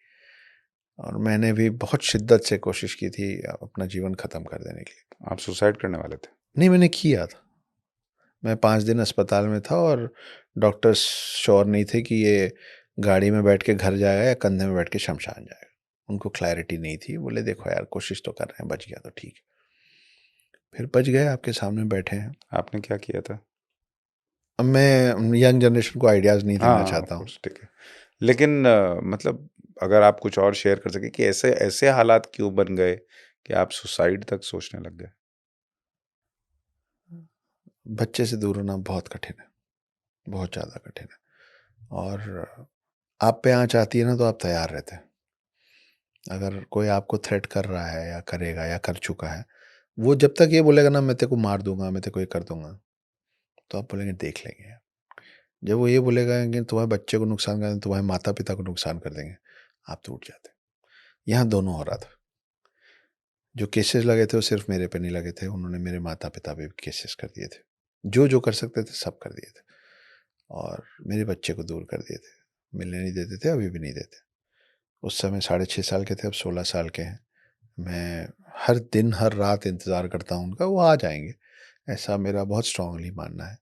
और मैंने भी बहुत शिद्दत से कोशिश की थी अपना जीवन ख़त्म कर देने के लिए। आप सुसाइड करने वाले थे? नहीं, मैंने किया था। मैं 5 दिन अस्पताल में था और डॉक्टर्स श्योर नहीं थे कि ये गाड़ी में बैठ के घर जाएगा या कंधे में बैठ के शमशान जाएगा। उनको क्लैरिटी नहीं थी। बोले देखो यार, कोशिश तो कर रहे हैं, बच गया तो ठीक है। फिर बच गए, आपके सामने बैठे हैं। आपने क्या किया था? अब मैं यंग जनरेशन को आइडियाज़ नहीं देना हाँ, ऑफ चाहता हूँ। कोर्स, ठीक है। लेकिन मतलब अगर आप कुछ और शेयर कर सकें कि ऐसे ऐसे हालात क्यों बन गए कि आप सुसाइड तक सोचने लग गए? बच्चे से दूर होना बहुत कठिन है, बहुत ज़्यादा कठिन है। और आप पे आँच आती है ना, तो आप तैयार रहते हैं। अगर कोई आपको थ्रेट कर रहा है या करेगा या कर चुका है, वो जब तक ये बोलेगा ना मैं तेरे को मार दूँगा, मैं तेरे को ये कर दूँगा, तो आप बोलेंगे देख लेंगे। जब वो ये बोलेगा कि तुम्हारे बच्चे को नुकसान कर देंगे, तुम्हारे माता-पिता को नुकसान कर देंगे, आप तो उठ जाते। यहाँ दोनों हो रहा था। जो केसेस लगे थे वो सिर्फ़ मेरे पे नहीं लगे थे, उन्होंने मेरे माता-पिता पे भी केसेस कर दिए थे। जो कर सकते थे सब कर दिए थे और मेरे बच्चे को दूर कर दिए थे। मिलने नहीं देते थे, अभी भी नहीं देते। उस समय 6.5 साल के थे, अब 16 साल के हैं। मैं हर दिन, हर रात इंतज़ार करता हूँ उनका, वो आ जाएँगे, ऐसा मेरा बहुत स्ट्रॉन्गली मानना है।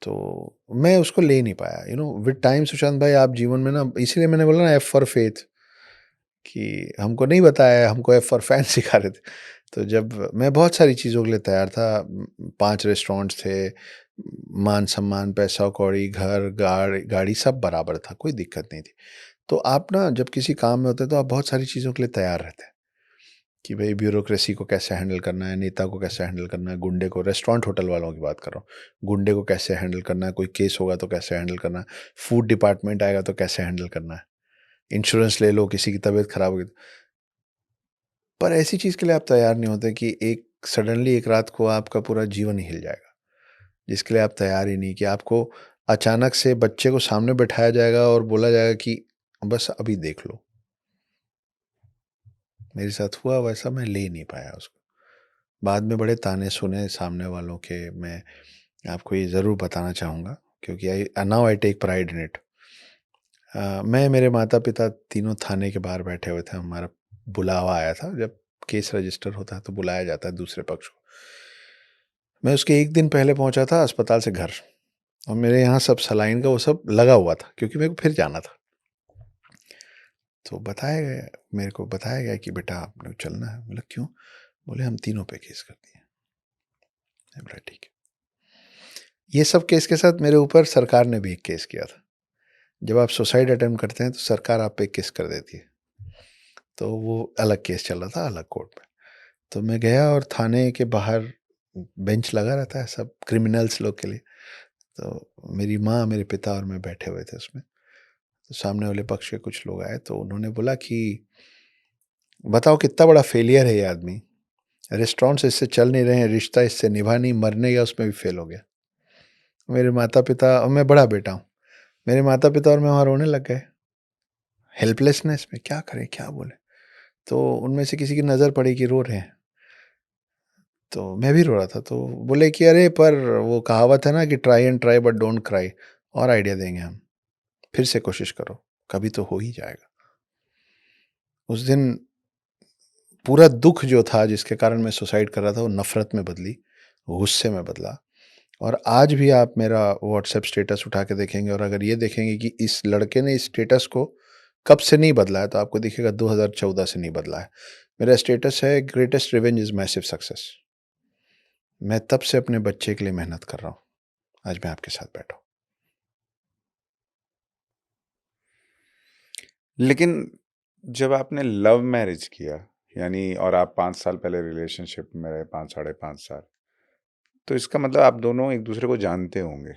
तो मैं उसको ले नहीं पाया, विद टाइम सुशांत भाई, आप जीवन में ना, इसीलिए मैंने बोला ना एफ फॉर फेथ, कि हमको नहीं बताया, हमको एफ फॉर फैन सिखा रहे थे। तो जब मैं बहुत सारी चीज़ों के लिए तैयार था, 5 रेस्टोरेंट्स थे, मान-सम्मान, पैसा-कौड़ी, घर, गाड़ी सब बराबर था, कोई दिक्कत नहीं थी। तो आप ना जब किसी काम में होते हैं तो आप बहुत सारी चीज़ों के लिए तैयार रहते हैं, कि भई ब्यूरोक्रेसी को कैसे हैंडल करना है, नेता को कैसे हैंडल करना है, गुंडे को, रेस्टोरेंट होटल वालों की बात कर रहा हूँ, गुंडे को कैसे हैंडल करना है, कोई केस होगा तो कैसे हैंडल करना है, फूड डिपार्टमेंट आएगा तो कैसे हैंडल करना है, इंश्योरेंस ले लो, किसी की तबीयत खराब होगी। पर ऐसी चीज़ के लिए आप तैयार नहीं होते कि एक सडनली एक रात को आपका पूरा जीवन ही हिल जाएगा, जिसके लिए आप तैयार ही नहीं, कि आपको अचानक से बच्चे को सामने बैठाया जाएगा और बोला जाएगा कि बस अभी देख लो। मेरे साथ हुआ वैसा, मैं ले नहीं पाया उसको। बाद में बड़े ताने सुने सामने वालों के, मैं आपको ये ज़रूर बताना चाहूँगा, क्योंकि now I take pride in it. मैं, मेरे माता-पिता तीनों थाने के बाहर बैठे हुए थे, हमारा बुलावा आया था, जब केस रजिस्टर होता है तो बुलाया जाता है दूसरे पक्ष को। मैं उसके 1 दिन पहले पहुँचा था अस्पताल से घर, और मेरे यहाँ सब सलाइन का वो सब लगा हुआ था, क्योंकि मेरे को फिर जाना था। तो मेरे को बताया गया कि बेटा आपने चलना है। बोला क्यों? बोले हम तीनों पे केस कर दिए। मैंने बोला ठीक है। ये सब केस के साथ मेरे ऊपर सरकार ने भी एक केस किया था। जब आप सुसाइड अटेम्प्ट करते हैं तो सरकार आप पे केस कर देती है। तो वो अलग केस चल रहा था, अलग कोर्ट में। तो मैं गया और थाने के बाहर बेंच लगा रहता है सब क्रिमिनल्स लोग के लिए। तो मेरी माँ, मेरे पिता और मैं बैठे हुए थे उसमें। तो सामने वाले पक्ष के कुछ लोग आए, तो उन्होंने बोला कि बताओ कितना बड़ा फेलियर है ये आदमी। रेस्टोरेंट्स इससे चल नहीं रहे हैं, रिश्ता इससे निभा नहीं, मरने गया उसमें भी फेल हो गया। मेरे माता-पिता, और मैं बड़ा बेटा हूँ। मेरे माता-पिता और मैं वहाँ रोने लग गए। हेल्पलेसनेस में क्या करें, क्या बोलें? तो उनमें से किसी की नज़र पड़ी कि रो रहे हैं। तो मैं भी रो रहा था, तो बोले कि अरे पर वो कहावत है ना कि try and try but don't cry, और आइडिया देंगे हम, फिर से कोशिश करो, कभी तो हो ही जाएगा। उस दिन पूरा दुःख जो था जिसके कारण मैं सुसाइड कर रहा था, वो नफ़रत में बदली, गुस्से में बदला। और आज भी आप मेरा व्हाट्सएप स्टेटस उठा के देखेंगे और अगर ये देखेंगे कि इस लड़के ने इस स्टेटस को कब से नहीं बदला है, तो आपको दिखेगा 2014 से नहीं बदला है। मेरा स्टेटस है greatest revenge is massive success. मैं तब से अपने बच्चे के लिए मेहनत कर रहा हूँ। आज मैं आपके साथ बैठा हूँ। लेकिन जब आपने लव मैरिज किया, यानी और आप 5 साल पहले रिलेशनशिप में रहे, 5 साढ़े 5 साल, तो इसका मतलब आप दोनों एक-दूसरे को जानते होंगे।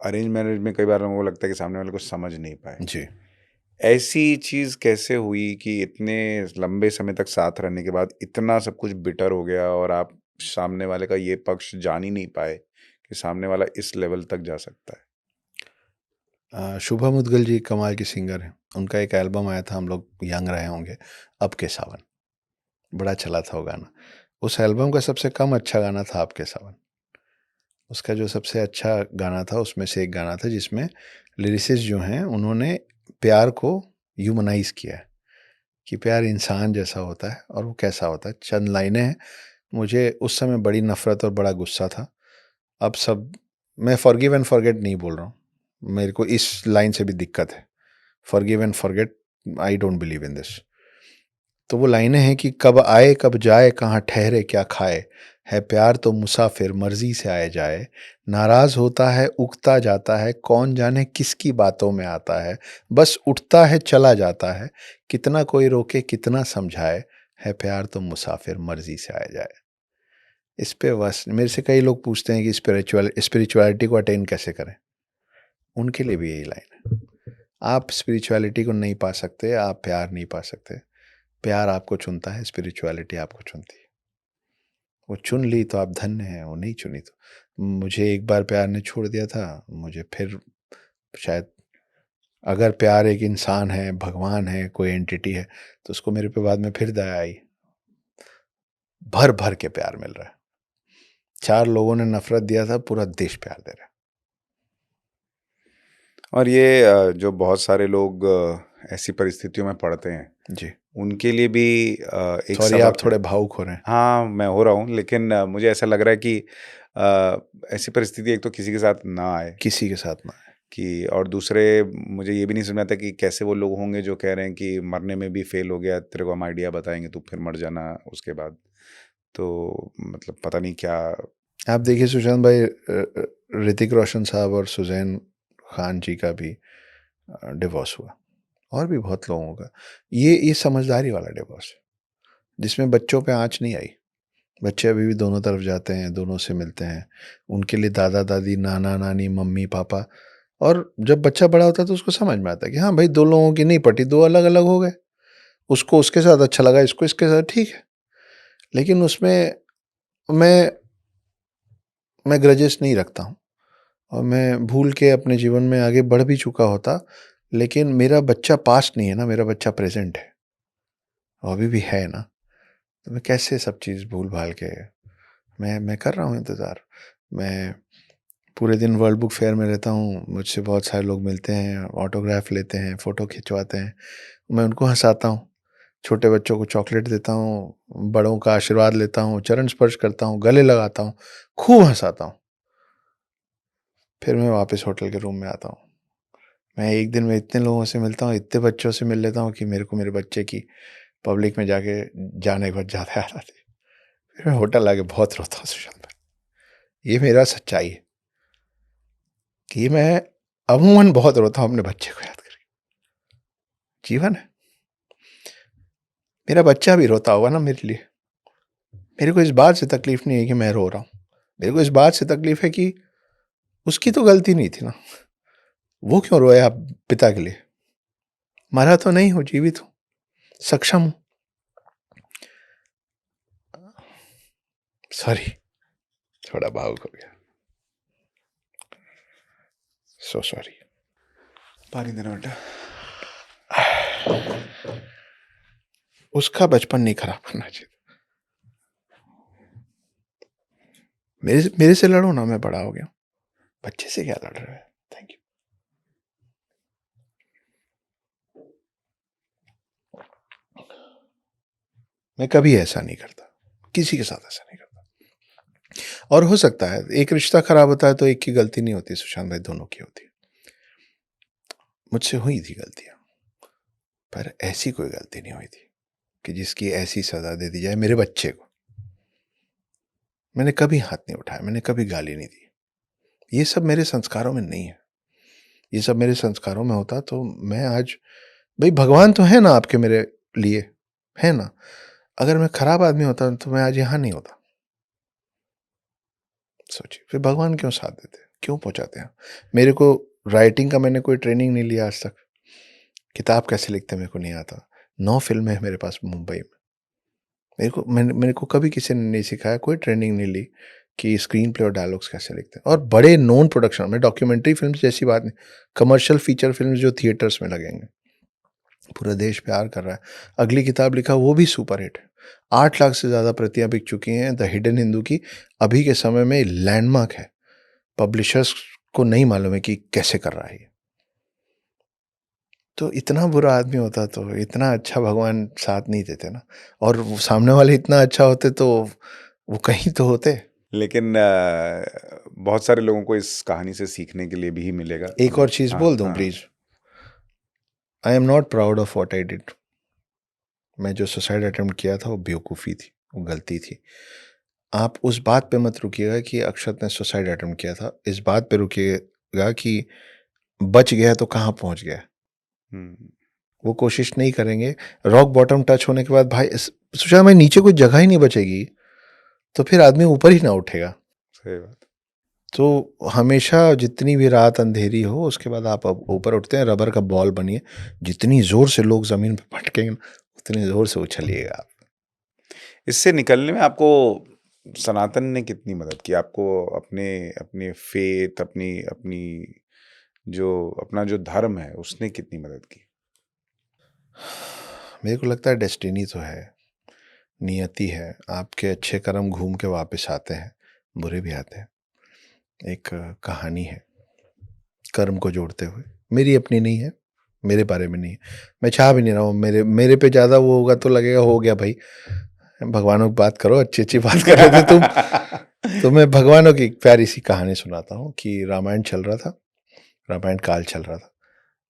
अरेंज मैरिज में कई बार लोगों को लगता है कि सामने वाले को समझ नहीं पाए। जी। ऐसी चीज़ कैसे हुई कि इतने लंबे समय तक साथ रहने के बाद इतना सब कुछ बिटर हो गया और आप सामने वाले का ये पक्ष जान ही नहीं पाए कि सामने वाला इस लेवल तक जा सकता है? शुभम मुद्गल जी कमाल के सिंगर हैं। उनका एक एल्बम आया था, हम लोग यंग रहे होंगे, अब के सावन। बड़ा चला था वो गाना। उस एल्बम का सबसे कम अच्छा गाना था अब के सावन। उसका जो सबसे अच्छा गाना था, उसमें से एक गाना था जिसमें लिरिसिस्ट जो हैं उन्होंने प्यार को ह्यूमनाइज़ किया है, कि प्यार इंसान जैसा होता है और वो कैसा होता है। चंद लाइनें हैं, मुझे उस समय बड़ी नफ़रत और बड़ा गुस्सा था। अब सब, मैं फॉरगिव एंड फॉरगेट नहीं बोल रहा हूँ। मेरे को इस लाइन से भी दिक्कत है। Forgive and forget, I don't believe in this. तो वो लाइनें हैं कि कब आए कब जाए, कहाँ ठहरे क्या खाए, है प्यार तो मुसाफिर मर्जी से आए जाए, नाराज होता है उगता जाता है, कौन जाने किसकी बातों में आता है, बस उठता है चला जाता है, कितना कोई रोके कितना समझाए, है प्यार तो मुसाफिर मर्जी से आए जाए। इस पे बस मेरे से कई लोग पूछते हैं कि स्पिरिचुअलिटी को अटेन कैसे करें। उनके लिए भी यही लाइन है। आप स्पिरिचुअलिटी को नहीं पा सकते, आप प्यार नहीं पा सकते। प्यार आपको चुनता है, स्पिरिचुअलिटी आपको चुनती है। वो चुन ली तो आप धन्य हैं, वो नहीं चुनी तो मुझे एक बार प्यार ने छोड़ दिया था, मुझे फिर शायद अगर प्यार एक इंसान है, भगवान है, कोई एंटिटी है, तो उसको मेरे पे बाद में फिर दया आई। भर-भर के प्यार मिल रहा है। 4 लोगों ने नफ़रत दिया था, पूरा देश प्यार दे रहा है। और ये जो बहुत सारे लोग ऐसी परिस्थितियों में पड़ते हैं, जी। उनके लिए भी एक सॉरी आप सबक थोड़े है। भावुक हो रहे हैं। हाँ, मैं हो रहा हूँ, लेकिन मुझे ऐसा लग रहा है कि ऐसी परिस्थिति एक तो किसी के साथ ना आए किसी के साथ ना आए। कि, और दूसरे मुझे ये भी नहीं समझ में आता कि कैसे वो लोग होंगे जो कह रहे हैं कि मरने में भी फेल हो गया, तेरे को हम आइडिया बताएँगे, तू फिर मर जाना उसके बाद। तो मतलब पता नहीं क्या। आप देखिए सुशांत भाई, ऋतिक रोशन साहब और सुज़ैन खान जी का भी डिवोर्स हुआ, और भी बहुत लोगों का। ये समझदारी वाला डिवोर्स है, जिसमें बच्चों पे आँच नहीं आई। बच्चे अभी भी दोनों तरफ जाते हैं, दोनों से मिलते हैं। उनके लिए दादा-दादी, नाना-नानी, मम्मी-पापा, और जब बच्चा बड़ा होता है तो उसको समझ में आता है कि हाँ भाई, 2 लोगों की नहीं पटी, 2 अलग-अलग हो गए। उसको उसके साथ अच्छा लगा, इसको इसके साथ, ठीक है। लेकिन उसमें मैं मैं ग्रजेस नहीं रखता हूँ, और मैं भूल के अपने जीवन में आगे बढ़ भी चुका होता, लेकिन मेरा बच्चा पास्ट नहीं है ना, मेरा बच्चा प्रेज़ेंट है, और अभी भी है ना। तो मैं कैसे सब चीज़ भूल-भाल के मैं कर रहा हूँ इंतज़ार। मैं पूरे दिन वर्ल्ड बुक फेयर में रहता हूँ, मुझसे बहुत सारे लोग मिलते हैं, ऑटोग्राफ लेते हैं, फ़ोटो खिंचवाते हैं। मैं उनको हँसाता हूँ, छोटे बच्चों को चॉकलेट देता हूँ, बड़ों का आशीर्वाद लेता हूँ, चरण स्पर्श करता हूँ, गले लगाता हूँ, खूब हँसाता हूँ। फिर मैं वापस होटल के रूम में आता हूँ। मैं एक दिन में इतने लोगों से मिलता हूँ, इतने बच्चों से मिल लेता हूँ कि मेरे को मेरे बच्चे की पब्लिक में जाके जाने के बाद ज़्यादा याद आती है। फिर मैं होटल आके बहुत रोता हूँ सुशांत भाई। ये मेरा सच्चाई है कि मैं अमूमन बहुत रोता हूँ अपने बच्चे को याद करके। जीवन है। मेरा बच्चा भी रोता होगा ना मेरे लिए। मेरे को इस बात से तकलीफ नहीं है कि मैं रो रहा हूँ। मेरे को इस बात से तकलीफ है कि उसकी तो गलती नहीं थी ना। वो क्यों रोया पिता के लिए? मरा तो नहीं हूँ, जीवित हूँ, सक्षम हूँ। सॉरी, थोड़ा भावुक हो गया। So sorry. पानी देना बेटा। उसका बचपन नहीं खराब करना चाहिए। मेरे से लड़ो ना, मैं बड़ा हो गया। बच्चे से क्या लड़ रहे हैं? Thank you. मैं कभी ऐसा नहीं करता, किसी के साथ ऐसा नहीं करता। और हो सकता है एक रिश्ता खराब होता है तो एक की गलती नहीं होती सुशांत भाई, दोनों की होती है। मुझसे हुई थी गलतियां, पर ऐसी कोई गलती नहीं हुई थी कि जिसकी ऐसी सजा दे दी जाए मेरे बच्चे को। मैंने कभी हाथ नहीं उठाया, मैंने कभी गाली नहीं दी। ये सब मेरे संस्कारों में नहीं है। ये सब मेरे संस्कारों में होता तो मैं आज, भाई भगवान तो है ना आपके मेरे लिए, है ना। अगर मैं खराब आदमी होता तो मैं आज यहाँ नहीं होता। सोचिए, फिर भगवान क्यों साथ देते हैं, क्यों पहुंचाते हैं? मेरे को राइटिंग का मैंने कोई ट्रेनिंग नहीं लिया आज तक। किताब कैसे लिखते हैं मेरे को नहीं आता। 9 फिल्में हैं मेरे पास मुंबई में। मेरे को कभी किसी ने नहीं सिखाया, कोई ट्रेनिंग नहीं ली कि स्क्रीन प्ले और डायलॉग्स कैसे लिखते हैं। और बड़े नोन प्रोडक्शन में, डॉक्यूमेंट्री फिल्म जैसी बात नहीं, कमर्शियल फीचर फिल्म जो थिएटर्स में लगेंगे, पूरा देश प्यार कर रहा है। अगली किताब लिखा, वो भी सुपर हिट है। 8 लाख से ज़्यादा प्रतियां बिक चुकी हैं द हिडन हिंदू की। अभी के समय में लैंडमार्क है। पब्लिशर्स को नहीं मालूम है कि कैसे कर रहा है ये। तो इतना बुरा आदमी होता तो इतना अच्छा भगवान साथ नहीं देते ना। और वो सामने वाले इतना अच्छा होते तो वो कहीं तो होते। लेकिन बहुत सारे लोगों को इस कहानी से सीखने के लिए भी मिलेगा। एक और चीज़ हाँ, बोल दूं हाँ। Please. I am not proud of what I did. मैं जो सुसाइड अटेम्प्ट किया था वो बेवकूफ़ी थी, वो गलती थी। आप उस बात पे मत रुकिएगा कि अक्षत ने सुसाइड अटेम्प्ट किया था। इस बात पे रुकिएगा कि बच गया तो कहाँ पहुंच गया। वो कोशिश नहीं करेंगे। रॉक बॉटम टच होने के बाद भाई सुशांत भाई, नीचे कोई जगह ही नहीं बचेगी तो फिर आदमी ऊपर ही ना उठेगा। सही बात। तो हमेशा जितनी भी रात अंधेरी हो उसके बाद आप अब ऊपर उठते हैं, रबर का बॉल बनिए, जितनी ज़ोर से लोग ज़मीन पे पटकेंगे ना, उतनी ज़ोर से उछलिएगा आप। इससे निकलने में आपको सनातन ने कितनी मदद की? आपको अपने अपने फ़ेथ, अपनी अपनी जो अपना जो धर्म है, उसने कितनी मदद की? मेरे को लगता है डेस्टिनी तो है, नियति है, आपके अच्छे कर्म घूम के वापस आते हैं, बुरे भी आते हैं। एक कहानी है कर्म को जोड़ते हुए, मेरी अपनी नहीं है, मेरे बारे में नहीं है, मैं चाह भी नहीं रहा हूँ, मेरे पे ज़्यादा वो होगा तो लगेगा हो गया भाई, भगवानों की बात करो, अच्छी-अच्छी बात कर रहे थे तुम। तो मैं भगवानों की एक प्यारी सी कहानी सुनाता हूँ कि रामायण चल रहा था, रामायण काल चल रहा था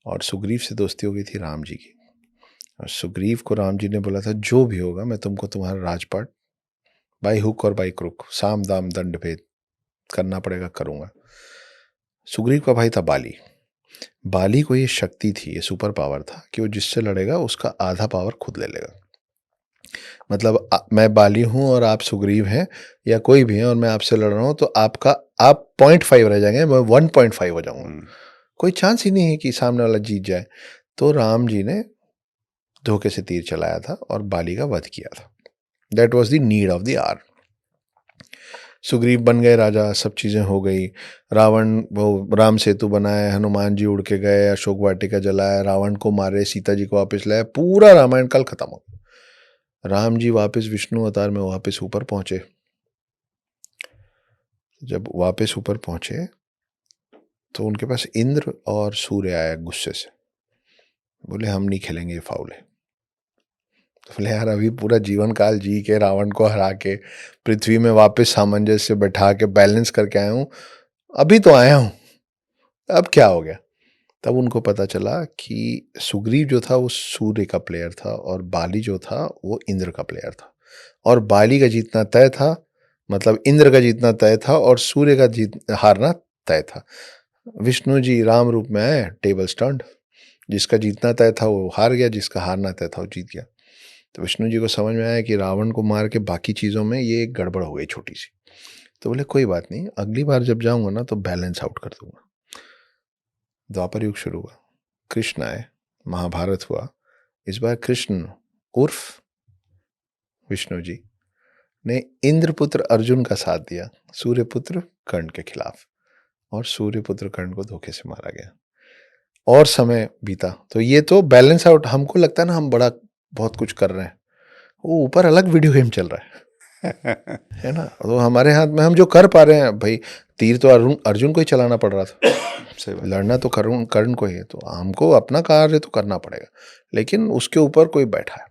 और सुग्रीव से दोस्ती हो गई थी राम जी की। और सुग्रीव को राम जी ने बोला था जो भी होगा मैं तुमको तुम्हारा राजपाट बाई हुक और बाई क्रुक, साम दाम दंड भेद करना पड़ेगा, करूँगा। सुग्रीव का भाई था बाली। बाली को ये शक्ति थी, ये सुपर पावर था कि वो जिससे लड़ेगा उसका आधा पावर खुद ले लेगा। मतलब मैं बाली हूँ और आप सुग्रीव हैं या कोई भी है और मैं आपसे लड़ रहा हूँ तो आप 0.5 रह जाएंगे, मैं 1.5 हो जाऊंगा। कोई चांस ही नहीं है कि सामने वाला जीत जाए। तो राम जी ने धोखे से तीर चलाया था और बाली का वध किया था। That was the need of the hour. Sugriva बन गए राजा, सब चीज़ें हो गई। रावण वो राम सेतु बनाए, हनुमान जी उड़ के गए, अशोक वाटिका जलाया, रावण को मारे, सीता जी को वापस लाया, पूरा रामायण काल खत्म हो गया। राम जी वापस विष्णु अवतार में वापस ऊपर पहुंचे। जब वापस ऊपर पहुंचे तो उनके पास इंद्र और सूर्य आया गुस्से से, बोले हम नहीं खेलेंगे ये फाउल है। तो बोले यार अभी पूरा जीवन काल जी के रावण को हरा के पृथ्वी में वापस सामंजस्य बैठा के बैलेंस करके आया हूं, अभी तो आया हूं, अब क्या हो गया। तब उनको पता चला कि सुग्रीव जो था वो सूर्य का प्लेयर था और बाली जो था वो इंद्र का प्लेयर था। और बाली का जीतना तय था, मतलब इंद्र का जीतना तय था और सूर्य का हारना तय था। विष्णु जी राम रूप में आए, टेबल स्टर्न्ड, जिसका जीतना तय था वो हार गया, जिसका हारना तय था वो जीत गया। तो विष्णु जी को समझ में आया कि रावण को मार के बाकी चीज़ों में ये एक गड़बड़ हो गई छोटी सी। तो बोले कोई बात नहीं, अगली बार जब जाऊंगा ना तो बैलेंस आउट कर दूंगा। द्वापर युग शुरू हुआ, कृष्ण आए, महाभारत हुआ। इस बार कृष्ण उर्फ विष्णु जी ने इंद्रपुत्र अर्जुन का साथ दिया सूर्यपुत्र कर्ण के खिलाफ, और सूर्यपुत्र कर्ण को धोखे से मारा गया और समय बीता। तो ये तो बैलेंस आउट, हमको लगता है ना हम बड़ा बहुत कुछ कर रहे हैं, वो ऊपर अलग वीडियो गेम चल रहा है ना। तो हमारे हाथ में हम जो कर पा रहे हैं भाई, तीर तो अर्जुन को ही चलाना पड़ रहा था, सही बात। लड़ना तो कर्ण को ही है, तो हमको अपना कार्य तो करना पड़ेगा, लेकिन उसके ऊपर कोई बैठा है।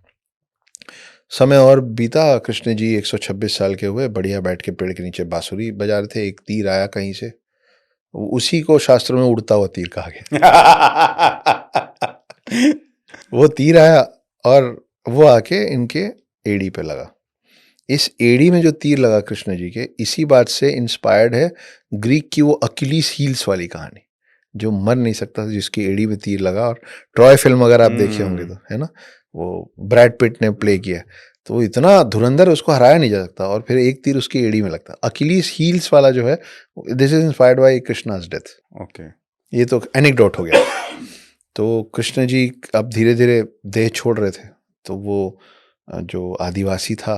समय और बीता, कृष्ण जी 126 साल के हुए, बढ़िया बैठ के पेड़ के नीचे बांसुरी बजा रहे थे। एक तीर आया कहीं से, उसी को शास्त्रों में उड़ता हुआ तीर कहा गया। वो तीर आया और वो आके इनके एड़ी पे लगा। इस एड़ी में जो तीर लगा कृष्ण जी के, इसी बात से इंस्पायर्ड है ग्रीक की वो अकिलीस हील्स वाली कहानी, जो मर नहीं सकता, जिसकी एड़ी में तीर लगा। और ट्रॉय फिल्म अगर आप देखे होंगे तो, है ना, वो ब्रैड पिट ने प्ले किया, तो वो इतना धुरंधर, उसको हराया नहीं जा सकता, और फिर एक तीर उसकी एड़ी में लगता। अकिलीस हील्स वाला जो है, this is inspired by Krishna's death. Okay. ये तो एनेक्डोट हो गया। तो कृष्ण जी अब धीरे धीरे देह छोड़ रहे थे, तो वो जो आदिवासी था,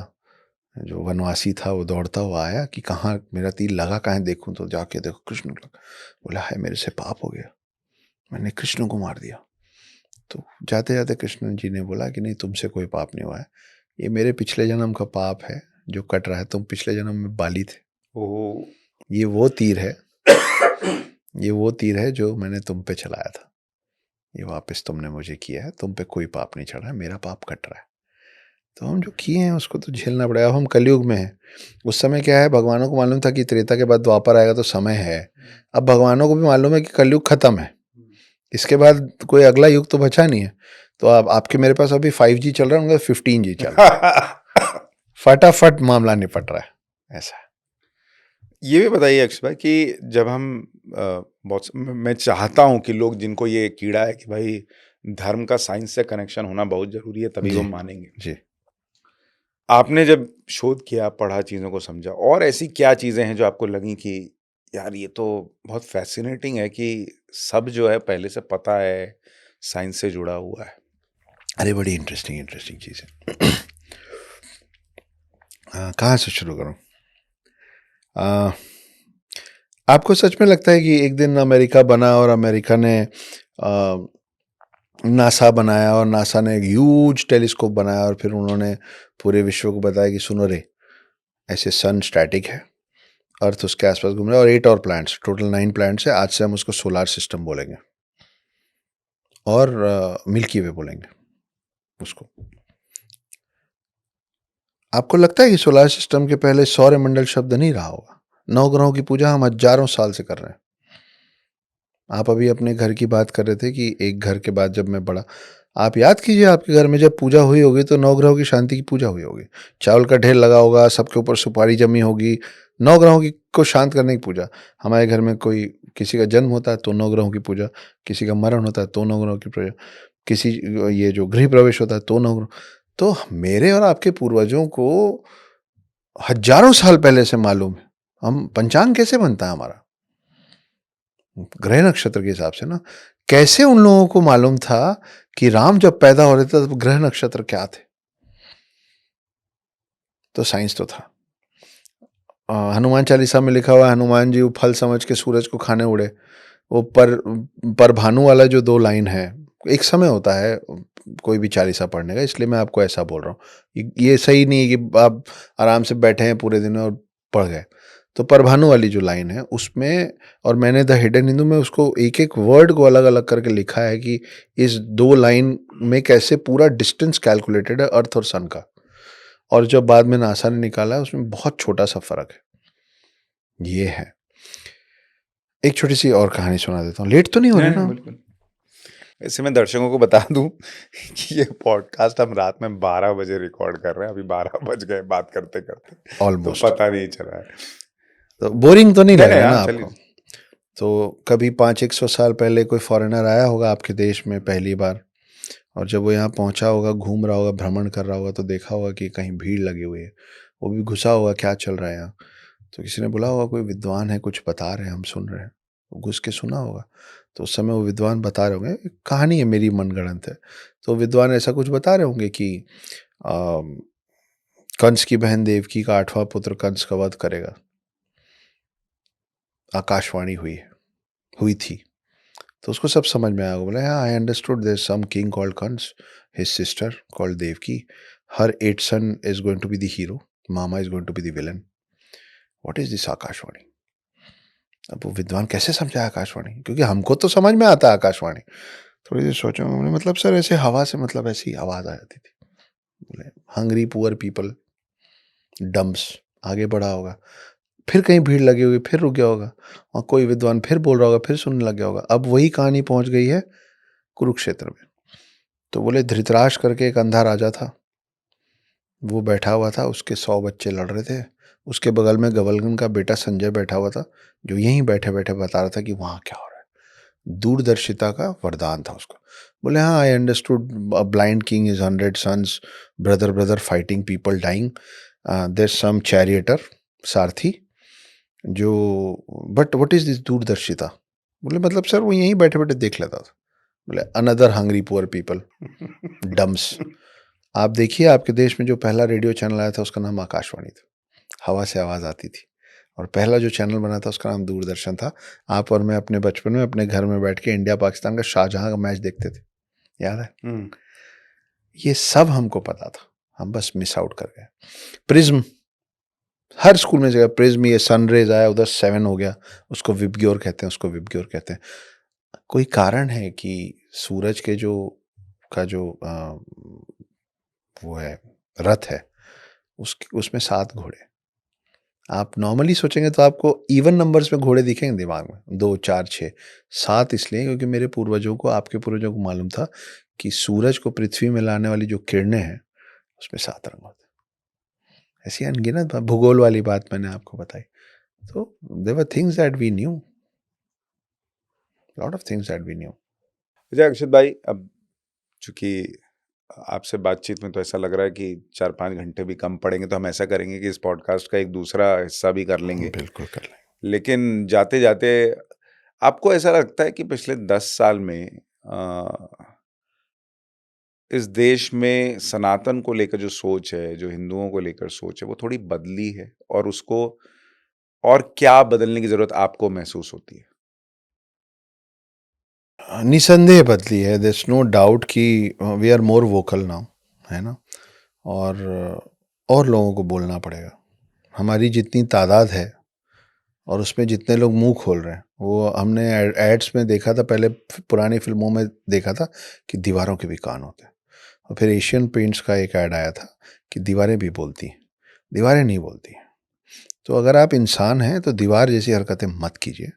जो वनवासी था, वो दौड़ता हुआ आया कि कहाँ मेरा तीर लगा, कहाँ देखूं। तो जाके देखो कृष्ण लगा। बोला है मेरे से पाप हो गया, मैंने कृष्ण को मार दिया। तो जाते जाते कृष्ण जी ने बोला कि नहीं, तुमसे कोई पाप नहीं हुआ है, ये मेरे पिछले जन्म का पाप है जो कट रहा है। तुम पिछले जन्म में बाली थे, ओह! ये वो तीर है, ये वो तीर है जो मैंने तुम पे चलाया था, ये वापस तुमने मुझे किया है, तुम पे कोई पाप नहीं चढ़ा है, मेरा पाप कट रहा है। तो हम जो किए हैं उसको तो झेलना पड़ेगा। अब हम कलयुग में हैं। उस समय क्या है, भगवानों को मालूम था कि त्रेता के बाद द्वापर आएगा तो समय है। अब भगवानों को भी मालूम है कि कलयुग खत्म है, इसके बाद कोई अगला युग तो बचा नहीं है। तो अब आपके मेरे पास अभी 5G चल रहा है, उनका 15G चल रहा है। फटाफट मामला निपट रहा है, ऐसा है। ये भी बताइए अक्षय भाई कि जब हम मैं चाहता हूँ कि लोग जिनको ये कीड़ा है कि भाई धर्म का साइंस से कनेक्शन होना बहुत जरूरी है, तभी जी, वो मानेंगे। जी। आपने जब शोध किया, पढ़ा, चीज़ों को समझा और ऐसी क्या चीज़ें हैं जो आपको लगी कि यार ये तो बहुत फ़ैसिनेटिंग है कि सब जो है पहले से पता है, साइंस से जुड़ा हुआ है? अरे बड़ी इंटरेस्टिंग इंटरेस्टिंग चीज़ है। कहाँ से शुरू करूँ? अ, आपको सच में लगता है कि एक दिन अमेरिका बना और अमेरिका ने नासा बनाया और नासा ने एक ह्यूज टेलीस्कोप बनाया और फिर उन्होंने पूरे विश्व को बताया कि सुनो रे, ऐसे सन स्टैटिक है, अर्थ उसके आसपास घूम रहा है, और 8 और प्लैनेट्स, टोटल 9 प्लैनेट्स है। आज से हम उसको सोलार सिस्टम बोलेंगे और मिल्की वे बोलेंगे उसको। आपको लगता है कि सोलार सिस्टम के पहले सौरमंडल शब्द नहीं रहा होगा? नवग्रहों की पूजा हम हजारों साल से कर रहे हैं। आप अभी अपने घर की बात कर रहे थे कि एक घर के बाद जब मैं बड़ा, आप याद कीजिए आपके घर में जब पूजा हुई होगी तो नवग्रहों की शांति की पूजा हुई होगी। चावल का ढेर लगा होगा, सबके ऊपर सुपारी जमी होगी, नवग्रहों की को शांत करने की पूजा। हमारे घर में कोई किसी का जन्म होता है तो नवग्रहों की पूजा, किसी का मरण होता है तो नवग्रहों की पूजा, किसी ये जो गृह प्रवेश होता है तो नवग्रह। तो मेरे और आपके पूर्वजों को हजारों साल पहले से मालूम है। हम पंचांग कैसे बनता है हमारा? ग्रह नक्षत्र के हिसाब से ना। कैसे उन लोगों को मालूम था कि राम जब पैदा हो रहे थे तब ग्रह नक्षत्र क्या थे? तो साइंस तो था। हनुमान चालीसा में लिखा हुआ है, हनुमान जी वो फल समझ के सूरज को खाने उड़े। वो पर भानु वाला जो 2 लाइन है, एक समय होता है कोई भी चालीसा पढ़ने का, इसलिए मैं आपको ऐसा बोल रहा हूँ। ये सही नहीं है कि आप आराम से बैठे हैं पूरे दिन और पढ़ गए। तो परभानु वाली जो लाइन है उसमें, और मैंने द हिडन हिंदू में उसको एक-एक वर्ड को अलग-अलग करके लिखा है कि इस 2 लाइन में कैसे पूरा डिस्टेंस कैलकुलेटेड है अर्थ और सन का। और जो बाद में नासा ने निकाला है उसमें बहुत छोटा-सा फ़र्क है। ये है। एक छोटी-सी और कहानी सुना देता हूँ। लेट तो नहीं हो रहे नहीं, ना नहीं, आप? बिल्कुल। वैसे मैं दर्शकों को बता दूँ कि ये पॉडकास्ट हम रात में 12 बजे रिकॉर्ड कर रहे हैं, अभी 12 बज गए बात करते-करते, तो ऑलमोस्ट। पता नहीं चला है। तो बोरिंग तो नहीं नहीं, लग नहीं, रहा हाँ, ना चलिए। आपको? तो कभी 500-100 साल पहले कोई फॉरेनर आया होगा आपके देश में पहली बार, और जब वो यहाँ पहुँचा होगा, घूम रहा होगा, भ्रमण कर रहा होगा, तो देखा होगा कि कहीं भीड़ लगी हुई है। वो भी घुसा होगा, क्या चल रहा है यहाँ? तो किसी ने बोला होगा कोई विद्वान है, कुछ बता रहे हैं, हम सुन रहे हैं। वो घुस के सुना होगा। तो उस समय वो विद्वान बता रहे होंगे, एक कहानी है मेरी मनगढ़ंत है। तो विद्वान ऐसा कुछ बता रहे होंगे कि अ, कंस की बहन देवकी का 8वां पुत्र कंस का वध करेगा। आकाशवाणी हुई थी। तो उसको सब समझ में आया। वो बोला, "Yeah, I understood there's some king called Kans, his sister called Devki. Her 8th son is going to be the hero. Mama is going to be the villain. What is this Akashvani?" अब वो विद्वान कैसे समझा आकाशवाणी, क्योंकि हमको तो समझ में आता है आकाशवाणी। थोड़ी देर सोचा उन्होंने, मतलब सर ऐसे हवा से, मतलब ऐसी आवाज आ जाती थी। बोले, हंग्री पुअर पीपल, डम्ब्स। आगे बढ़ा होगा, फिर कहीं भीड़ लगी होगी, फिर रुक गया होगा, और कोई विद्वान फिर बोल रहा होगा, फिर सुनने लग गया होगा। अब वही कहानी पहुंच गई है कुरुक्षेत्र में। तो बोले, धृतराष्ट्र करके एक अंधा राजा था, वो बैठा हुआ था, उसके 100 बच्चे लड़ रहे थे। उसके बगल में गबलगन का बेटा संजय बैठा हुआ था, जो यहीं बैठे बैठे बता रहा था कि वहां क्या हो रहा है। दूरदर्शिता का वरदान था उसको। बोले, हाँ, I understood, a blind king is 100 sons, brother brother fighting, people dying, there some charioteer, सारथी, जो, बट व्हाट इज दिस दूरदर्शिता? बोले, मतलब सर वो यहीं बैठे बैठे देख लेता था। बोले, another hungry poor people, dumps. आप देखिए, आपके देश में जो पहला रेडियो चैनल आया था उसका नाम आकाशवाणी था। हवा से आवाज आती थी। और पहला जो चैनल बना था उसका नाम दूरदर्शन था। आप और मैं अपने बचपन में अपने घर में बैठ के इंडिया पाकिस्तान का शाहजहां का मैच देखते थे, याद है? हुँ। ये सब हमको पता था, हम बस मिस आउट कर गए। प्रिज्म, हर स्कूल में जगह प्रिज्म, ये सनरेज आया, उधर 7 हो गया, उसको विबग्योर कहते हैं, उसको विबग्योर कहते हैं। कोई कारण है कि सूरज के जो का जो वो है, रथ है, उसमें 7 घोड़े। आप नॉर्मली सोचेंगे तो आपको इवन नंबर्स में घोड़े दिखेंगे दिमाग में, 2, 4, 6, 7 इसलिए क्योंकि मेरे पूर्वजों को, आपके पूर्वजों को मालूम था कि सूरज को पृथ्वी में लाने वाली जो किरणें हैं उसमें 7 रंग होते हैं। ऐसी अनगिनत भूगोल वाली बात मैंने आपको बताई। तो there were things that we knew, lot of things that we knew. अच्छा अक्षत भाई, अब चूँकि आपसे बातचीत में तो ऐसा लग रहा है कि 4-5 घंटे भी कम पड़ेंगे, तो हम ऐसा करेंगे कि इस पॉडकास्ट का एक दूसरा हिस्सा भी कर लेंगे। बिल्कुल कर लेंगे। लेकिन जाते-जाते आपको ऐसा लगता है कि पिछले 10 साल में इस देश में सनातन को लेकर जो सोच है, जो हिंदुओं को लेकर सोच है, वो थोड़ी बदली है? और उसको और क्या बदलने की ज़रूरत आपको महसूस होती है? निसंदेह बदली है, देयर इज नो डाउट कि we are more vocal now, है ना? और लोगों को बोलना पड़ेगा। हमारी जितनी तादाद है और उसमें जितने लोग मुंह खोल रहे हैं, वो हमने एड्स में देखा था, पहले पुरानी फिल्मों में देखा था कि दीवारों के भी कान होते हैं, और फिर एशियन पेंट्स का एक ऐड आया था कि दीवारें भी बोलती हैं। दीवारें नहीं बोलती हैं। तो अगर आप इंसान हैं तो दीवार जैसी हरकतें मत कीजिए,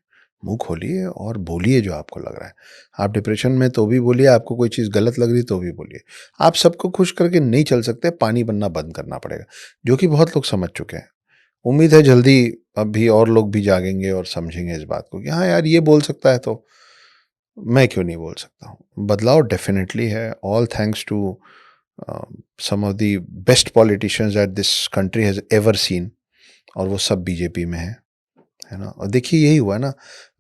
मुंह खोलिए और बोलिए जो आपको लग रहा है। आप डिप्रेशन में तो भी बोलिए, आपको कोई चीज़ गलत लग रही तो भी बोलिए। आप सबको खुश करके नहीं चल सकते, पानी बनना बंद करना पड़ेगा, जो कि बहुत लोग समझ चुके हैं। उम्मीद है जल्दी अब भी और लोग भी जागेंगे और समझेंगे इस बात को कि हाँ यार, ये बोल सकता है तो मैं क्यों नहीं बोल सकता हूँ। बदलाव डेफिनेटली है, all thanks to some of the best politicians that this country has ever seen, और वो सब बीजेपी में है ना? और देखिए यही हुआ ना,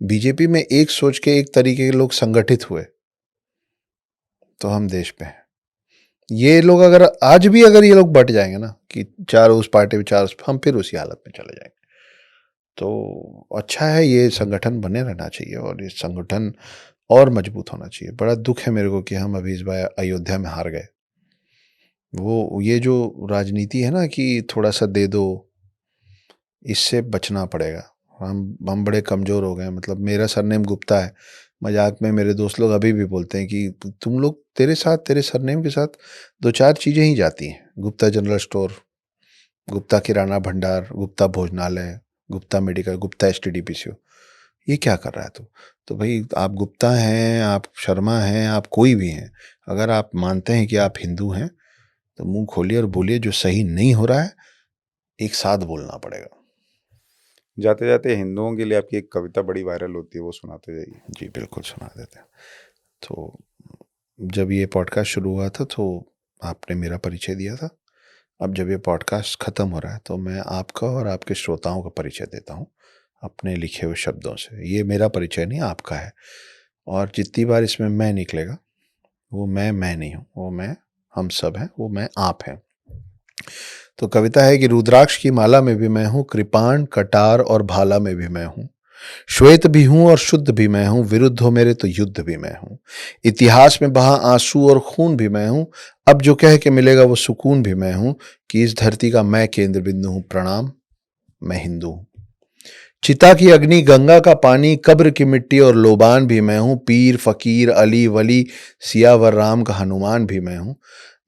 बीजेपी में एक सोच के एक तरीके के लोग संगठित हुए, तो हम देश पे हैं। ये लोग अगर आज भी अगर ये लोग बट जाएंगे ना कि चार उस पार्टी में चार हम फिर उसी हालत में चले जाएंगे। तो अच्छा है, ये संगठन बने रहना चाहिए और ये संगठन और मजबूत होना चाहिए। बड़ा दुख है मेरे को कि हम अभी इस बार अयोध्या में हार गए। वो ये जो राजनीति है ना कि थोड़ा सा दे दो, इससे बचना पड़ेगा। हम बड़े कमज़ोर हो गए हैं। मतलब मेरा सरनेम गुप्ता है, मजाक में मेरे दोस्त लोग अभी भी बोलते हैं कि तुम लोग, तेरे साथ, तेरे सरनेम के साथ 2-4 चीज़ें ही जाती हैं, गुप्ता जनरल स्टोर, गुप्ता किराना भंडार, गुप्ता भोजनालय, गुप्ता मेडिकल, गुप्ता एसटीडीपीसीओ। ये क्या कर रहा है तू? तो भाई आप गुप्ता हैं, आप शर्मा हैं, आप कोई भी हैं, अगर आप मानते हैं कि आप हिंदू हैं तो मुंह खोलिए और बोलिए जो सही नहीं हो रहा है, एक साथ बोलना पड़ेगा। जाते-जाते हिंदुओं के लिए आपकी एक कविता बड़ी वायरल होती है, वो सुनाते जाइए। जी बिल्कुल, सुना देते हैं। तो जब ये पॉडकास्ट शुरू हुआ था तो आपने मेरा परिचय दिया था। अब जब ये पॉडकास्ट ख़त्म हो रहा है तो मैं आपका और आपके श्रोताओं का परिचय देता हूँ अपने लिखे हुए शब्दों से। ये मेरा परिचय नहीं, आपका है। और जितनी बार इसमें मैं निकलेगा, वो मैं नहीं हूँ, वो मैं, हम सब हैं, वो मैं आप हैं। तो कविता है कि रुद्राक्ष की माला में भी मैं हूँ, कृपाण, कटार और भाला में भी मैं हूँ, श्वेत भी हूं और शुद्ध भी मैं हूं, विरुद्ध हो मेरे तो युद्ध भी मैं हूं, इतिहास में बहा आंसू और खून भी मैं हूं, अब जो कह के मिलेगा वो सुकून भी मैं हूं, कि इस धरती का मैं केंद्र बिंदु हूं, प्रणाम, मैं हिंदू हूं। चिता की अग्नि, गंगा का पानी, कब्र की मिट्टी और लोबान भी मैं हूं, पीर फकीर अली वली, सियावर राम का हनुमान भी मैं हूं,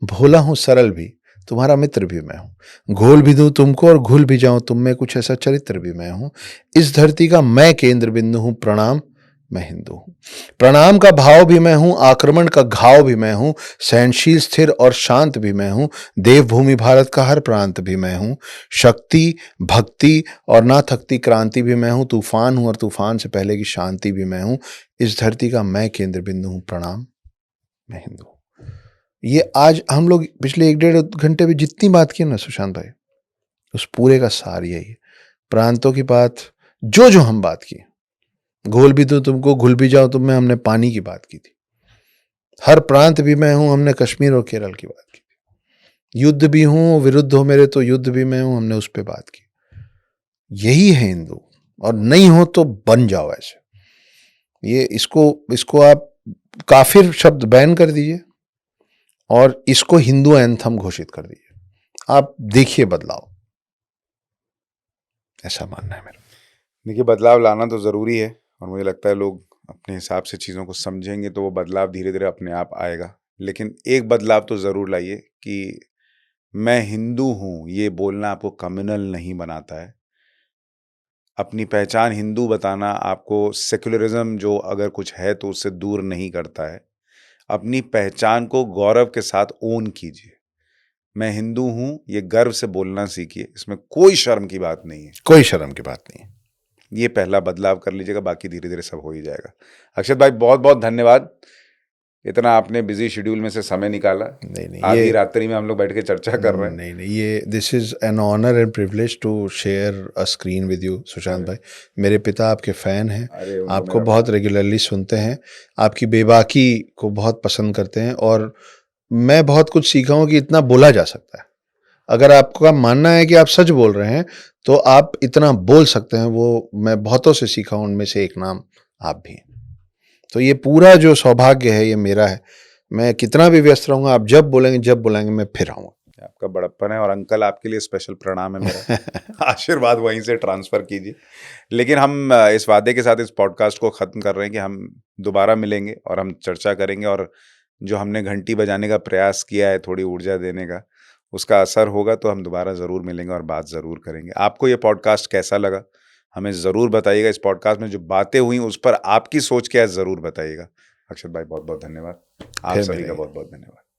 भोला हूं सरल भी, तुम्हारा मित्र भी मैं हूं, घोल भी दूं तुमको और घुल भी जाऊं तुम में, कुछ ऐसा चरित्र भी मैं हूं, इस धरती का मैं केंद्र बिंदु हूं, प्रणाम, मैं हिंदू हूं। प्रणाम का भाव भी मैं हूं, आक्रमण का घाव भी मैं हूं, सहनशील स्थिर और शांत भी मैं हूं, देवभूमि भारत का हर प्रांत भी मैं हूं, शक्ति भक्ति और ना थकती क्रांति भी मैं हूं, तूफान हूं और तूफान से पहले की शांति भी मैं हूं, इस धरती का मैं केंद्र बिंदु हूं, प्रणाम, मैं हिंदू हूं। ये आज हम लोग पिछले 1-1.5 घंटे में जितनी बात की ना सुशांत भाई, उस पूरे का सार यही है। प्रांतों की बात, जो जो हम बात की, घोल भी दूं तुमको घुल भी जाओ तुम में, हमने पानी की बात की थी। हर प्रांत भी मैं हूं, हमने कश्मीर और केरल की बात की थी। युद्ध भी हूं, विरुद्ध हो मेरे तो युद्ध भी मैं हूं, हमने उस पर बात की। यही है हिंदू। और नहीं हो तो बन जाओ ऐसे। ये इसको इसको आप काफिर शब्द बैन कर दीजिए और इसको हिंदू एंथम घोषित कर दीजिए, आप देखिए बदलाव। ऐसा मानना है मेरा। देखिए, बदलाव लाना तो ज़रूरी है और मुझे लगता है लोग अपने हिसाब से चीज़ों को समझेंगे तो वो बदलाव धीरे-धीरे अपने आप आएगा। लेकिन एक बदलाव तो ज़रूर लाइए कि मैं हिंदू हूँ, ये बोलना आपको कम्युनल नहीं बनाता है। अपनी पहचान हिंदू बताना आपको सेक्युलरिज़्म जो अगर कुछ है तो उससे दूर नहीं करता है। अपनी पहचान को गौरव के साथ ओन कीजिए। मैं हिंदू हूँ, ये गर्व से बोलना सीखिए, इसमें कोई शर्म की बात नहीं है। कोई शर्म की बात नहीं है। ये पहला बदलाव कर लीजिएगा, बाकी धीरे-धीरे सब हो ही जाएगा। अक्षत भाई बहुत-बहुत धन्यवाद। इतना आपने बिजी शेड्यूल में से समय निकाला। नहीं, आधी रात्रि में हम लोग बैठ के चर्चा कर रहे हैं। नहीं, ये this is an honour and privilege to share a screen with you Sushant भाई। मेरे पिता आपके फ़ैन हैं, उनको आपको मेरा बहुत रेगुलरली सुनते हैं, आपकी बेबाकी को बहुत पसंद करते हैं, और मैं बहुत कुछ सीखा हूँ कि इतना बोला जा सकता है। अगर आपका मानना है कि आप सच बोल रहे हैं तो आप इतना बोल सकते हैं, वो मैं बहुतों से सीखा हूँ, उनमें से एक नाम आप भी हैं। तो ये पूरा जो सौभाग्य है ये मेरा है। मैं कितना भी व्यस्त रहूँगा, आप जब बुलाएंगे मैं फिर आऊँगा। आपका बड़प्पन है, और अंकल आपके लिए स्पेशल प्रणाम है मेरा। आशीर्वाद वहीं से ट्रांसफर कीजिए। लेकिन हम इस वादे के साथ इस पॉडकास्ट को ख़त्म कर रहे हैं कि हम दोबारा मिलेंगे और हम चर्चा करेंगे, और जो हमने घंटी बजाने का प्रयास किया है थोड़ी ऊर्जा देने का, उसका असर होगा तो हम दोबारा ज़रूर मिलेंगे और बात ज़रूर करेंगे। आपको ये पॉडकास्ट कैसा लगा हमें ज़रूर बताइएगा। इस पॉडकास्ट में जो बातें हुई उस पर आपकी सोच क्या है ज़रूर बताइएगा। अक्षत भाई बहुत बहुत धन्यवाद। आप फिर सभी का मिलेंगे। बहुत बहुत धन्यवाद।